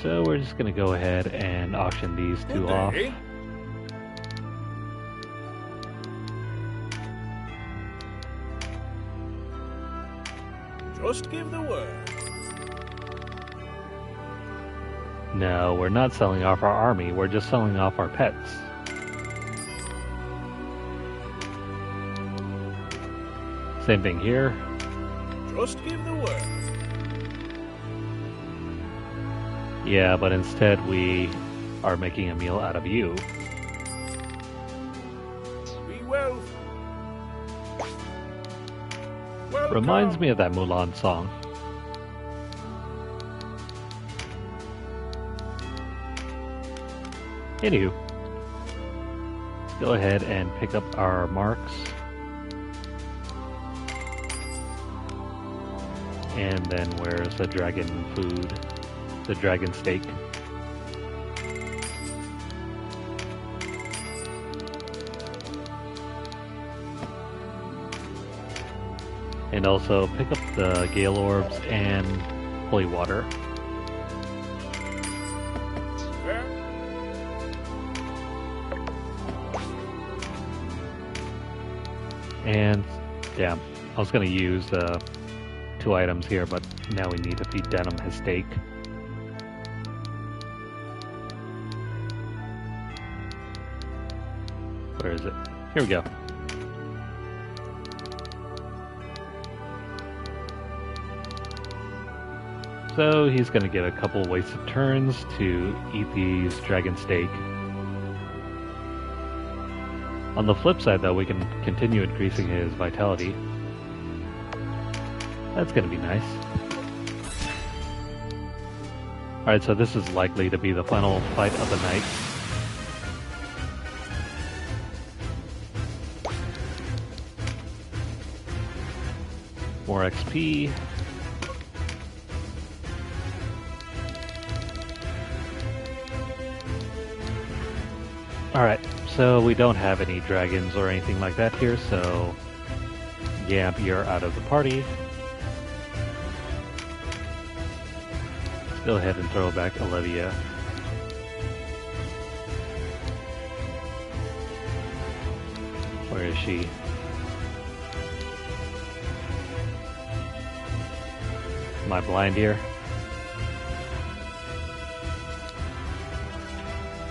So we're just going to go ahead and auction these two off. Just give the word. No, we're not selling off our army, we're just selling off our pets. Same thing here. Just give the word. Yeah, but instead we are making a meal out of you. Be well. Reminds me of that Mulan song. Anywho, let's go ahead and pick up our marks. And then where's the dragon food? The dragon steak. And also pick up the Gale Orbs and Holy Water. And, yeah, I was going to use 2 items here, but now we need to feed Denim his steak. Where is it? Here we go. So he's going to get a couple wasted turns to eat these dragon steak. On the flip side, though, we can continue increasing his vitality. That's going to be nice. Alright, so this is likely to be the final fight of the night. More XP. Alright, so we don't have any dragons or anything like that here, so Yamp, you're out of the party. Let's go ahead and throw back Olivia. Where is she? Am I blind here?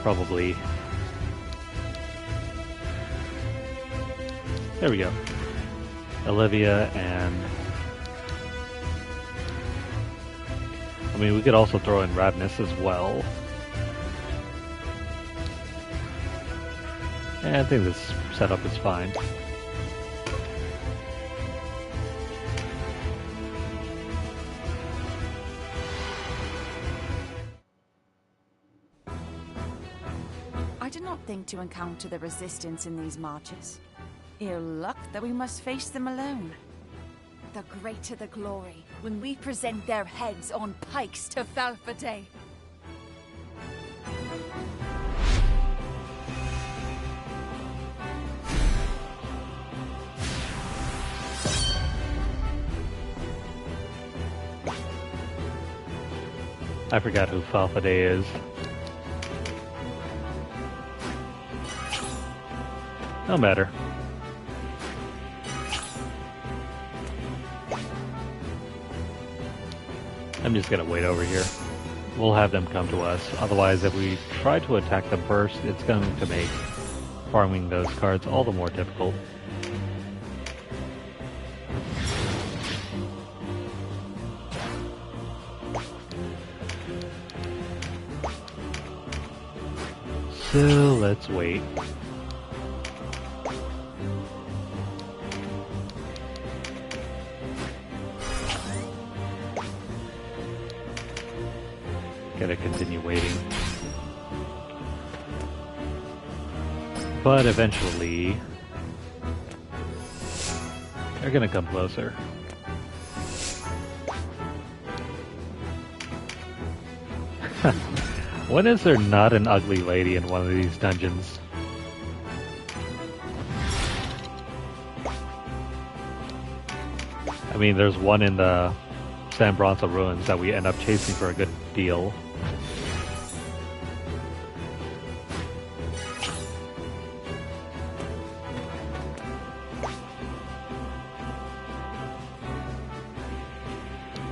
Probably. There we go. Olivia and... I mean, we could also throw in Ravnus as well. And I think this setup is fine. I did not think to encounter the resistance in these marches. Ill luck that we must face them alone. The greater the glory when we present their heads on pikes to Falfade. I forgot who Falfade is. No matter. I'm just gonna wait over here. We'll have them come to us. Otherwise, if we try to attack them first, it's going to make farming those cards all the more difficult. So let's wait. Gotta continue waiting. But eventually, they're gonna come closer. When is there not an ugly lady in one of these dungeons? I mean, there's one in the San Bronzo ruins that we end up chasing for a good deal.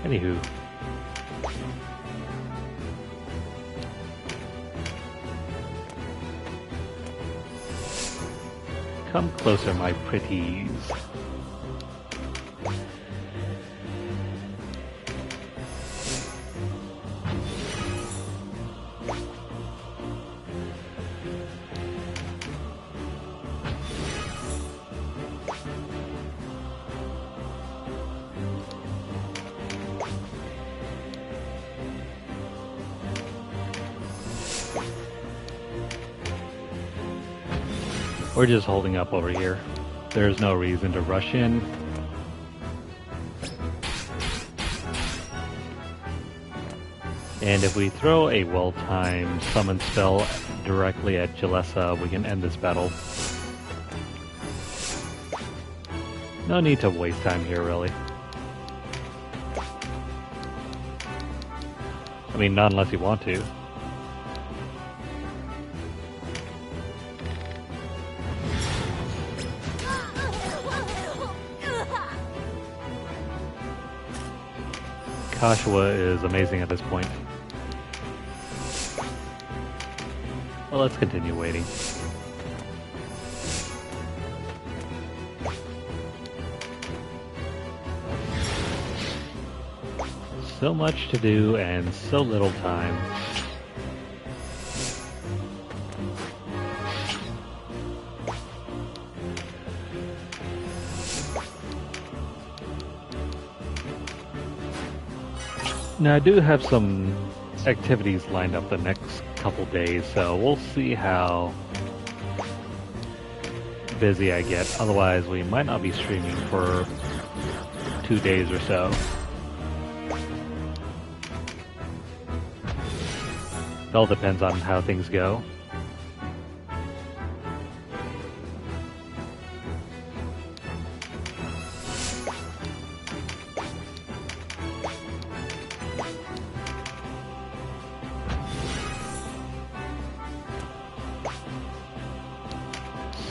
Anywho. Come closer, my pretties. We're just holding up over here. There's no reason to rush in. And if we throw a well-timed summon spell directly at Jalessa, we can end this battle. No need to waste time here, really. I mean, not unless you want to. Kashua is amazing at this point. Well, let's continue waiting. So much to do and so little time. Now, I do have some activities lined up the next couple days, so we'll see how busy I get. Otherwise, we might not be streaming for 2 days or so. It all depends on how things go.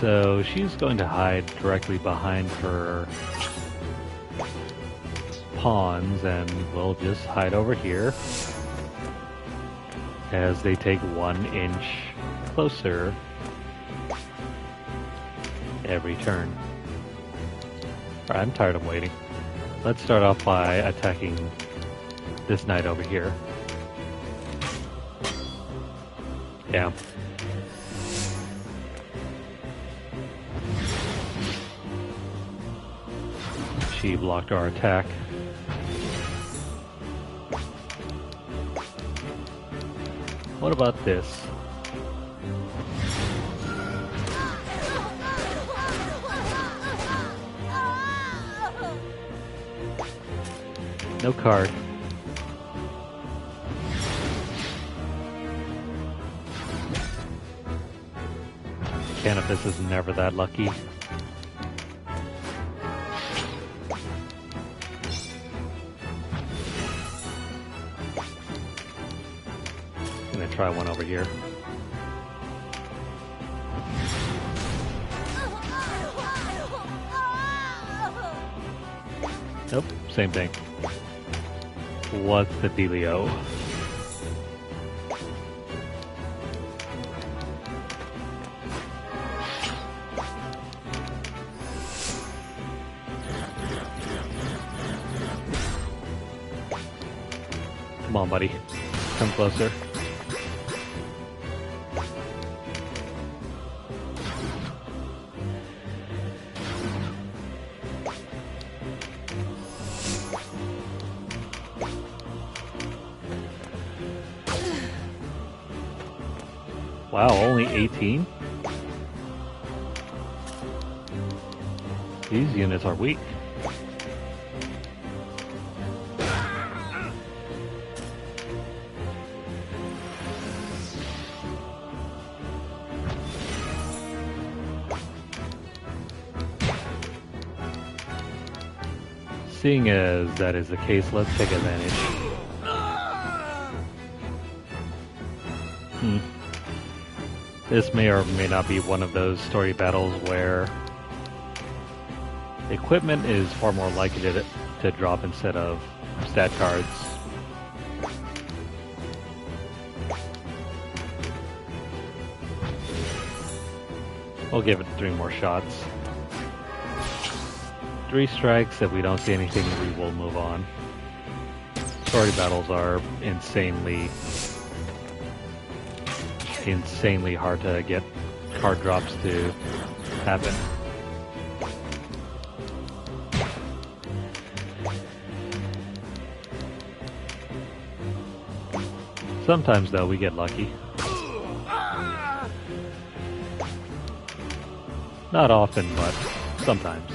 So she's going to hide directly behind her pawns, and we'll just hide over here as they take 1 inch closer every turn. Alright, I'm tired of waiting. Let's start off by attacking this knight over here. Yeah. She blocked our attack. What about this? No card. Canopus is never that lucky. try one over here. Nope, same thing. What's the dealio? Come on, buddy. Come closer. Wow, only 18? These units are weak. Seeing as that is the case, let's take advantage. This may or may not be one of those story battles where equipment is far more likely to drop instead of stat cards. We'll give it 3 more shots. 3 strikes. If we don't see anything, we will move on. Story battles are insanely hard to get card drops to happen. Sometimes, though, we get lucky. Not often, but sometimes.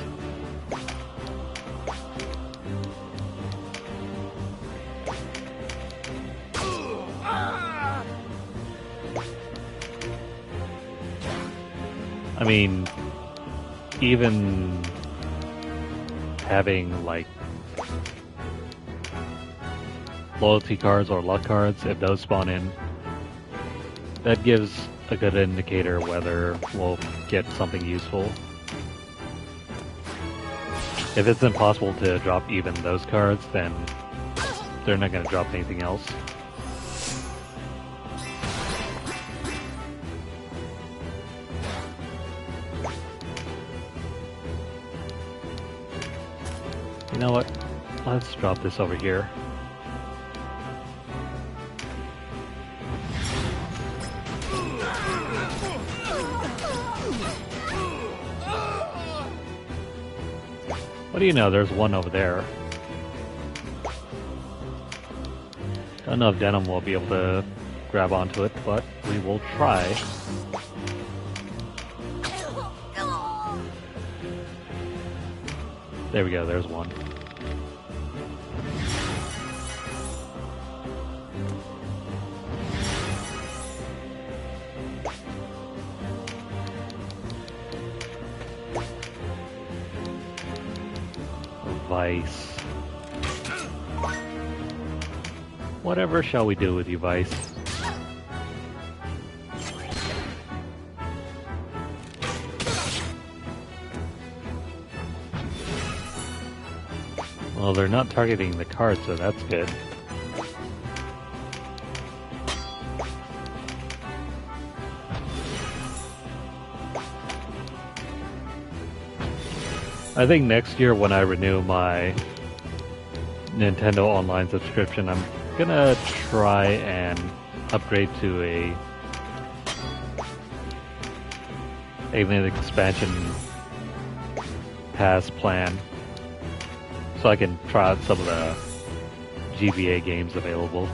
I mean, even having, like, loyalty cards or luck cards, if those spawn in, that gives a good indicator whether we'll get something useful. If it's impossible to drop even those cards, then they're not going to drop anything else. You know what? Let's drop this over here. What do you know? There's one over there. Don't know if Denim will be able to grab onto it, but we will try. There we go, there's one. Vice. Whatever shall we do with you, Vice? Well, they're not targeting the card, so that's good. I think next year when I renew my Nintendo Online subscription, I'm gonna try and upgrade to an expansion pass plan, so I can try out some of the GBA games available.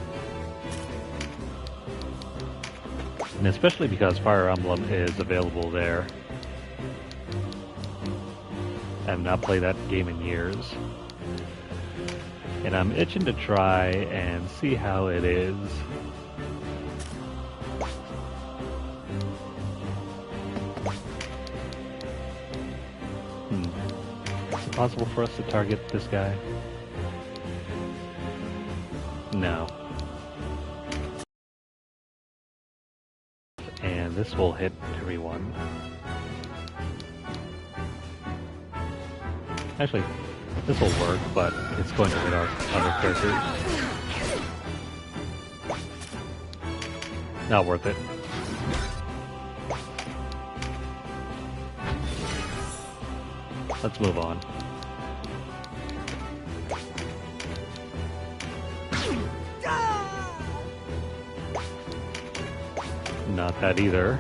And especially because Fire Emblem is available there. I have not played that game in years. And I'm itching to try and see how it is. Is it possible for us to target this guy? No. this will hit everyone. Actually, this will work, but it's going to hit our other characters. Not worth it. Let's move on. Not that either.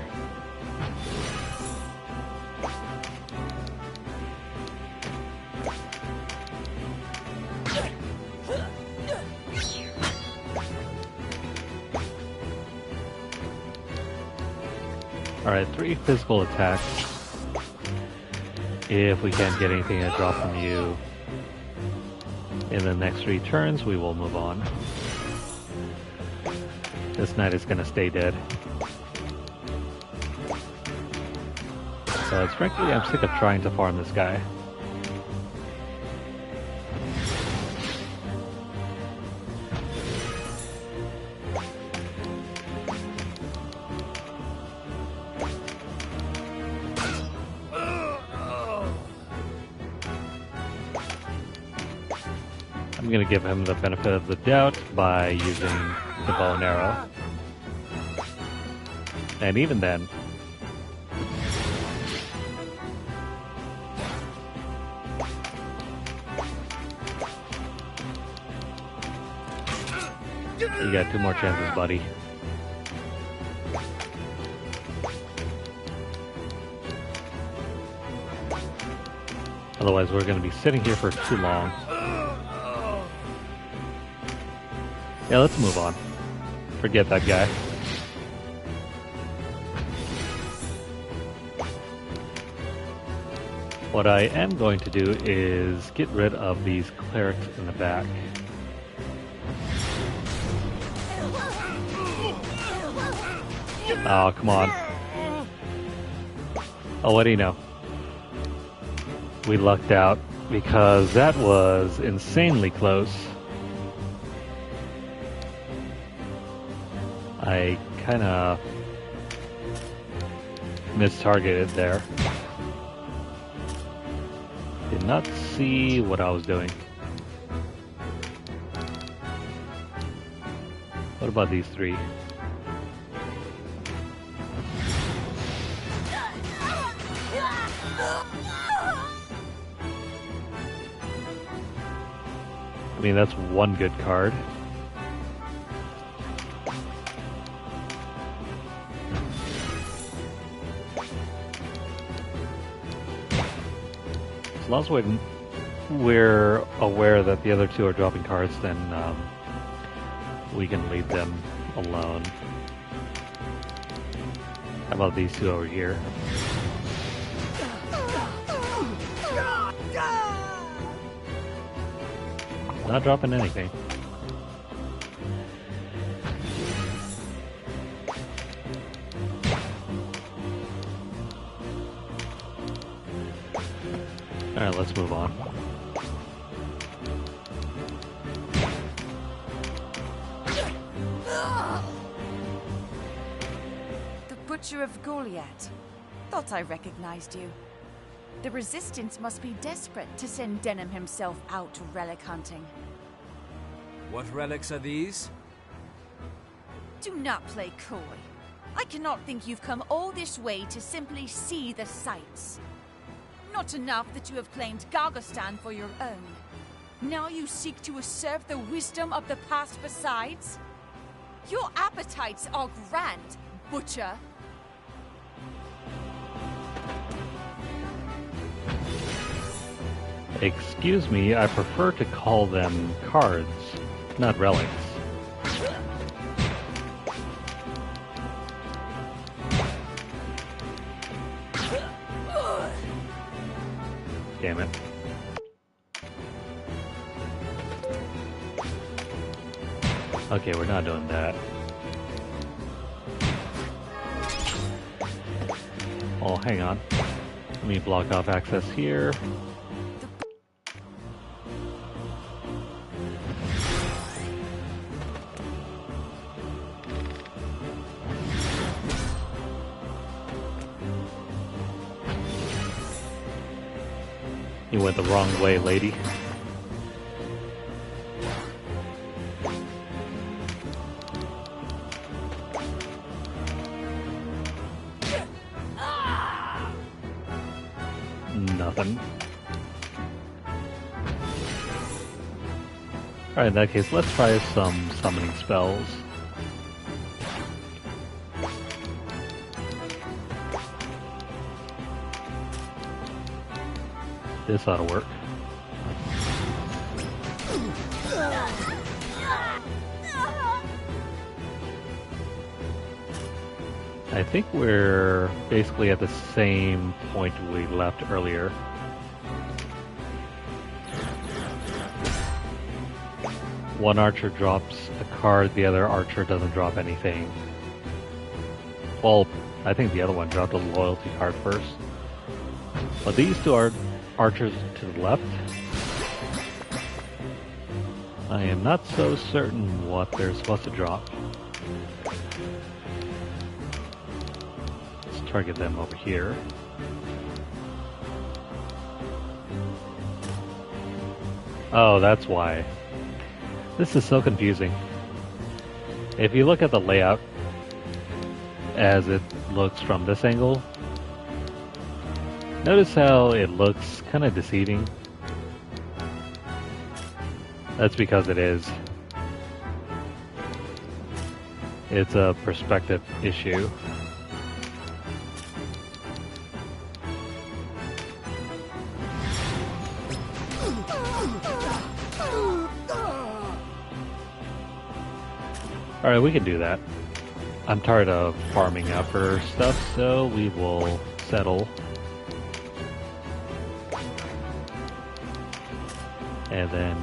Alright, 3 physical attacks. If we can't get anything to drop from you in the next 3 turns, we will move on. This knight is going to stay dead. But frankly, I'm sick of trying to farm this guy. I'm going to give him the benefit of the doubt by using the bow and arrow. And even then, you got 2 more chances, buddy. Otherwise, we're going to be sitting here for too long. Yeah, let's move on. Forget that guy. What I am going to do is get rid of these clerics in the back. Oh, come on. Oh, what do you know? We lucked out because that was insanely close. I kinda mistargeted there. Did not see what I was doing. What about these 3? I mean, that's 1 good card. As long as we're aware that the other 2 are dropping cards, then we can leave them alone. How about these 2 over here? Not dropping anything. Alright, let's move on. The Butcher of Goliath. Thought I recognized you. The Resistance must be desperate to send Denham himself out relic hunting. What relics are these? Do not play coy. I cannot think you've come all this way to simply see the sights. Not enough that you have claimed Gargostan for your own. Now you seek to usurp the wisdom of the past besides? Your appetites are grand, Butcher. Excuse me, I prefer to call them cards, not relics. Damn it. Okay, we're not doing that. Oh, hang on. Let me block off access here. You went the wrong way, lady. Nothing. Alright, in that case, let's try some summoning spells. This ought to work. I think we're basically at the same point we left earlier. One archer drops a card, the other archer doesn't drop anything. Well, I think the other one dropped a loyalty card first. But these two are archers to the left. I am not so certain what they're supposed to drop. Let's target them over here. Oh, that's why. This is so confusing. If you look at the layout as it looks from this angle, notice how it looks kind of deceiving. That's because it is. It's a perspective issue. Alright, we can do that. I'm tired of farming out for stuff, so we will settle. And then...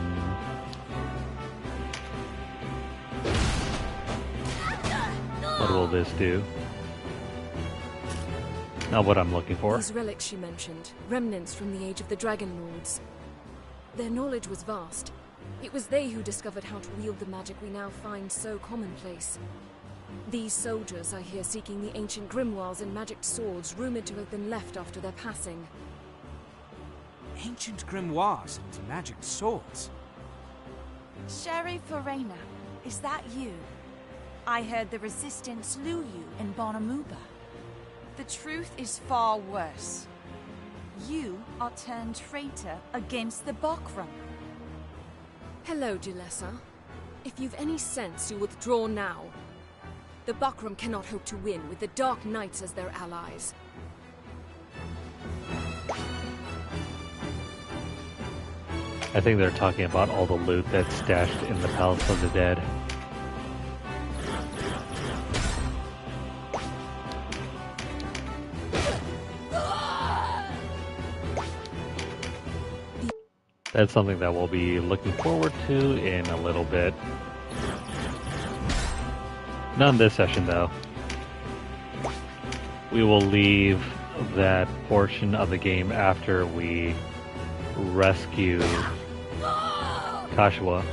what will this do? Not what I'm looking for. These relics she mentioned, remnants from the age of the Dragon Lords. Their knowledge was vast. It was they who discovered how to wield the magic we now find so commonplace. These soldiers are here seeking the ancient grimoires and magic swords rumored to have been left after their passing. Ancient grimoires and magic swords? Sherry Forena, is that you? I heard the Resistance slew you in Bonamuba. The truth is far worse. You are turned traitor against the Bokram. Hello, Julessa. If you've any sense, you withdraw now. The Bokram cannot hope to win with the Dark Knights as their allies. I think they're talking about all the loot that's stashed in the Palace of the Dead. That's something that we'll be looking forward to in a little bit. Not in this session, though. We will leave that portion of the game after we rescue Kashiwa.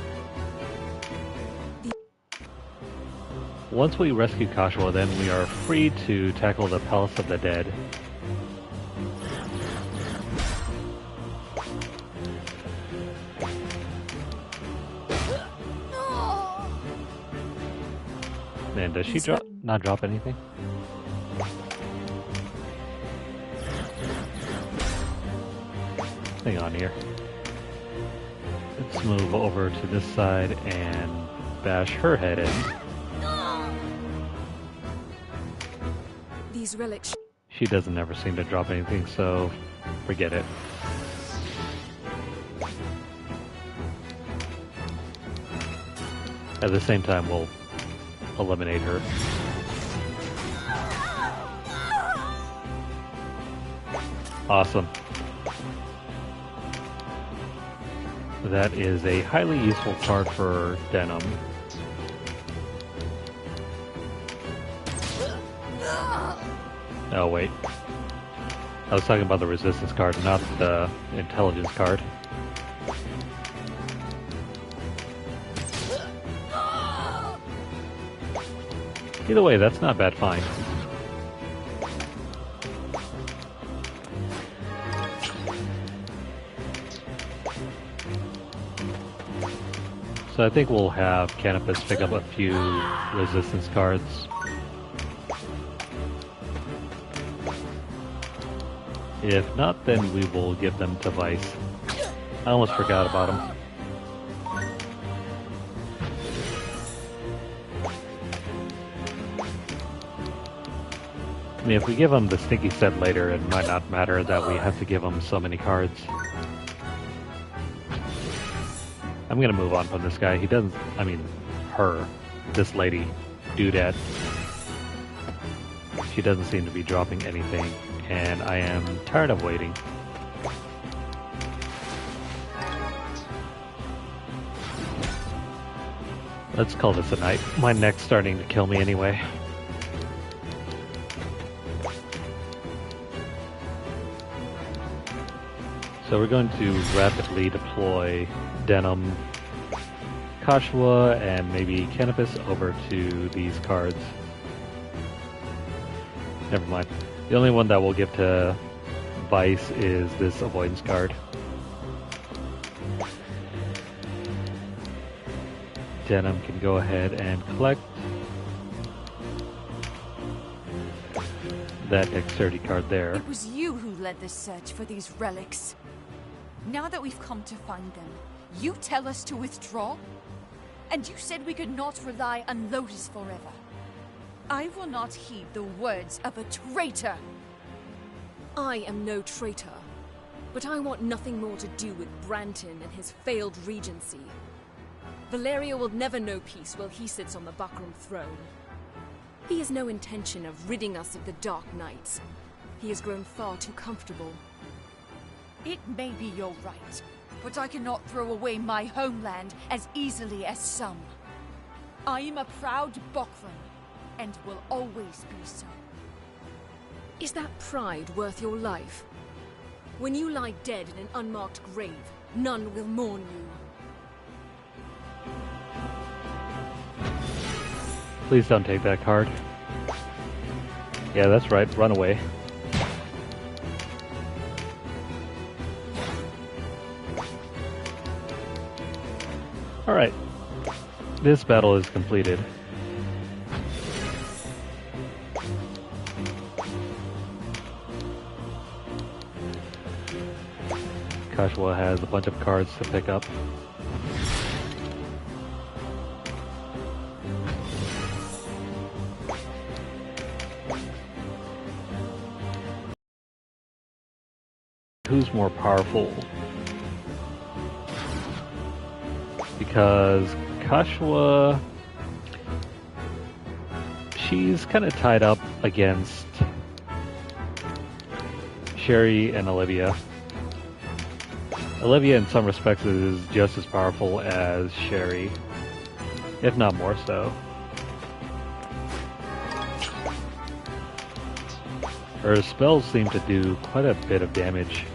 Once we rescue Kashiwa, then we are free to tackle the Palace of the Dead. Man, does she not drop anything? Hang on here. Let's move over to this side and bash her head in. These relics... She doesn't ever seem to drop anything, so forget it. At the same time, we'll eliminate her. Awesome. That is a highly useful card for Denim. Oh wait. I was talking about the resistance card, not the intelligence card. Either way, that's not a bad find. So I think we'll have Canopus pick up a few resistance cards. If not, then we will give them to Vice. I almost forgot about him. I mean, if we give him the sneaky set later, it might not matter that we have to give him so many cards. I'm gonna move on from this guy. He doesn't, I mean, her, this lady, Dudette. She doesn't seem to be dropping anything, and I am tired of waiting. Let's call this a night. My neck's starting to kill me anyway. So we're going to rapidly deploy Denim, Kashua, and maybe Canopus over to these cards. Never mind. The only one that we'll give to Vice is this avoidance card. Denim can go ahead and collect that dexterity card there. It was you who led the search for these relics. Now that we've come to find them, you tell us to withdraw? And you said we could not rely on Lotus forever. I will not heed the words of a traitor. I am no traitor, but I want nothing more to do with Branton and his failed regency. Valeria will never know peace while he sits on the Buckram throne. He has no intention of ridding us of the Dark Knights. He has grown far too comfortable. It may be your right, but I cannot throw away my homeland as easily as some. I am a proud Buckram, and will always be so. Is that pride worth your life? When you lie dead in an unmarked grave, none will mourn you. Please don't take that card. Yeah, that's right. Run away. Alright. This battle is completed. Kashua has a bunch of cards to pick up. Who's more powerful? Because Kashua, she's kind of tied up against Sherry and Olivia. Olivia in some respects is just as powerful as Sherry, if not more so. Her spells seem to do quite a bit of damage.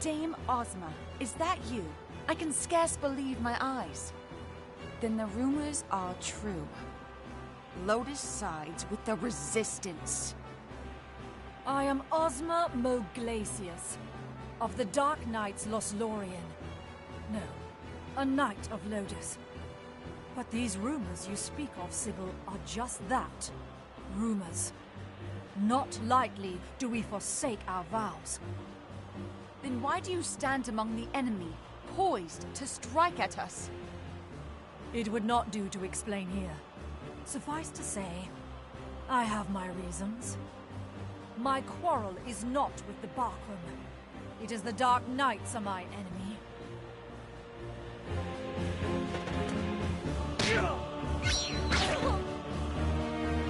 Dame Ozma, is that you? I can scarce believe my eyes. Then the rumors are true. Lotus sides with the Resistance. I am Ozma Moglacius, of the Dark Knights Lothlorien. No, a Knight of Lotus. But these rumors you speak of, Sybil, are just that. Rumors. Not lightly do we forsake our vows. Then why do you stand among the enemy, poised to strike at us? It would not do to explain here. Suffice to say, I have my reasons. My quarrel is not with the Buckram. It is the Dark Knights are my enemy.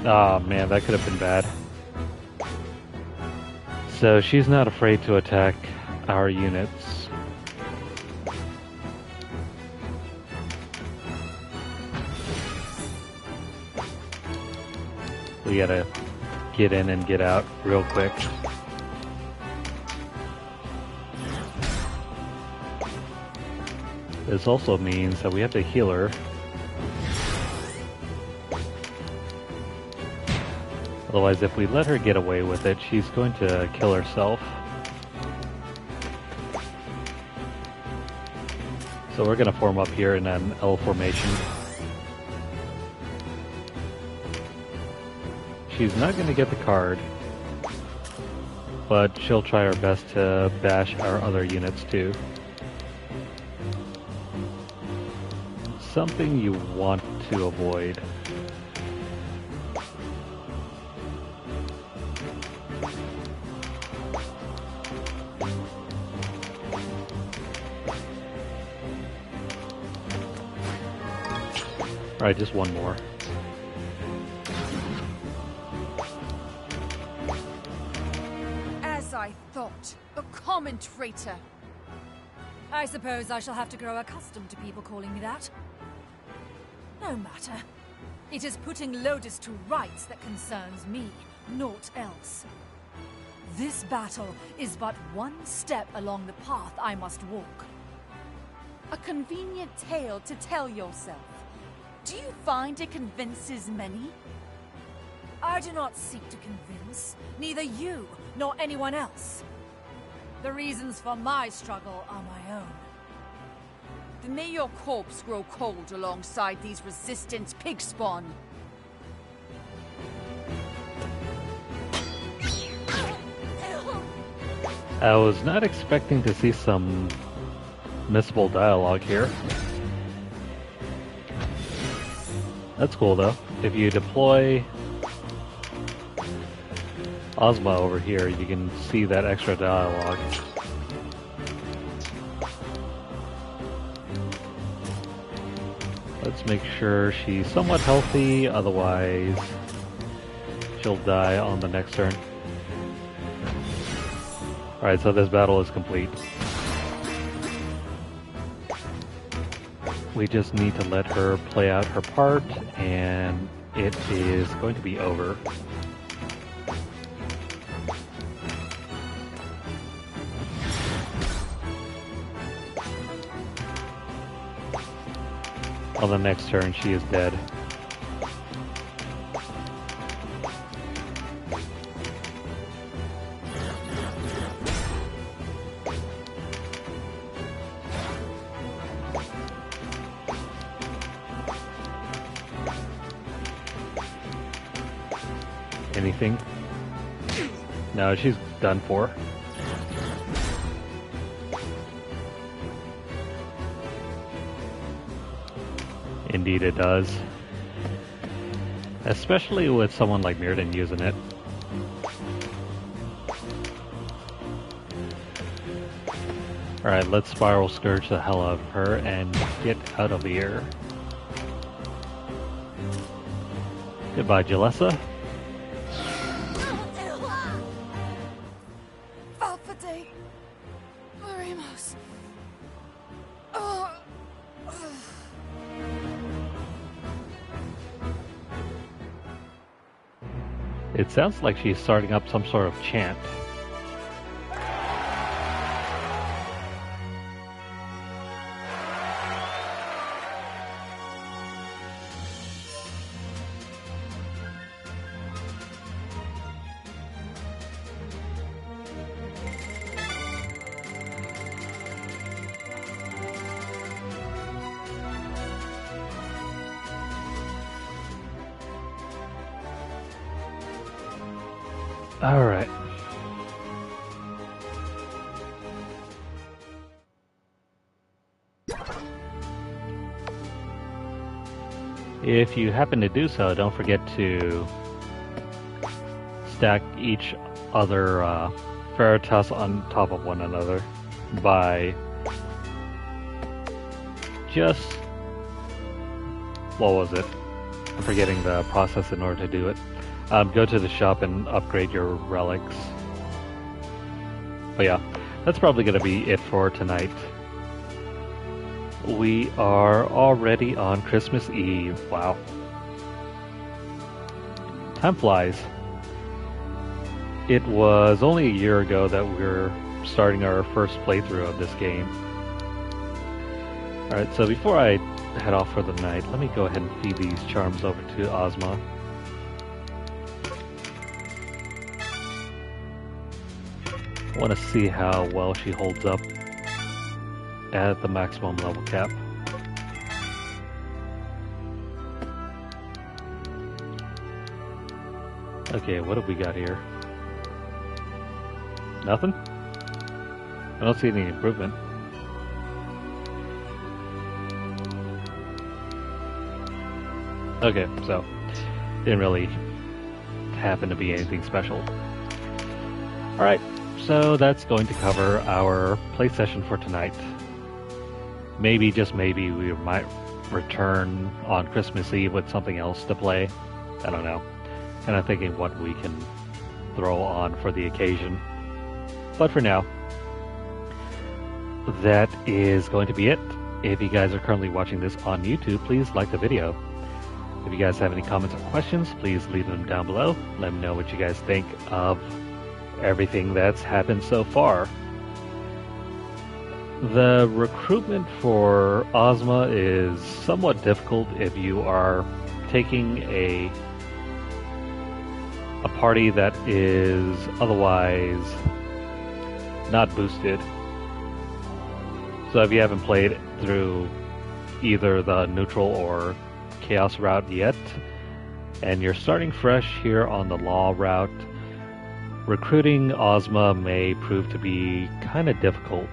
Oh man, that could have been bad. So she's not afraid to attack our units. We gotta get in and get out real quick. This also means that we have to heal her. Otherwise, if we let her get away with it, she's going to kill herself. So we're going to form up here in an L formation. She's not going to get the card, but she'll try her best to bash our other units too. Something you want to avoid. Alright, just one more. As I thought, a common traitor. I suppose I shall have to grow accustomed to people calling me that. No matter. It is putting Lodis to rights that concerns me, naught else. This battle is but one step along the path I must walk. A convenient tale to tell yourself. Do you find it convinces many? I do not seek to convince neither you nor anyone else. The reasons for my struggle are my own. Then may your corpse grow cold alongside these resistance pig spawn. I was not expecting to see some missable dialogue here. That's cool though. If you deploy Ozma over here, you can see that extra dialogue. Let's make sure she's somewhat healthy, otherwise she'll die on the next turn. Alright, so this battle is complete. We just need to let her play out her part, and it is going to be over. On the next turn, she is dead. Anything? No, she's done for. Indeed it does. Especially with someone like Mirrodin using it. Alright, let's Spiral Scourge the hell out of her and get out of here. Goodbye, Jalessa. It sounds like she's starting up some sort of chant. All right. If you happen to do so, don't forget to stack each other Veritas on top of one another by just... what was it? I'm forgetting the process in order to do it. Go to the shop and upgrade your relics. But yeah, that's probably going to be it for tonight. We are already on Christmas Eve. Wow. Time flies. It was only a year ago that we were starting our first playthrough of this game. Alright, so before I head off for the night, let me go ahead and feed these charms over to Ozma. I want to see how well she holds up. at the maximum level cap. Okay, what have we got here? Nothing? I don't see any improvement. Okay, so didn't really happen to be anything special. Alright, so that's going to cover our play session for tonight. Maybe, just maybe, we might return on Christmas Eve with something else to play. I don't know. Kind of thinking what we can throw on for the occasion. But for now, that is going to be it. If you guys are currently watching this on YouTube, please like the video. If you guys have any comments or questions, please leave them down below. Let me know what you guys think of everything that's happened so far. The recruitment for Ozma is somewhat difficult if you are taking a party that is otherwise not boosted. So if you haven't played through either the neutral or chaos route yet, and you're starting fresh here on the law route, recruiting Ozma may prove to be kind of difficult.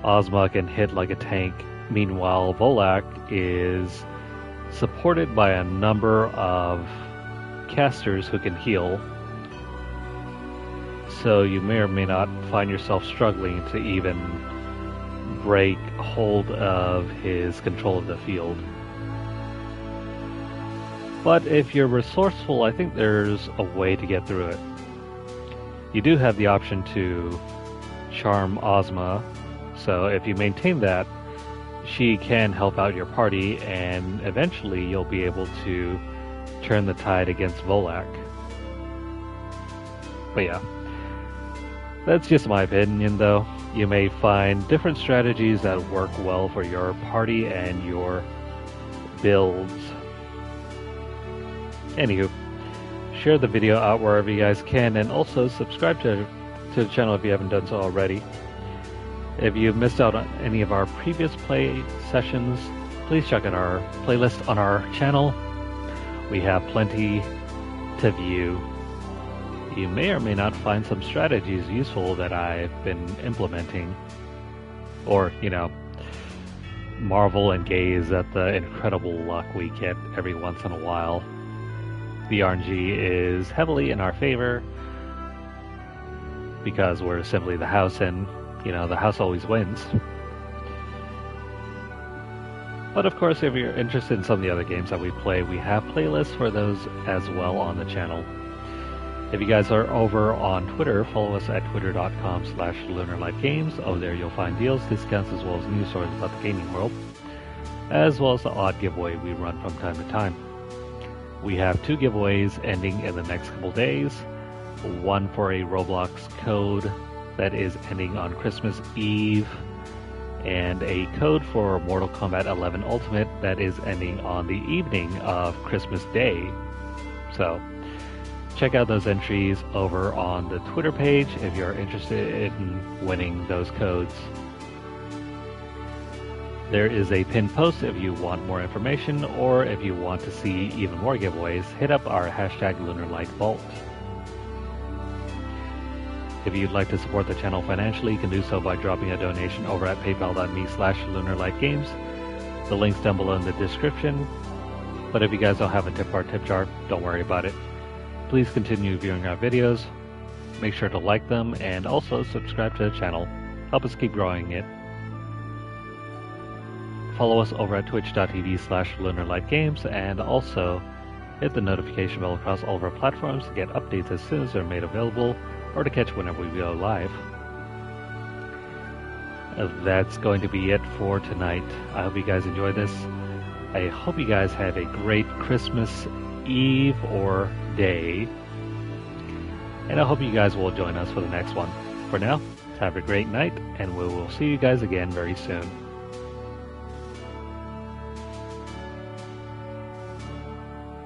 Ozma can hit like a tank, meanwhile Volak is supported by a number of casters who can heal, so you may or may not find yourself struggling to even break hold of his control of the field. But if you're resourceful, I think there's a way to get through it. You do have the option to charm Ozma, so if you maintain that, she can help out your party, and eventually you'll be able to turn the tide against Volak. But yeah, that's just my opinion though. You may find different strategies that work well for your party and your builds. Anywho, share the video out wherever you guys can, and also subscribe to the channel if you haven't done so already. If you've missed out on any of our previous play sessions, please check out our playlist on our channel. We have plenty to view. You may or may not find some strategies useful that I've been implementing. Or, you know, marvel and gaze at the incredible luck we get every once in a while. The RNG is heavily in our favor because we're simply the house, and, you know, the house always wins. But of course, if you're interested in some of the other games that we play, we have playlists for those as well on the channel. If you guys are over on Twitter, follow us at twitter.com/LunarlightGames. Over there you'll find deals, discounts, as well as news stories about the gaming world, as well as the odd giveaway we run from time to time. We have 2 giveaways ending in the next couple days. One for a Roblox code that is ending on Christmas Eve, and a code for Mortal Kombat 11 Ultimate that is ending on the evening of Christmas Day. So check out those entries over on the Twitter page if you're interested in winning those codes. There is a pinned post if you want more information, or if you want to see even more giveaways, hit up our hashtag LunarlightVault. If you'd like to support the channel financially, you can do so by dropping a donation over at paypal.me/LunarlightGames. The link's down below in the description. But if you guys don't have a tip jar, don't worry about it. Please continue viewing our videos, make sure to like them, and also subscribe to the channel. Help us keep growing it. Follow us over at twitch.tv/LunarlightGames, and also hit the notification bell across all of our platforms to get updates as soon as they're made available, or to catch whenever we go live. That's going to be it for tonight. I hope you guys enjoyed this. I hope you guys have a great Christmas Eve or day, and I hope you guys will join us for the next one. For now, have a great night, and we will see you guys again very soon.